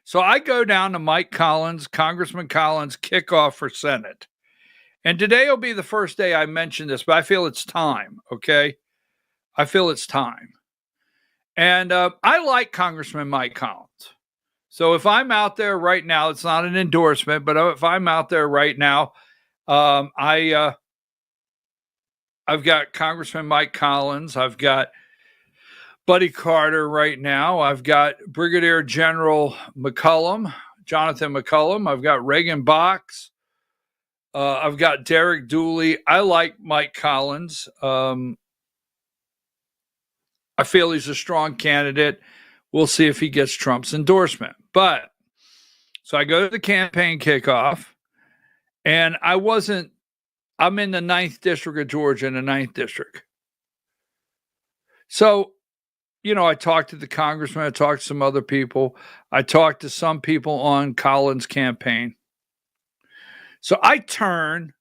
So I go down to Mike Collins, Congressman Collins, kickoff for Senate. And today will be the first day I mention this, but I feel it's time. Okay. I feel it's time. And I like Congressman Mike Collins. So if I'm out there right now, it's not an endorsement, but if I'm out there right now, I've got Congressman Mike Collins. I've got Buddy Carter right now. I've got Brigadier General McCollum, Jonathan McCollum. I've got Reagan Bach. I've got Derek Dooley. I like Mike Collins. I feel he's a strong candidate. We'll see if he gets Trump's endorsement. But so I go to the campaign kickoff, and I'm in the 9th district of Georgia, in the 9th district. So, I talked to the congressman. I talked to some other people. I talked to some people on Collins' campaign. So I turn,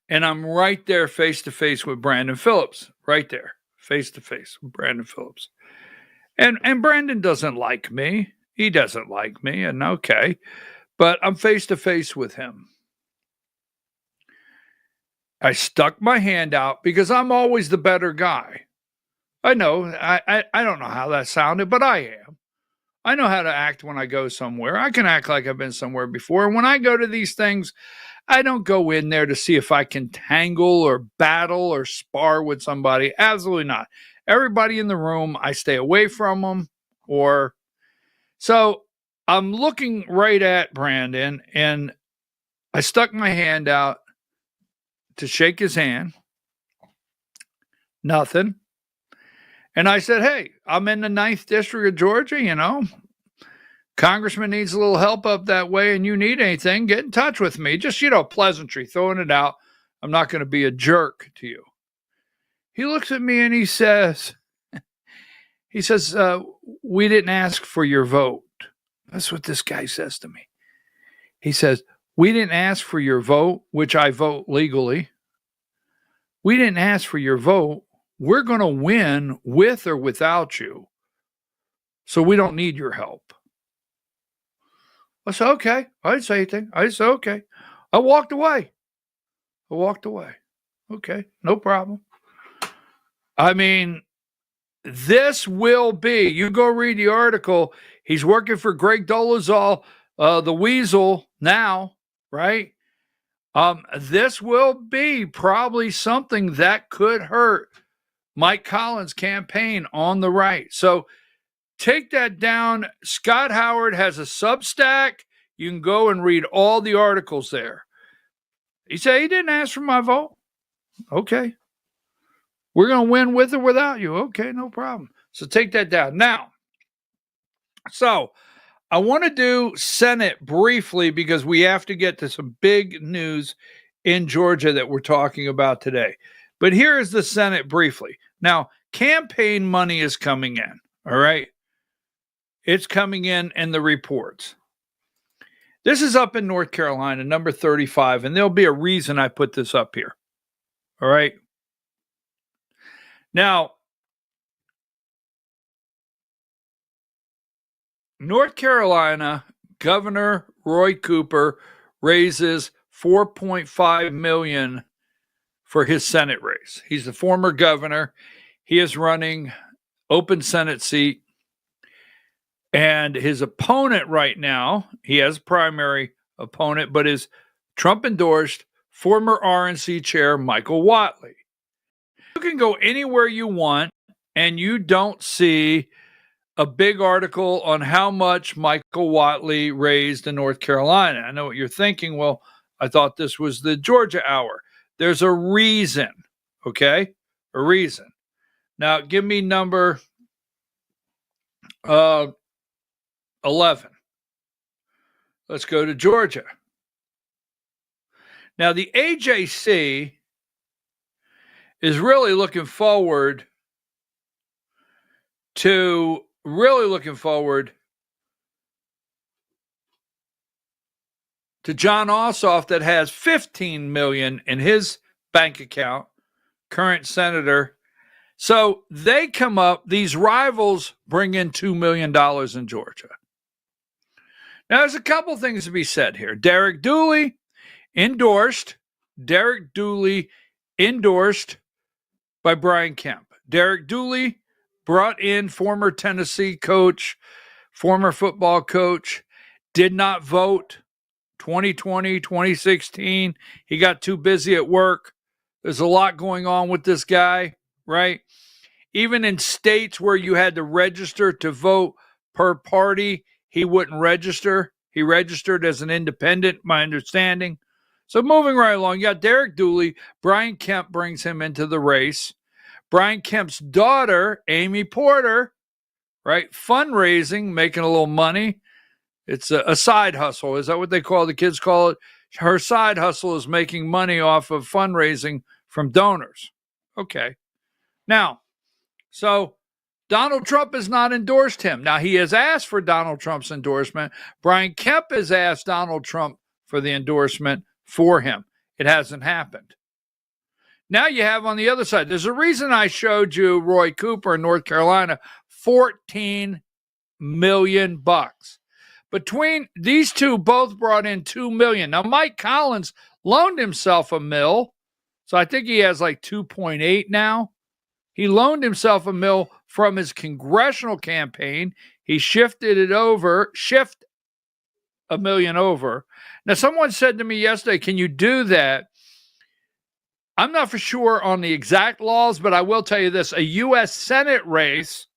and I'm right there face to face with Brandon Phillips, right there, face to face with Brandon Phillips. And Brandon doesn't like me. He doesn't like me, and okay. But I'm face to face with him. I stuck my hand out because I'm always the better guy. I know, I don't know how that sounded, but I am. I know how to act when I go somewhere. I can act like I've been somewhere before. And when I go to these things, I don't go in there to see if I can tangle or battle or spar with somebody. Absolutely not. Everybody in the room, I stay away from them. So I'm looking right at Brandon, and I stuck my hand out to shake his hand. Nothing. And I said, hey, I'm in the 9th district of Georgia, Congressman needs a little help up that way, and you need anything, get in touch with me. Just, pleasantry, throwing it out. I'm not going to be a jerk to you. He looks at me and he says, we didn't ask for your vote. That's what this guy says to me. He says, we didn't ask for your vote, which I vote legally. We didn't ask for your vote. We're going to win with or without you. So we don't need your help. I said, okay. I didn't say anything. I said, okay. I walked away. Okay, no problem. I mean, this will be, you go read the article. He's working for Greg Dolezal, the Weasel now, right? This will be probably something that could hurt Mike Collins' campaign on the right. So take that down. Scott Howard has a Substack. You can go and read all the articles there. He said he didn't ask for my vote. Okay. We're going to win with or without you. Okay, no problem. So take that down. Now, so I want to do Senate briefly because we have to get to some big news in Georgia that we're talking about today. But here is the Senate briefly. Now, campaign money is coming in, all right? It's coming in the reports. This is up in North Carolina, number 35, and there'll be a reason I put this up here, all right? Now, North Carolina Governor Roy Cooper raises $4.5 million for his Senate race. He's the former governor. He is running open Senate seat. And his opponent right now, he has a primary opponent, but is Trump-endorsed former RNC chair Michael Whatley. You can go anywhere you want, and you don't see a big article on how much Michael Whatley raised in North Carolina. I know what you're thinking. Well, I thought this was the Georgia hour. There's a reason, okay? A reason. Now, give me number 11. Let's go to Georgia. Now, the AJC is really looking forward to John Ossoff that has $15 million in his bank account, current senator. So they come up, these rivals bring in $2 million in Georgia. Now, there's a couple things to be said here. Derek Dooley endorsed by Brian Kemp. Derek Dooley brought in former Tennessee coach, former football coach, did not vote 2020, 2016. He got too busy at work. There's a lot going on with this guy, right? Even in states where you had to register to vote per party, he wouldn't register. He registered as an independent, my understanding. So moving right along, you got Derek Dooley. Brian Kemp brings him into the race. Brian Kemp's daughter, Amy Porter, right? Fundraising, making a little money. It's a side hustle. Is that what they call it? The kids call it? Her side hustle is making money off of fundraising from donors. Okay. Now, so Donald Trump has not endorsed him. Now, he has asked for Donald Trump's endorsement. Brian Kemp has asked Donald Trump for the endorsement for him. It hasn't happened. Now you have on the other side, there's a reason I showed you Roy Cooper in North Carolina, $14 million. Between these two, both brought in $2 million. Now, Mike Collins loaned himself $1 million, so I think he has like 2.8 now. He loaned himself $1 million from his congressional campaign. He shifted $1 million over. Now, someone said to me yesterday, can you do that? I'm not for sure on the exact laws, but I will tell you this. A U.S. Senate race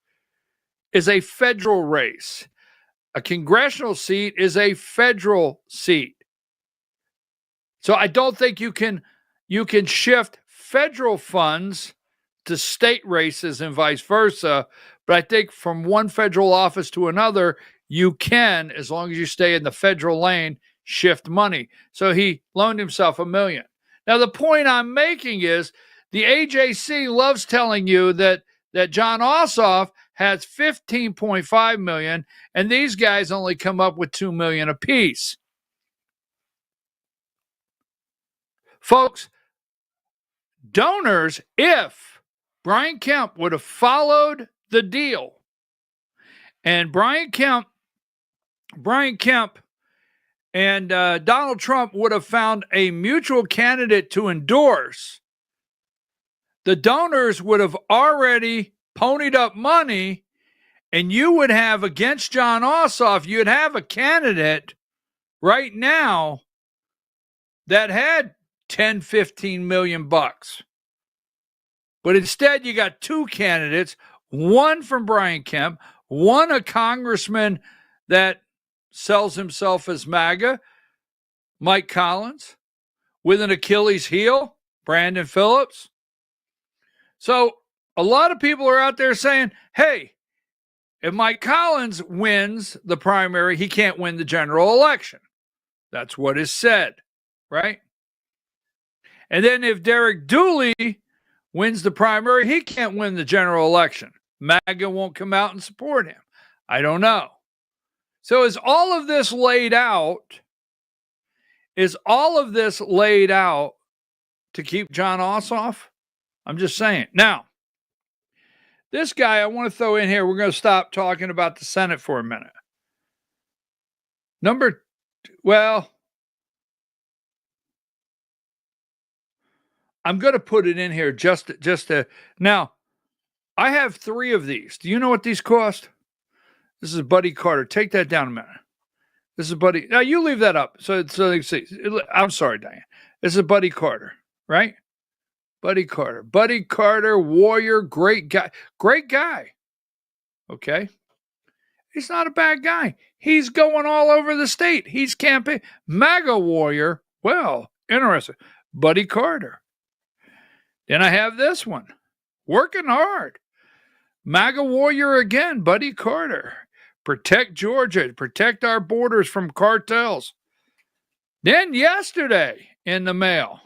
is a federal race. A congressional seat is a federal seat. So I don't think you can shift federal funds to state races and vice versa. But I think from one federal office to another, you can, as long as you stay in the federal lane, shift money. So he loaned himself $1 million. Now, the point I'm making is the AJC loves telling you that John Ossoff has $15.5 million, and these guys only come up with $2 million apiece. Folks, donors, if Brian Kemp would have followed the deal, and Brian Kemp and Donald Trump would have found a mutual candidate to endorse, the donors would have already ponied up money, and you would have, against John Ossoff, you'd have a candidate right now that had 10, 15 million bucks. But instead, you got two candidates, one from Brian Kemp, one a congressman that sells himself as MAGA, Mike Collins, with an Achilles heel, Brandon Phillips. So a lot of people are out there saying, hey, if Mike Collins wins the primary, he can't win the general election. That's what is said, right? And then if Derek Dooley wins the primary, he can't win the general election. MAGA won't come out and support him. I don't know. So is all of this laid out? Is all of this laid out to keep John Ossoff? I'm just saying. Now, this guy I want to throw in here, we're going to stop talking about the Senate for a minute. I'm going to put it in here just to. Now, I have 3 of these. Do you know what these cost? This is Buddy Carter. Take that down a minute. This is Buddy. Now, you leave that up. So you see. I'm sorry, Diane. This is Buddy Carter, right? Buddy Carter. Buddy Carter, warrior, great guy. Great guy. Okay? He's not a bad guy. He's going all over the state. He's campaigning. MAGA warrior. Well, interesting. Buddy Carter. Then I have this one. Working hard. MAGA warrior again, Buddy Carter. Protect Georgia. Protect our borders from cartels. Then yesterday in the mail.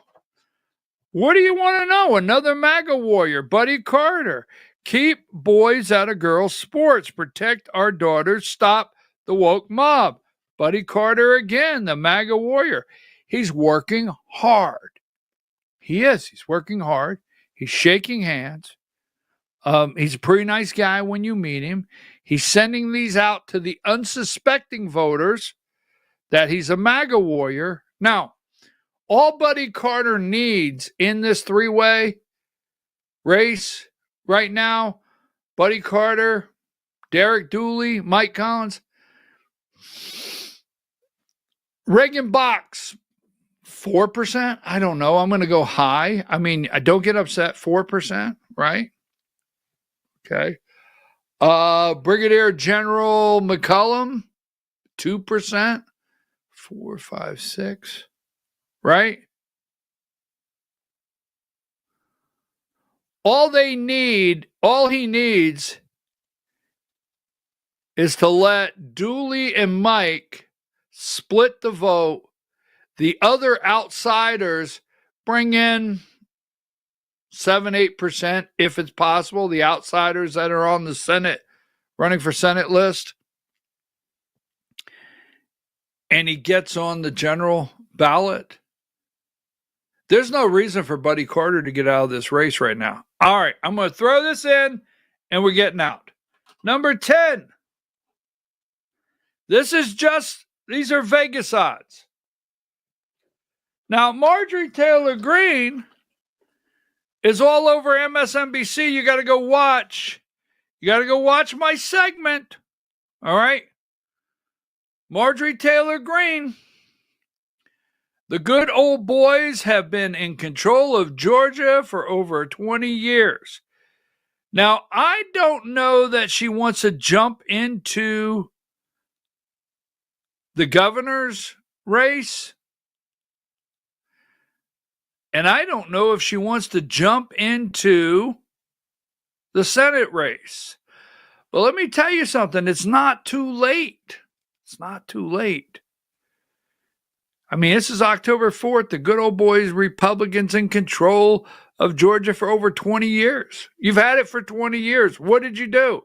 What do you want to know? Another MAGA warrior, Buddy Carter. Keep boys out of girls' sports. Protect our daughters. Stop the woke mob. Buddy Carter again, the MAGA warrior. He's working hard. He is. He's working hard. He's shaking hands. He's a pretty nice guy when you meet him. He's sending these out to the unsuspecting voters that he's a MAGA warrior. Now, all Buddy Carter needs in this 3-way race right now, Buddy Carter, Derek Dooley, Mike Collins, Reagan Box, 4%? I don't know. I'm going to go high. I mean, I don't get upset. 4%, right? Okay. Brigadier General McCollum, 2%. 4, 5, 6. Right? All he needs is to let Dooley and Mike split the vote. The other outsiders bring in 7-8%, if it's possible, the outsiders that are on the Senate, running for Senate list. And he gets on the general ballot. There's no reason for Buddy Carter to get out of this race right now. All right, I'm going to throw this in, and we're getting out. Number 10. These are Vegas odds. Now, Marjorie Taylor Greene is all over MSNBC. You got to go watch. You got to go watch my segment. All right? Marjorie Taylor Greene. The good old boys have been in control of Georgia for over 20 years. Now, I don't know that she wants to jump into the governor's race. And I don't know if she wants to jump into the Senate race. But let me tell you something. It's not too late. It's not too late. I mean, this is October 4th. The good old boys, Republicans in control of Georgia for over 20 years. You've had it for 20 years. What did you do?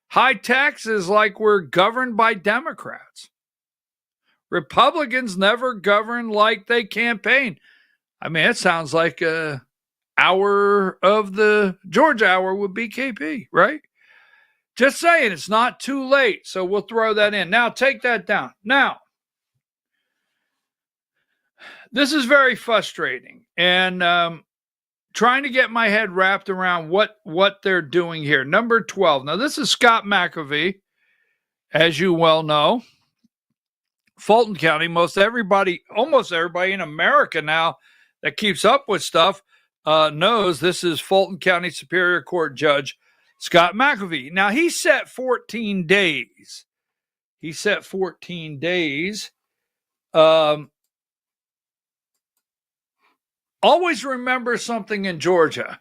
High taxes like we're governed by Democrats. Republicans never govern like they campaign. I mean, it sounds like an hour of the Georgia hour with BKP, right? Just saying, it's not too late. So we'll throw that in. Now, take that down. Now, this is very frustrating. And trying to get my head wrapped around what they're doing here. Number 12. Now, this is Scott McAfee, as you well know. Fulton County, almost everybody in America now that keeps up with stuff knows this is Fulton County Superior Court Judge Scott McAfee. Now, he set 14 days. Always remember something in Georgia.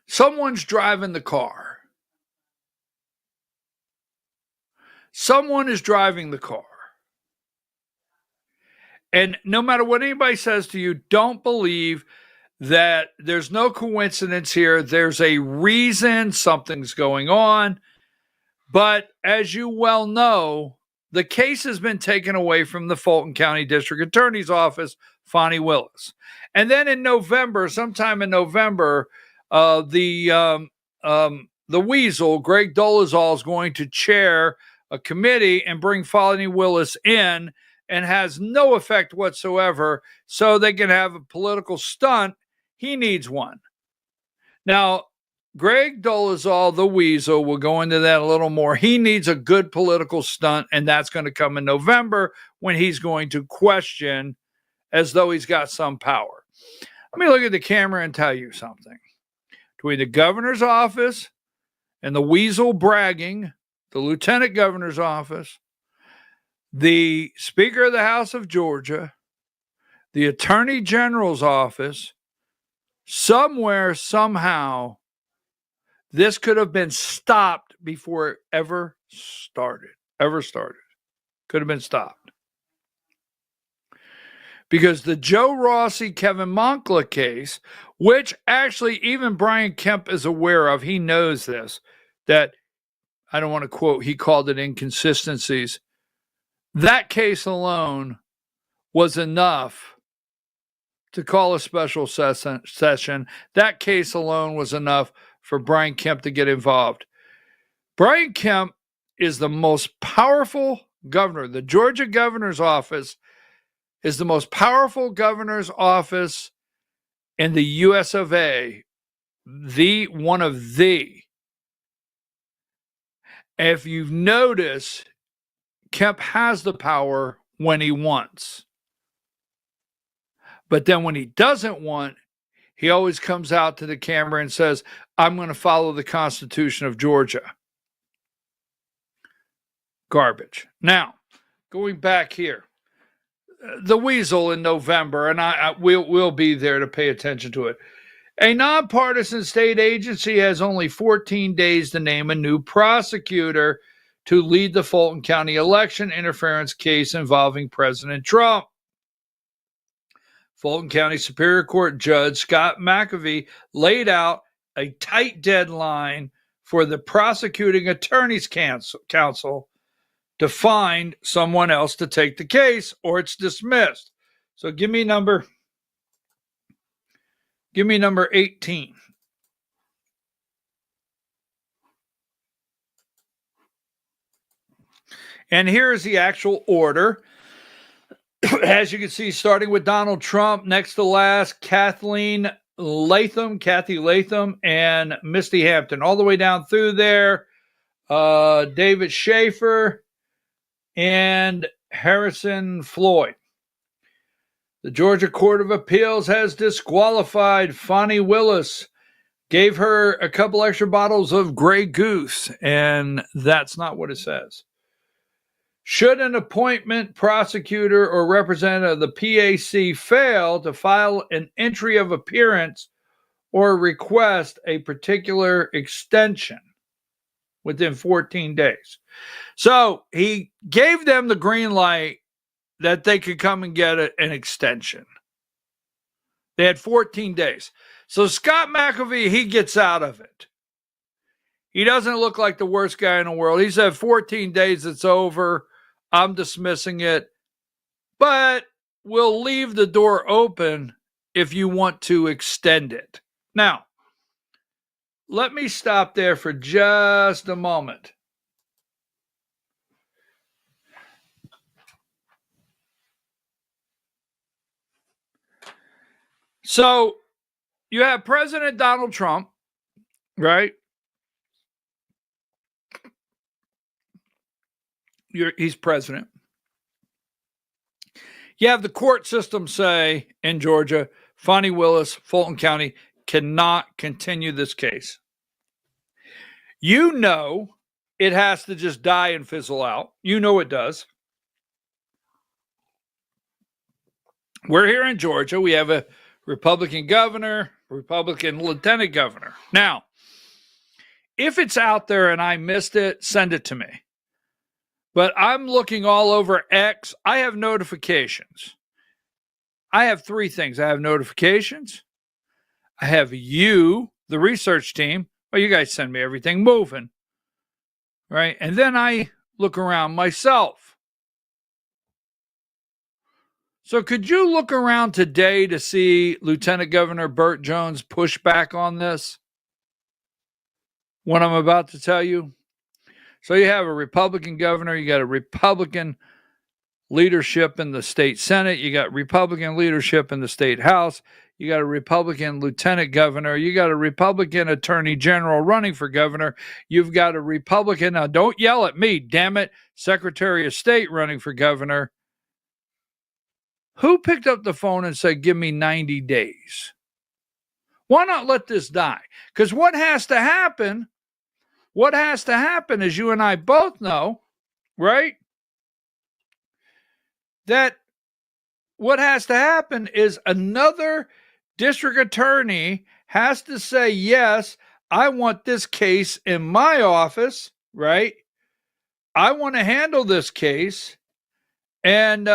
Someone's driving the car. Someone is driving the car. And no matter what anybody says to you, don't believe that there's no coincidence here. There's a reason something's going on. But as you well know, the case has been taken away from the Fulton County District Attorney's Office, Fonnie Willis. And then sometime in November, the weasel, Greg Dolezal, is going to chair a committee and bring Fonnie Willis in, and has no effect whatsoever, so they can have a political stunt. He needs one. Now, Greg Dolezal, the weasel, we'll go into that a little more. He needs a good political stunt, and that's going to come in November when he's going to question as though he's got some power. Let me look at the camera and tell you something. Between the governor's office and the weasel bragging, the lieutenant governor's office, the Speaker of the House of Georgia, the Attorney General's office, somewhere, somehow, this could have been stopped before it ever started. Could have been stopped. Because the Joe Rossi, Kevin Moncla case, which actually even Brian Kemp is aware of, he knows this, that, I don't want to quote, he called it inconsistencies. That case alone was enough to call a special session. That case alone was enough for Brian Kemp to get involved. Brian Kemp is the most powerful governor. The Georgia governor's office is the most powerful governor's office in the US of A. One of the. If you've noticed, Kemp has the power when he wants. But then when he doesn't want, he always comes out to the camera and says, I'm going to follow the Constitution of Georgia. Garbage. Now, going back here. The Weasel in November, and we'll be there to pay attention to it. A nonpartisan state agency has only 14 days to name a new prosecutor to lead the Fulton County election interference case involving President Trump. Fulton County Superior Court Judge Scott McAfee laid out a tight deadline for the prosecuting attorney's counsel to find someone else to take the case or it's dismissed. So give me number 18. And here's the actual order. As you can see, starting with Donald Trump, next to last, Kathy Latham, and Misty Hampton, all the way down through there. David Schaefer and Harrison Floyd. The Georgia Court of Appeals has disqualified Fani Willis, gave her a couple extra bottles of Grey Goose, and that's not what it says. Should an appointment, prosecutor, or representative of the PAC fail to file an entry of appearance or request a particular extension within 14 days. So he gave them the green light that they could come and get an extension. They had 14 days. So Scott McAfee, he gets out of it. He doesn't look like the worst guy in the world. He said 14 days, it's over. I'm dismissing it. But we'll leave the door open if you want to extend it. Now, let me stop there for just a moment. So you have President Donald Trump, right? He's president. You have the court system say in Georgia, Fani Willis, Fulton County, cannot continue this case. You know it has to just die and fizzle out. You know it does. We're here in Georgia. We have a Republican governor, Republican lieutenant governor. Now, if it's out there and I missed it, send it to me. But I'm looking all over X. I have notifications. I have three things. I have notifications. I have you, the research team. Well, you guys send me everything moving. Right? And then I look around myself. So could you look around today to see Lieutenant Governor Burt Jones push back on this? What I'm about to tell you? So you have a Republican governor, you got a Republican leadership in the state Senate, you got Republican leadership in the state House, you got a Republican lieutenant governor, you got a Republican attorney general running for governor, you've got a Republican, now don't yell at me, damn it, Secretary of State running for governor. Who picked up the phone and said, give me 90 days? Why not let this die? Because what has to happen is you and I both know, right? That what has to happen is another district attorney has to say, yes, I want this case in my office, right? I want to handle this case. And,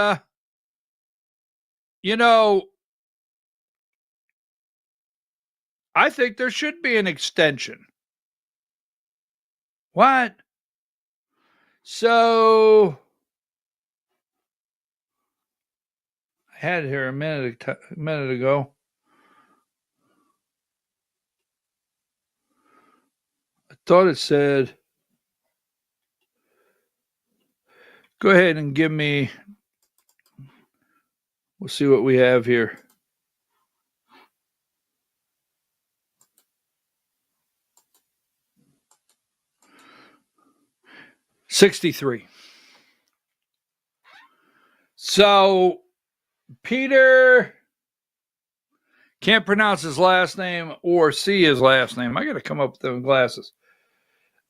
I think there should be an extension. What? So I had it here a minute ago. I thought it said, go ahead and give me, we'll see what we have here. $63. So Peter can't pronounce his last name or see his last name. I got to come up with them glasses.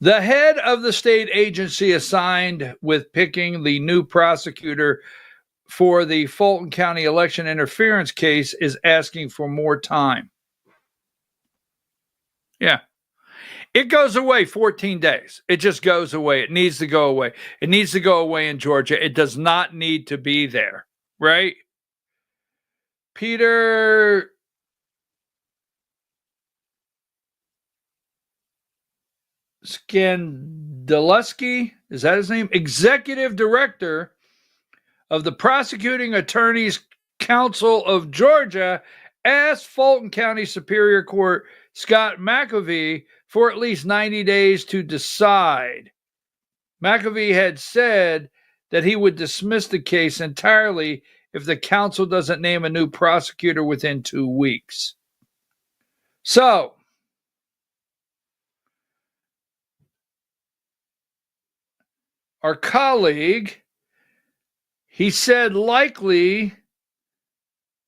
The head of the state agency assigned with picking the new prosecutor for the Fulton County election interference case is asking for more time. Yeah. It goes away 14 days. It just goes away. It needs to go away. It needs to go away in Georgia. It does not need to be there, right? Peter Skandaluski, is that his name? Executive Director of the Prosecuting Attorneys Council of Georgia, asked Fulton County Superior Court Scott McAvee for at least 90 days to decide. McAvee had said that he would dismiss the case entirely if the council doesn't name a new prosecutor within 2 weeks. So, our colleague, he said likely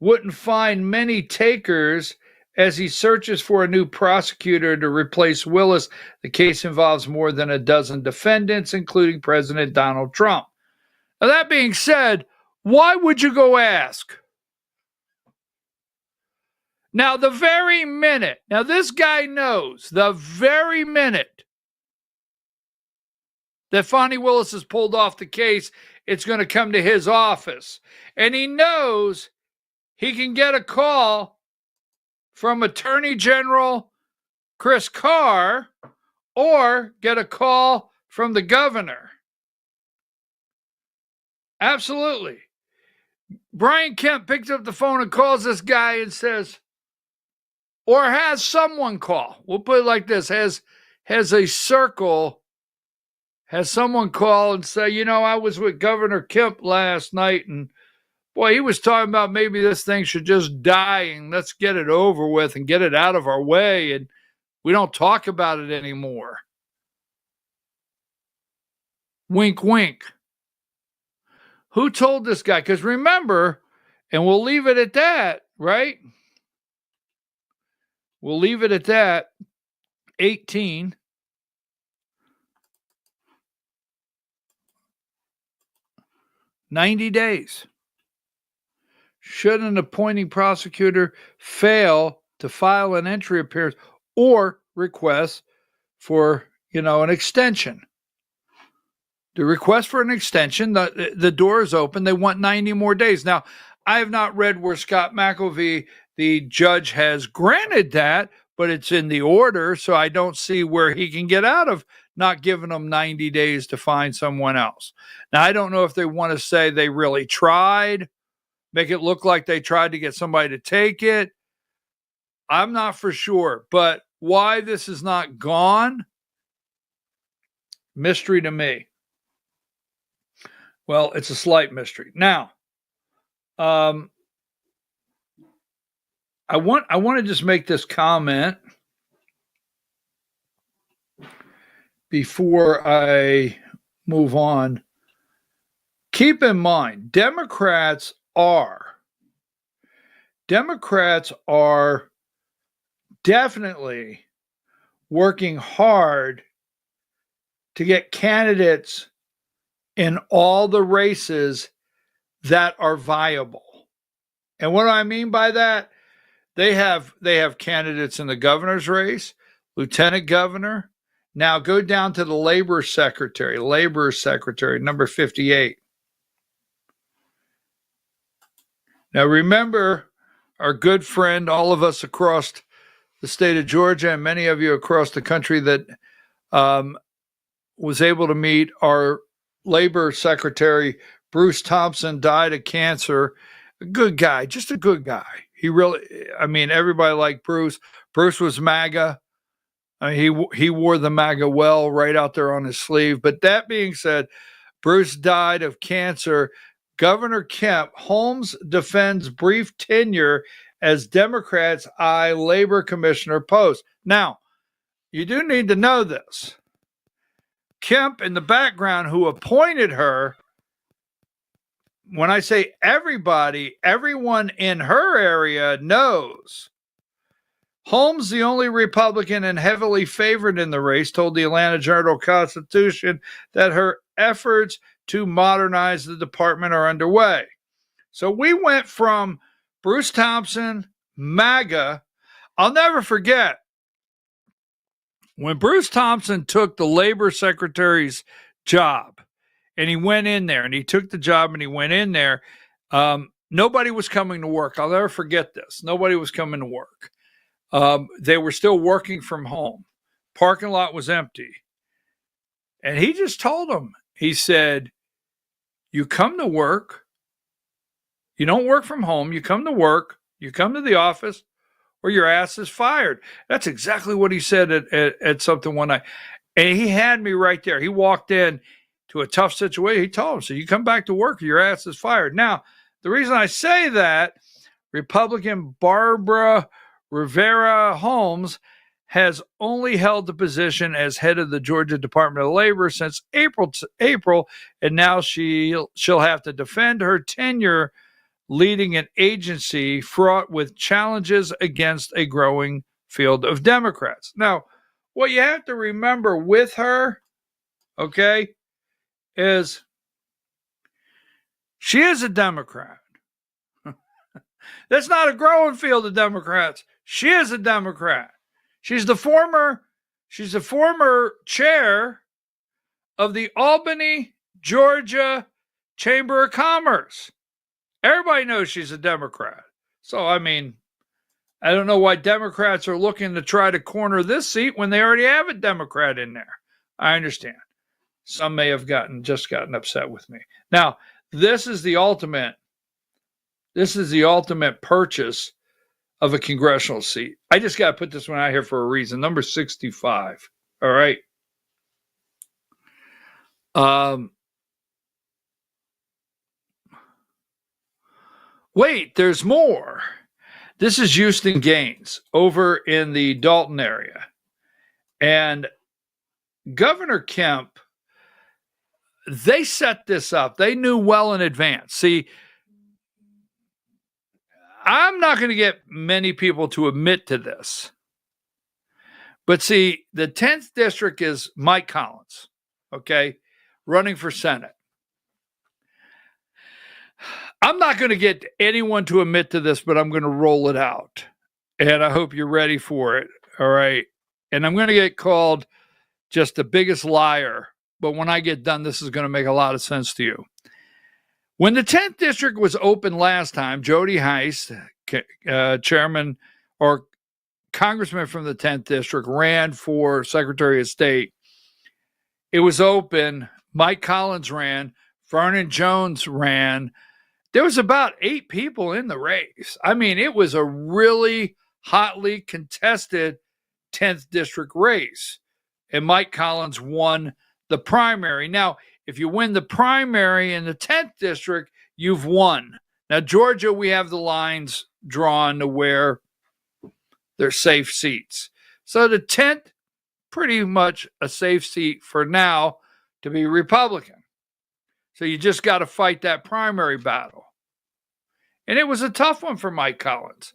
wouldn't find many takers as he searches for a new prosecutor to replace Willis. The case involves more than a dozen defendants, including President Donald Trump. Now, that being said, why would you go ask? Now, the very minute, now this guy knows the very minute that Fonnie Willis has pulled off the case, it's going to come to his office. And he knows he can get a call from Attorney General Chris Carr or get a call from the governor. Absolutely. Brian Kemp picks up the phone and calls this guy and says, or has someone call. We'll put it like this, has a circle, has someone call and say, you know, I was with Governor Kemp last night and boy, he was talking about maybe this thing should just die and let's get it over with and get it out of our way and we don't talk about it anymore. Wink, wink. Who told this guy? Because remember, and we'll leave it at that, right? We'll leave it at that. 18. $90 days. Should an appointing prosecutor fail to file an entry appearance or request for, an extension? The request for an extension, the door is open. They want 90 more days. Now, I have not read where Scott McAvee, the judge, has granted that, but it's in the order, so I don't see where he can get out of not giving them 90 days to find someone else. Now, I don't know if they want to say they really tried, make it look like they tried to get somebody to take it. I'm not for sure, but why this is not gone, mystery to me. Well, it's a slight mystery. Now, I want to just make this comment before I move on. Keep in mind, Democrats are definitely working hard to get candidates in all the races that are viable. And what do I mean by that? They have candidates in the governor's race, lieutenant governor. Now go down to the labor secretary, number 58. Now remember, our good friend, all of us across the state of Georgia and many of you across the country that was able to meet our labor secretary, Bruce Thompson, died of cancer. A good guy, just a good guy. He really, everybody liked Bruce. Bruce was MAGA. He wore the MAGA well right out there on his sleeve. But that being said, Bruce died of cancer. Governor Kemp, Holmes defends brief tenure as Democrats eye labor commissioner post. Now, you do need to know this. Kemp, in the background, who appointed her, when I say everybody, everyone in her area knows Holmes, the only Republican and heavily favored in the race, told the Atlanta Journal-Constitution that her efforts to modernize the department are underway. So we went from Bruce Thompson, MAGA. I'll never forget when Bruce Thompson took the labor secretary's job and he went in there and he took the job and he went in there. Nobody was coming to work. I'll never forget this. Nobody was coming to work. They were still working from home. Parking lot was empty. And he just told them, he said, you come to work. You don't work from home. You come to work. You come to the office or your ass is fired. That's exactly what he said at something one night. And he had me right there. He walked in to a tough situation. He told him, so you come back to work or your ass is fired. Now, the reason I say that, Republican Barbara Rivera Holmes has only held the position as head of the Georgia Department of Labor since April, and now she'll have to defend her tenure leading an agency fraught with challenges against a growing field of Democrats. Now, what you have to remember with her, okay, is she is a Democrat. That's not a growing field of Democrats. She is a Democrat. She's the former chair of the Albany, Georgia Chamber of Commerce. Everybody knows she's a Democrat. So, I mean, I don't know why Democrats are looking to try to corner this seat when they already have a Democrat in there. I understand. Some may have gotten upset with me. Now, this is the ultimate purchase of a congressional seat. I just got to put this one out here for a reason. Number 65. All right. Wait, there's more. This is Houston Gaines over in the Dalton area. And Governor Kemp, they set this up. They knew well in advance. See, I'm not going to get many people to admit to this. But see, the 10th district is Mike Collins, okay, running for Senate. I'm not going to get anyone to admit to this, but I'm going to roll it out. And I hope you're ready for it, all right? And I'm going to get called just the biggest liar. But when I get done, this is going to make a lot of sense to you. When the 10th district was open last time, Jody Heiss, chairman or congressman from the 10th district, ran for Secretary of State. It was open. Mike Collins ran. Vernon Jones ran. There was about 8 people in the race. I mean, it was a really hotly contested 10th district race. And Mike Collins won the primary. Now, if you win the primary in the 10th district, you've won. Now, Georgia, we have the lines drawn to where they're safe seats. So the 10th, pretty much a safe seat for now to be Republican. So you just got to fight that primary battle. And it was a tough one for Mike Collins.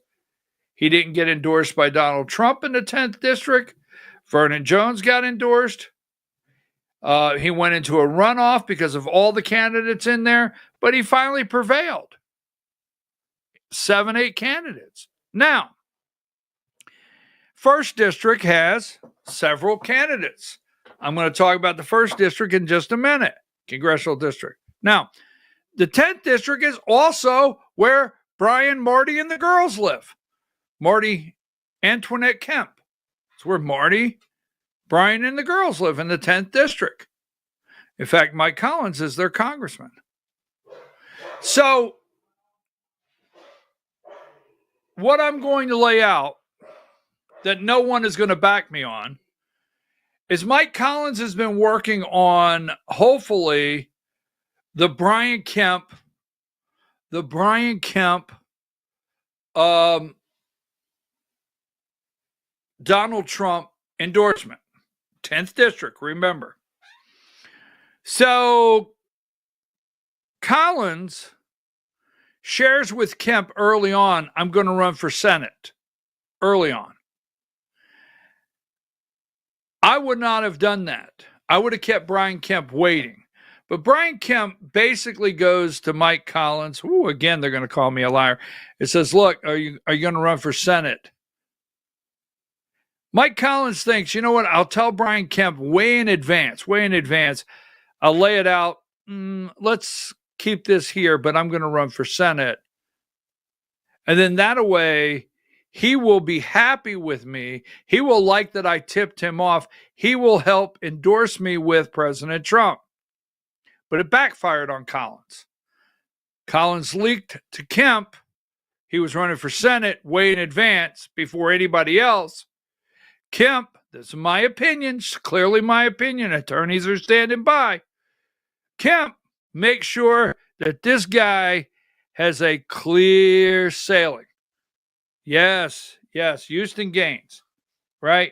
He didn't get endorsed by Donald Trump in the 10th district. Vernon Jones got endorsed. He went into a runoff because of all the candidates in there, but he finally prevailed. 7, 8 candidates. Now, 1st district has several candidates. I'm going to talk about the 1st district in just a minute, congressional district. Now, the 10th district is also where Brian, Marty, and the girls live. Marty Antoinette Kemp. It's where Marty, Brian, and the girls live in the 10th district. In fact, Mike Collins is their congressman. So, what I'm going to lay out that no one is going to back me on is Mike Collins has been working on, hopefully, the Brian Kemp, Donald Trump endorsement. 10th district, remember. So Collins shares with Kemp early on, I'm going to run for Senate. Early on. I would not have done that. I would have kept Brian Kemp waiting. But Brian Kemp basically goes to Mike Collins. Ooh, again, they're going to call me a liar. It says, look, are you going to run for Senate? Mike Collins thinks, you know what? I'll tell Brian Kemp way in advance. I'll lay it out. Let's keep this here, but I'm going to run for Senate. And then that way, he will be happy with me. He will like that I tipped him off. He will help endorse me with President Trump. But it backfired on Collins. Collins leaked to Kemp. He was running for Senate way in advance before anybody else. Kemp, this is my opinion, clearly my opinion. Attorneys are standing by. Kemp, make sure that this guy has a clear sailing. Yes, Houston Gaines, right?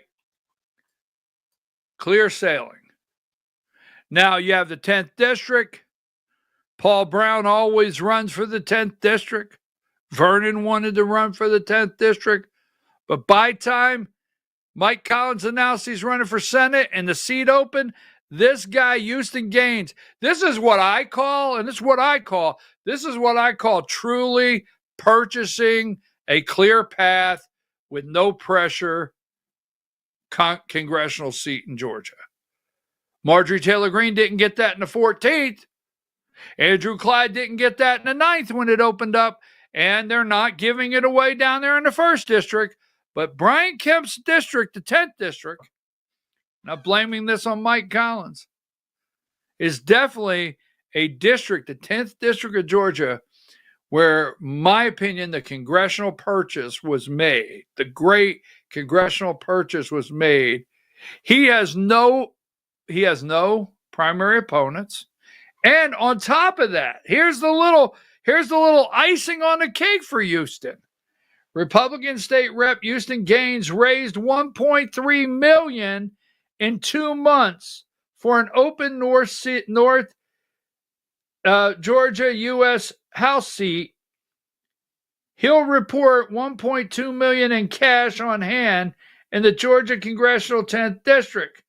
Clear sailing. Now you have the 10th district. Paul Brown always runs for the 10th district. Vernon wanted to run for the 10th district. But by time Mike Collins announced he's running for Senate and the seat opened, this guy, Houston Gaines, this is what I call truly purchasing a clear path with no pressure congressional seat in Georgia. Marjorie Taylor Greene didn't get that in the 14th. Andrew Clyde didn't get that in the 9th when it opened up, and they're not giving it away down there in the 1st district. But Brian Kemp's district, the 10th district, not blaming this on Mike Collins, is definitely a district, the 10th district of Georgia, where, my opinion, the congressional purchase was made. The great congressional purchase was made. He has no primary opponents. And on top of that, here's the little icing on the cake for Houston. Republican State Rep Houston Gaines raised $1.3 million in 2 months for an open North Georgia U.S. House seat. He'll report $1.2 million in cash on hand in the Georgia Congressional 10th District.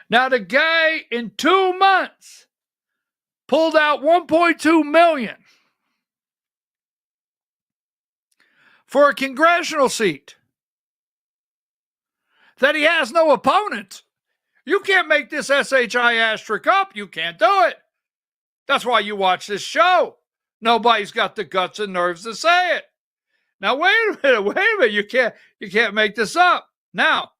Now, the guy in 2 months pulled out $1.2 million for a congressional seat that he has no opponent. You can't make this SHI asterisk up. You can't do it. That's why you watch this show. Nobody's got the guts and nerves to say it. Now, wait a minute. You can't make this up. Now,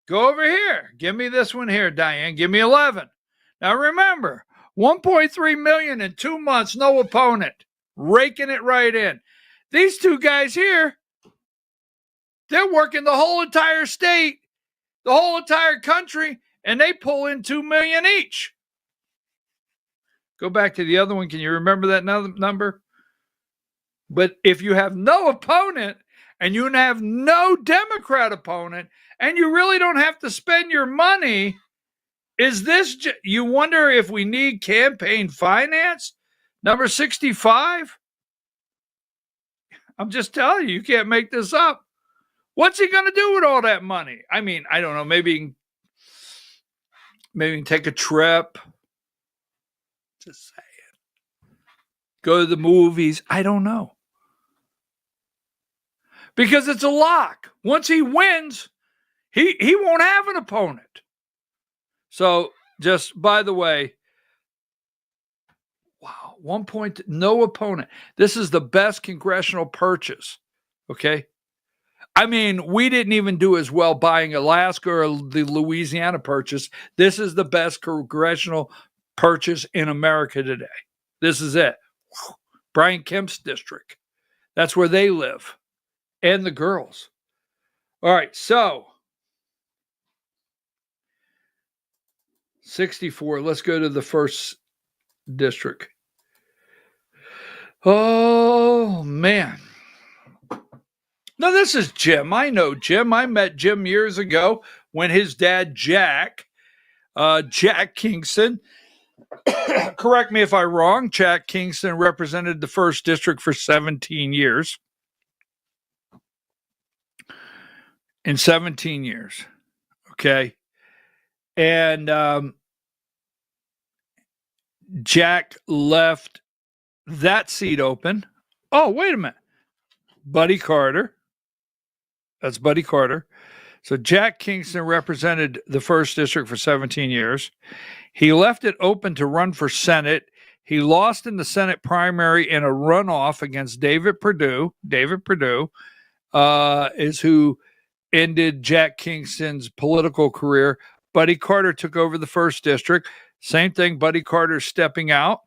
go over here. Give me this one here, Diane. Give me 11. Now, remember, $1.3 million in 2 months, no opponent. Raking it right in. These two guys here, they're working the whole entire state, the whole entire country, and they pull in $2 million each. Go back to the other one. Can you remember that number? But if you have no opponent and you have no Democrat opponent and you really don't have to spend your money, you wonder if we need campaign finance? Number 65? I'm just telling you can't make this up. What's he going to do with all that money? I mean, I don't know. Maybe he can take a trip. Just say it. Go to the movies. I don't know. Because it's a lock. Once he wins, he won't have an opponent. So, just by the way, wow, no opponent. This is the best congressional purchase. Okay? I mean, we didn't even do as well buying Alaska or the Louisiana purchase. This is the best congressional purchase in America today. This is it. Brian Kemp's district. That's where they live. And the girls. All right, so 64. Let's go to the 1st district. Oh, man. Now, this is Jim. I know Jim. I met Jim years ago when his dad, Jack Kingston, correct me if I'm wrong, Jack Kingston represented the 1st district for 17 years. In 17 years. Okay. And Jack left that seat open. Oh, wait a minute. Buddy Carter. That's Buddy Carter. So Jack Kingston represented the 1st District for 17 years. He left it open to run for Senate. He lost in the Senate primary in a runoff against David Perdue. David Perdue is who ended Jack Kingston's political career. Buddy Carter took over the 1st District. Same thing, Buddy Carter's stepping out,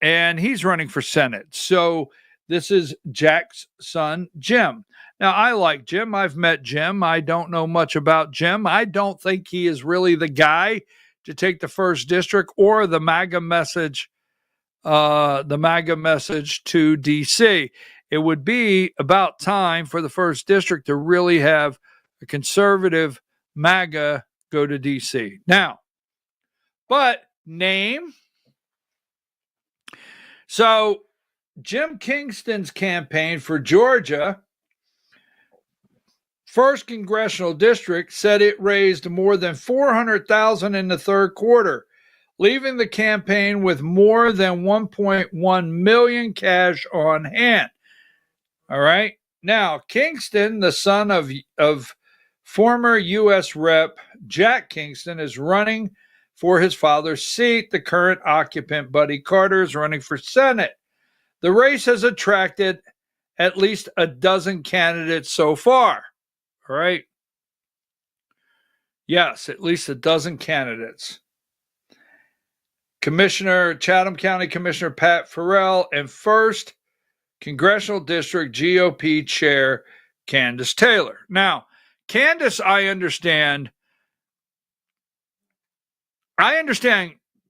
and he's running for Senate. So this is Jack's son, Jim. Now, I like Jim. I've met Jim. I don't know much about Jim. I don't think he is really the guy to take the 1st District or the MAGA message to D.C. It would be about time for the 1st District to really have a conservative MAGA go to D.C. Now, but name. So Jim Kingston's campaign for Georgia, 1st Congressional District, said it raised more than $400,000 in the 3rd quarter, leaving the campaign with more than $1.1 million cash on hand. All right. Now, Kingston, the son of former U.S. Rep. Jack Kingston, is running for his father's seat. The current occupant, Buddy Carter, is running for Senate. The race has attracted at least a dozen candidates so far. All right. Yes, at least a dozen candidates. Chatham County Commissioner Pat Farrell and 1st Congressional District GOP Chair Candace Taylor. Now, Candace, I understand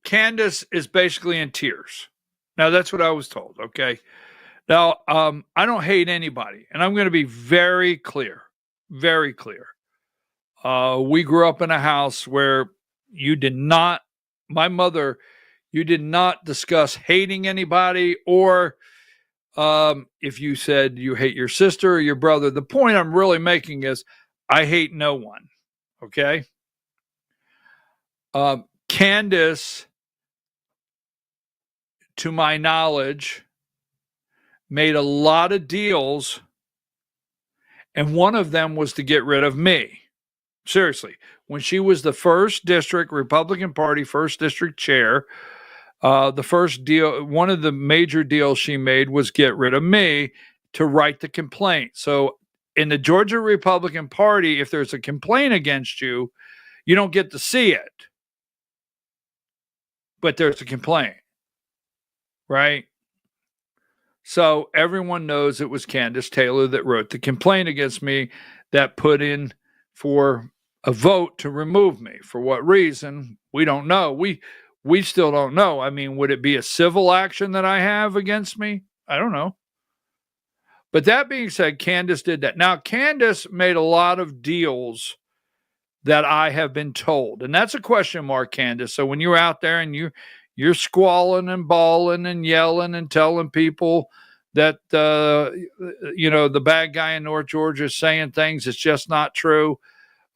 Candace is basically in tears. Now, that's what I was told, okay? Now, I don't hate anybody, and I'm going to be very clear, very clear. We grew up in a house where you did not discuss hating anybody, or if you said you hate your sister or your brother. The point I'm really making is I hate no one, okay? Candace, to my knowledge, made a lot of deals, and one of them was to get rid of me. Seriously, when she was the 1st District Republican Party 1st District Chair, the first deal, one of the major deals she made was get rid of me to write the complaint. So in the Georgia Republican Party, if there's a complaint against you, you don't get to see it. But there's a complaint, right? So everyone knows it was Candace Taylor that wrote the complaint against me, that put in for a vote to remove me. For what reason? We don't know. We still don't know. I mean, would it be a civil action that I have against me? I don't know. But that being said, Candace did that. Now, Candace made a lot of deals that I have been told. And that's a question mark, Candace. So when you're out there and you're squalling and bawling and yelling and telling people that, the bad guy in North Georgia is saying things that's just not true.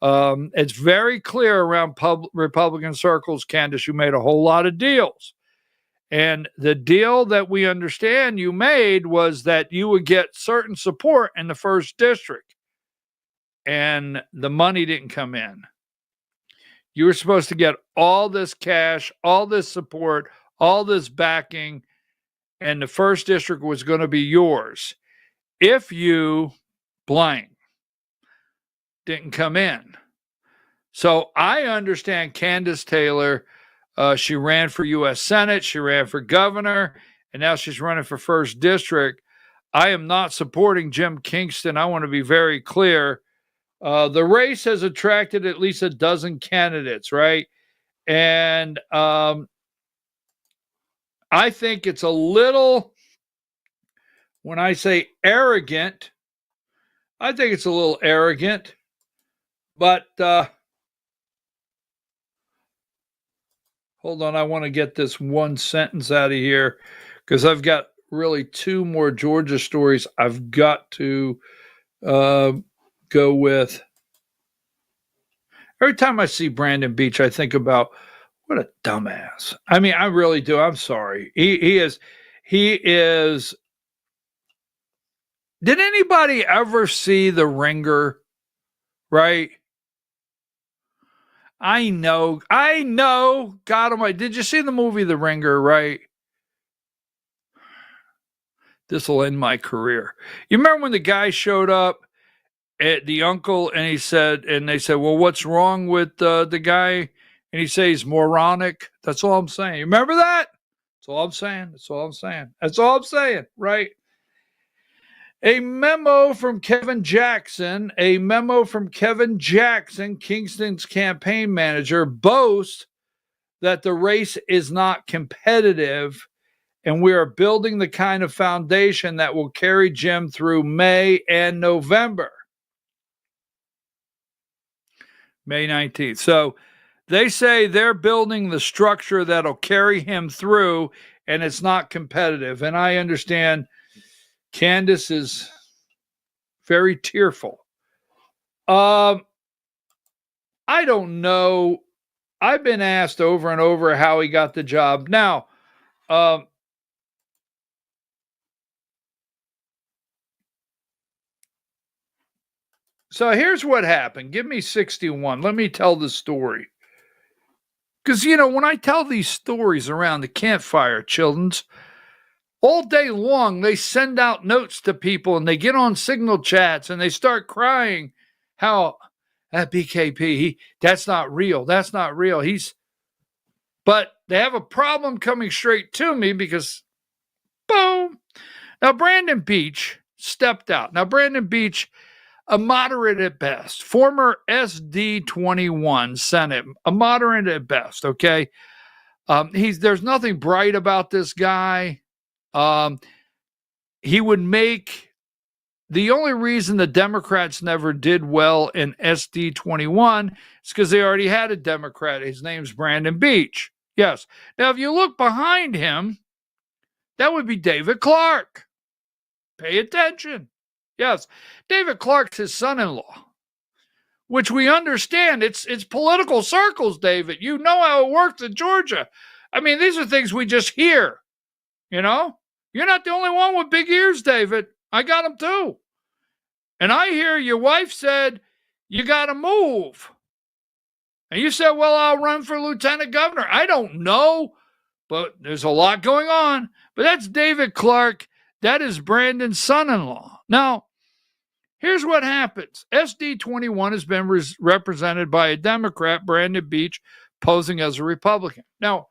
It's very clear around Republican circles, Candace, you made a whole lot of deals. And the deal that we understand you made was that you would get certain support in the 1st District. And the money didn't come in. You were supposed to get all this cash, all this support, all this backing, and the 1st District was going to be yours if you blank didn't come in. So I understand Candace Taylor, she ran for U.S. Senate, she ran for governor, and now she's running for 1st District. I am not supporting Jim Kingston. I want to be very clear. The race has attracted at least a dozen candidates, right? And I think it's a little, when I say arrogant, I think it's a little arrogant, but hold on, I want to get this one sentence out of here because I've got really 2 more Georgia stories I've got to go with. Every time I see Brandon Beach, I think about what a dumbass. I mean, I really do. I'm sorry. He is. Did anybody ever see The Ringer? Right? I know. God almighty. Did you see the movie The Ringer? Right? This will end my career. You remember when the guy showed up at the uncle and they said, well, what's wrong with the guy? And he says he's moronic. That's all I'm saying. You remember that? That's all I'm saying. Right? A memo from Kevin Jackson, Kingston's campaign manager, boasts that the race is not competitive and we are building the kind of foundation that will carry Jim through May and November. May 19th. So they say they're building the structure that'll carry him through and it's not competitive. And I understand Candace is very tearful. I don't know. I've been asked over and over how he got the job. Now, so here's what happened. Give me 61. Let me tell the story. Because, when I tell these stories around the campfire, Children's, all day long, they send out notes to people and they get on signal chats and they start crying how that BKP, that's not real. That's not real. But they have a problem coming straight to me because, boom. Now, Brandon Beach stepped out. Now, Brandon Beach, a moderate at best, former SD21 Senate, a moderate at best, okay? There's nothing bright about this guy. He would make, the only reason the Democrats never did well in SD21 is because they already had a Democrat. His name's Brandon Beach. Yes. Now, if you look behind him, that would be David Clark. Pay attention. Yes. David Clark's his son-in-law, which we understand. It's political circles, David. You know how it works in Georgia. I mean, these are things we just hear, You're not the only one with big ears, David. I got them too. And I hear your wife said, you got to move. And you said, well, I'll run for lieutenant governor. I don't know, but there's a lot going on. But that's David Clark. That is Brandon's son-in-law. Now, here's what happens. SD21 has been represented by a Democrat, Brandon Beach, posing as a Republican. Now,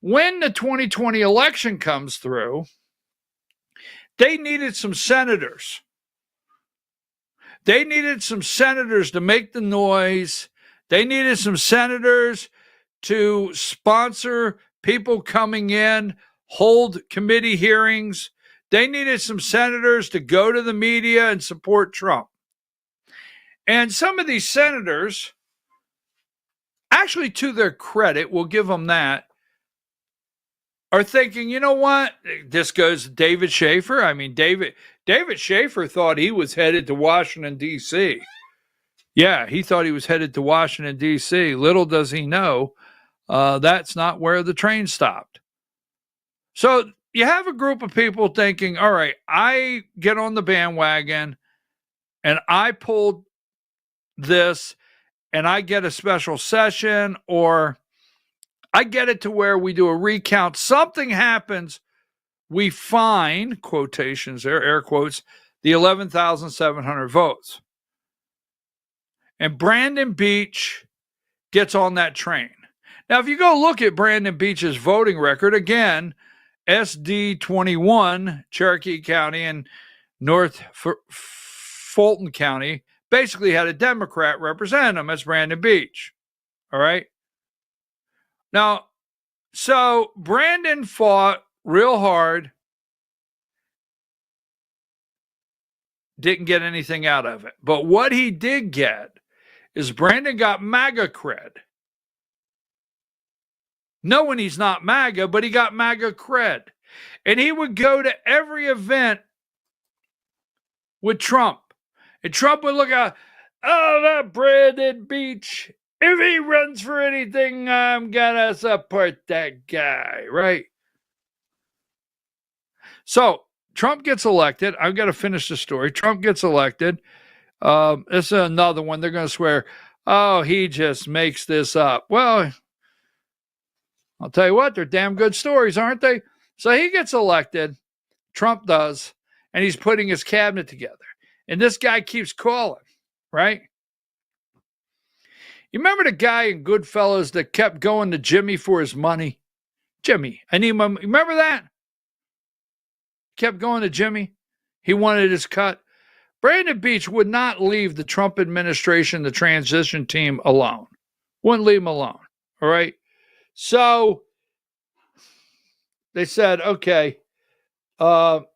when the 2020 election comes through, they needed some senators. They needed some senators to make the noise. They needed some senators to sponsor people coming in, hold committee hearings. They needed some senators to go to the media and support Trump. And some of these senators, actually to their credit, we'll give them that, are thinking, you know what? This goes to David Schaefer. I mean, David Schaefer thought he was headed to Washington, D.C. Yeah, he thought he was headed to Washington, D.C. Little does he know, that's not where the train stopped. So you have a group of people thinking, all right, I get on the bandwagon and I pulled this and I get a special session, or I get it to where we do a recount. Something happens. We find, quotations there, air quotes, the 11,700 votes. And Brandon Beach gets on that train. Now, if you go look at Brandon Beach's voting record, again, SD21, Cherokee County and North Fulton County, basically had a Democrat represent him. That's Brandon Beach. All right. Now, so Brandon fought real hard, didn't get anything out of it. But what he did get is Brandon got MAGA cred. Knowing he's not MAGA, but he got MAGA cred. And he would go to every event with Trump. And Trump would look at, oh, that Brandon Beach. If he runs for anything, I'm gonna support that guy, right? So Trump gets elected. I've got to finish the story. Trump gets elected. This is another one. They're going to swear, oh, he just makes this up. Well, I'll tell you what, they're damn good stories, aren't they? So he gets elected. Trump does. And he's putting his cabinet together. And this guy keeps calling, right? You remember the guy in Goodfellas that kept going to Jimmy for his money? Jimmy, I need my money. Remember that? Kept going to Jimmy. He wanted his cut. Brandon Beach would not leave the Trump administration, the transition team, alone. Wouldn't leave him alone. All right. So they said, okay, so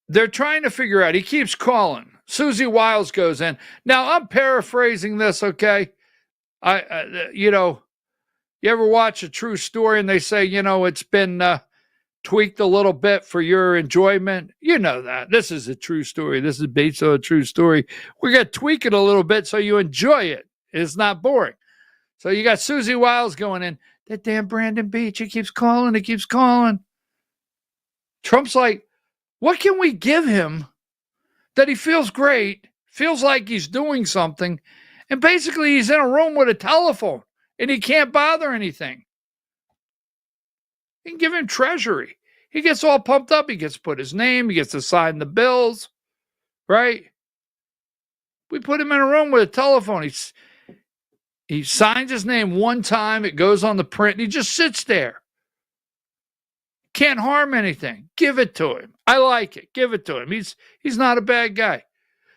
they're trying to figure out. He keeps calling. Susie Wiles goes in. Now, I'm paraphrasing this, okay? You ever watch a true story and they say, it's been tweaked a little bit for your enjoyment? You know that. This is a true story. This is based on a true story. We're going to tweak it a little bit so you enjoy it. It's not boring. So you got Susie Wiles going in. That damn Brandon Beach, he keeps calling. He keeps calling. Trump's like, what can we give him that he feels great, feels like he's doing something, and basically he's in a room with a telephone and he can't bother anything? You can give him Treasury. He gets all pumped up. He gets to put his name. He gets to sign the bills, right? We put him in a room with a telephone. He signs his name one time. It goes on the print. And he just sits there. Can't harm anything. Give it to him. I like it. Give it to him. He's not a bad guy.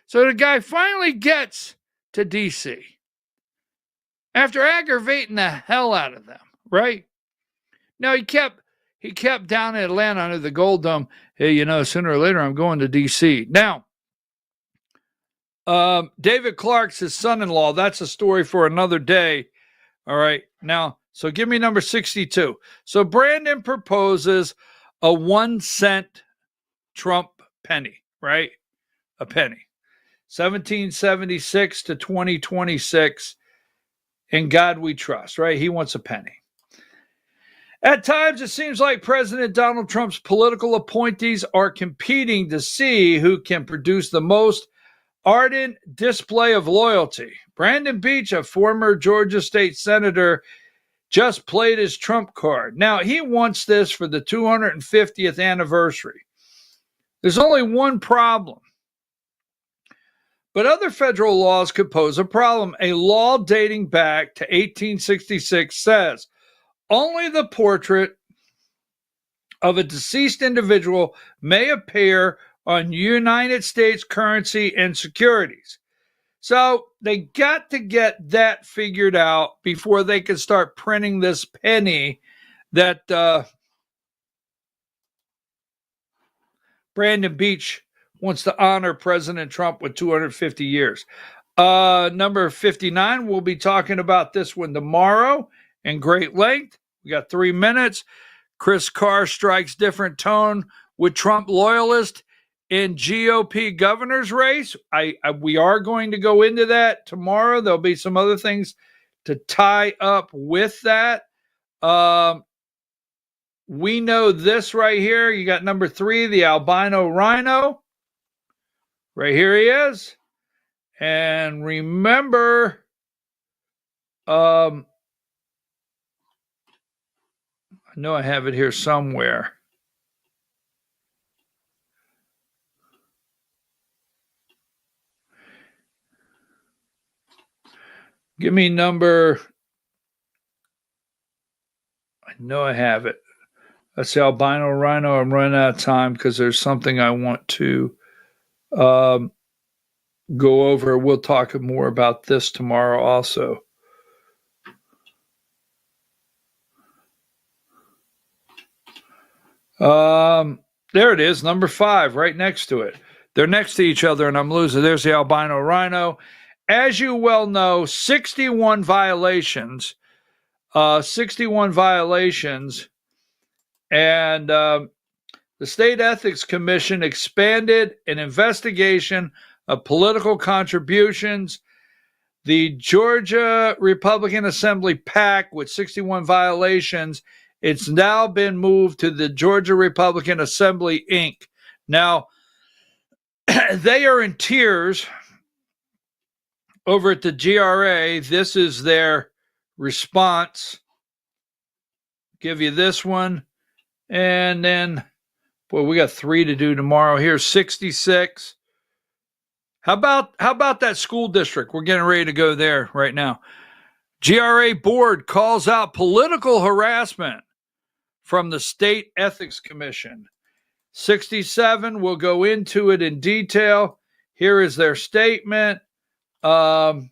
So the guy finally gets to D.C. after aggravating the hell out of them, right? Now, he kept down in Atlanta under the Gold Dome. Hey, sooner or later, I'm going to D.C. Now, David Clark's his son-in-law. That's a story for another day. All right. Now, so give me number 62. So Brandon proposes a 1 cent Trump penny, right? A penny. 1776 to 2026. In God we trust, right? He wants a penny. At times, it seems like President Donald Trump's political appointees are competing to see who can produce the most ardent display of loyalty. Brandon Beach, a former Georgia state senator, just played his Trump card. Now, he wants this for the 250th anniversary. There's only one problem. But other federal laws could pose a problem. A law dating back to 1866 says only the portrait of a deceased individual may appear on United States currency and securities. So they got to get that figured out before they can start printing this penny that Brandon Beach wants to honor President Trump with 250 years. Number 59, we'll be talking about this one tomorrow in great length. We got 3 minutes. Chris Carr strikes different tone with Trump loyalist in GOP governor's race. We are going to go into that tomorrow. There'll be some other things to tie up with that. We know this right here. You got number 3, the albino rhino. Right here he is. And remember, I know I have it here somewhere. Give me number. I know I have it. That's the albino rhino. I'm running out of time because there's something I want to go over. We'll talk more about this tomorrow also. There it is, number 5, right next to it. They're next to each other, and I'm losing. There's the albino rhino. As you well know, 61 violations. And The State Ethics Commission expanded an investigation of political contributions. The Georgia Republican Assembly PAC with 61 violations, it's now been moved to the Georgia Republican Assembly, Inc. Now, they are in tears over at the GRA. This is their response. Give you this one. And then, boy, we got 3 to do tomorrow. Here's 66. How about that school district? We're getting ready to go there right now. GRA board calls out political harassment from the State Ethics Commission. 67, we'll go into it in detail. Here is their statement. The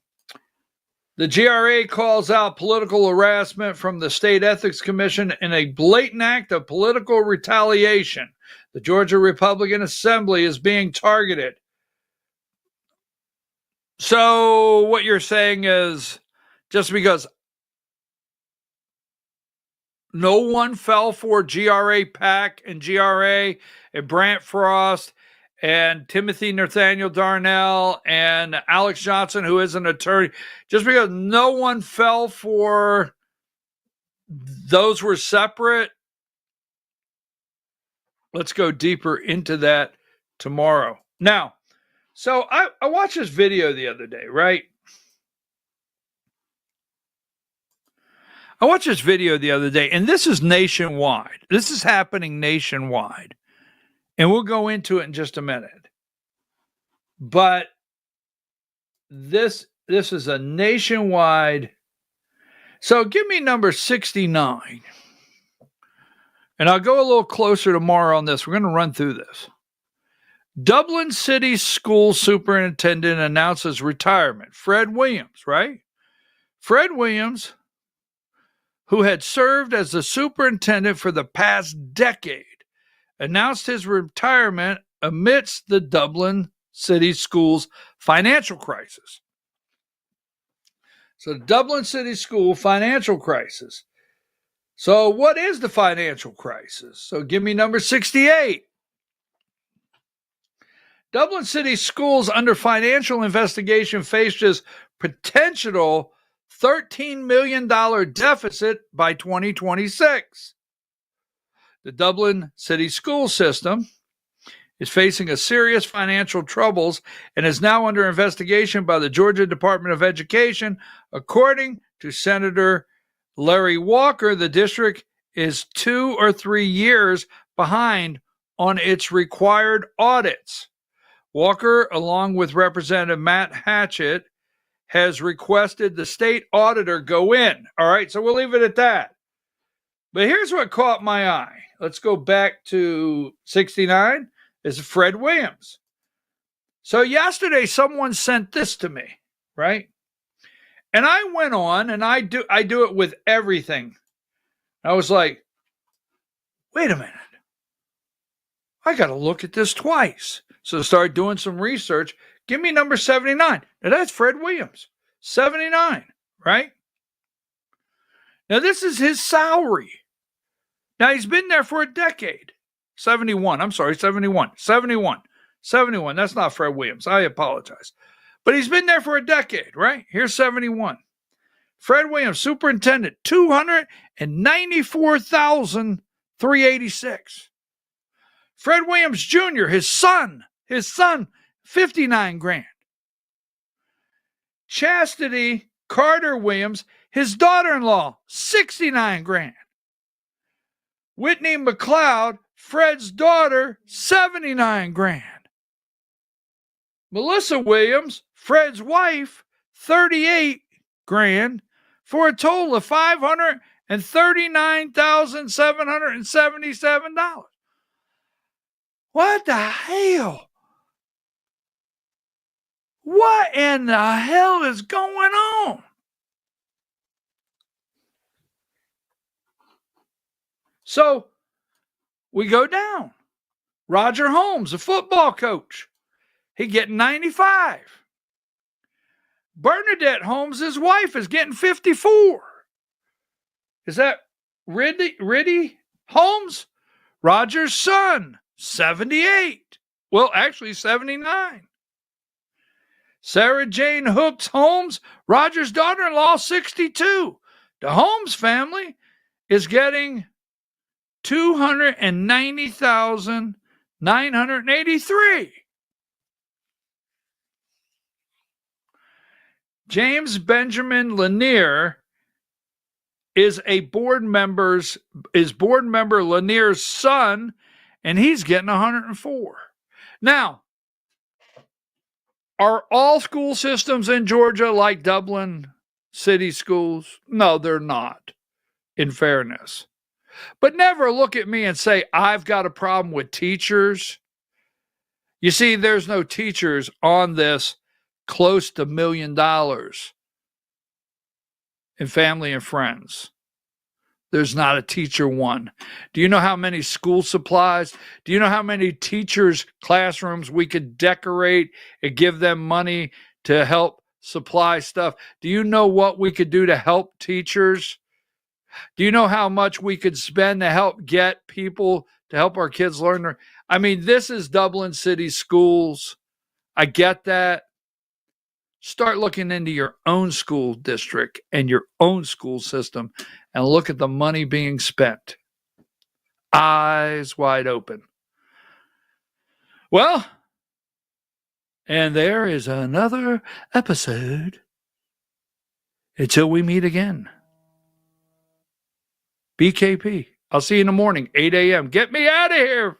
GRA calls out political harassment from the State Ethics Commission in a blatant act of political retaliation. The Georgia Republican Assembly is being targeted. So what you're saying is just because no one fell for GRA PAC and GRA and Brant Frost and Timothy Nathaniel Darnell and Alex Johnson, who is an attorney, just because no one fell for those were separate. Let's go deeper into that tomorrow. Now, so I watched this video the other day, right? I watched this video the other day, and this is nationwide. This is happening nationwide. And we'll go into it in just a minute. But this is a nationwide. So give me number 69. And I'll go a little closer tomorrow on this. We're going to run through this. Dublin City School Superintendent announces retirement. Fred Williams, right? Fred Williams, who had served as the superintendent for the past decade, announced his retirement amidst the Dublin City Schools financial crisis. So, Dublin City School financial crisis. So, what is the financial crisis? So, give me number 68. Dublin City Schools under financial investigation faces potential $13 million deficit by 2026. The Dublin City School system is facing a serious financial troubles and is now under investigation by the Georgia Department of Education. According to Senator Larry Walker, the district is 2 or 3 years behind on its required audits. Walker, along with Representative Matt Hatchett, has requested the state auditor go in. All right, so we'll leave it at that. But here's what caught my eye. Let's go back to 69. Is Fred Williams. So yesterday, someone sent this to me, right? And I went on, and I do it with everything. I was like, wait a minute. I got to look at this twice. So start doing some research. Give me number 79. Now that's Fred Williams. 79, right? Now this is his salary. Now he's been there for a decade. 71. I'm sorry, 71. 71. 71. That's not Fred Williams. I apologize. But he's been there for a decade, right? Here's 71. Fred Williams, superintendent, $294,386. Fred Williams Jr., his son, 59 grand. Chastity Carter Williams, his daughter-in-law, 69 grand. Whitney McLeod, Fred's daughter, 79 grand. Melissa Williams, Fred's wife, 38 grand, for a total of $539,777. What the hell? What in the hell is going on? So we go down. Roger Holmes, a football coach, he getting 95. Bernadette Holmes, his wife, is getting 54. Is that Riddy Holmes? Roger's son, 78. Well, actually 79. Sarah Jane Hooks Holmes, Roger's daughter-in-law, 62. The Holmes family is getting $290,983. James Benjamin Lanier is board member Lanier's son, and he's getting 104. Now, are all school systems in Georgia like Dublin city schools? No, they're not, in fairness. But never look at me and say, I've got a problem with teachers. You see, there's no teachers on this close to $1 million in family and friends. There's not a teacher one. Do you know how many school supplies? Do you know how many teachers' classrooms we could decorate and give them money to help supply stuff? Do you know what we could do to help teachers? Do you know how much we could spend to help get people to help our kids learn? I mean, this is Dublin City Schools. I get that. Start looking into your own school district and your own school system and look at the money being spent. Eyes wide open. Well, and there is another episode. Until we meet again. BKP. I'll see you in the morning, 8 a.m. Get me out of here.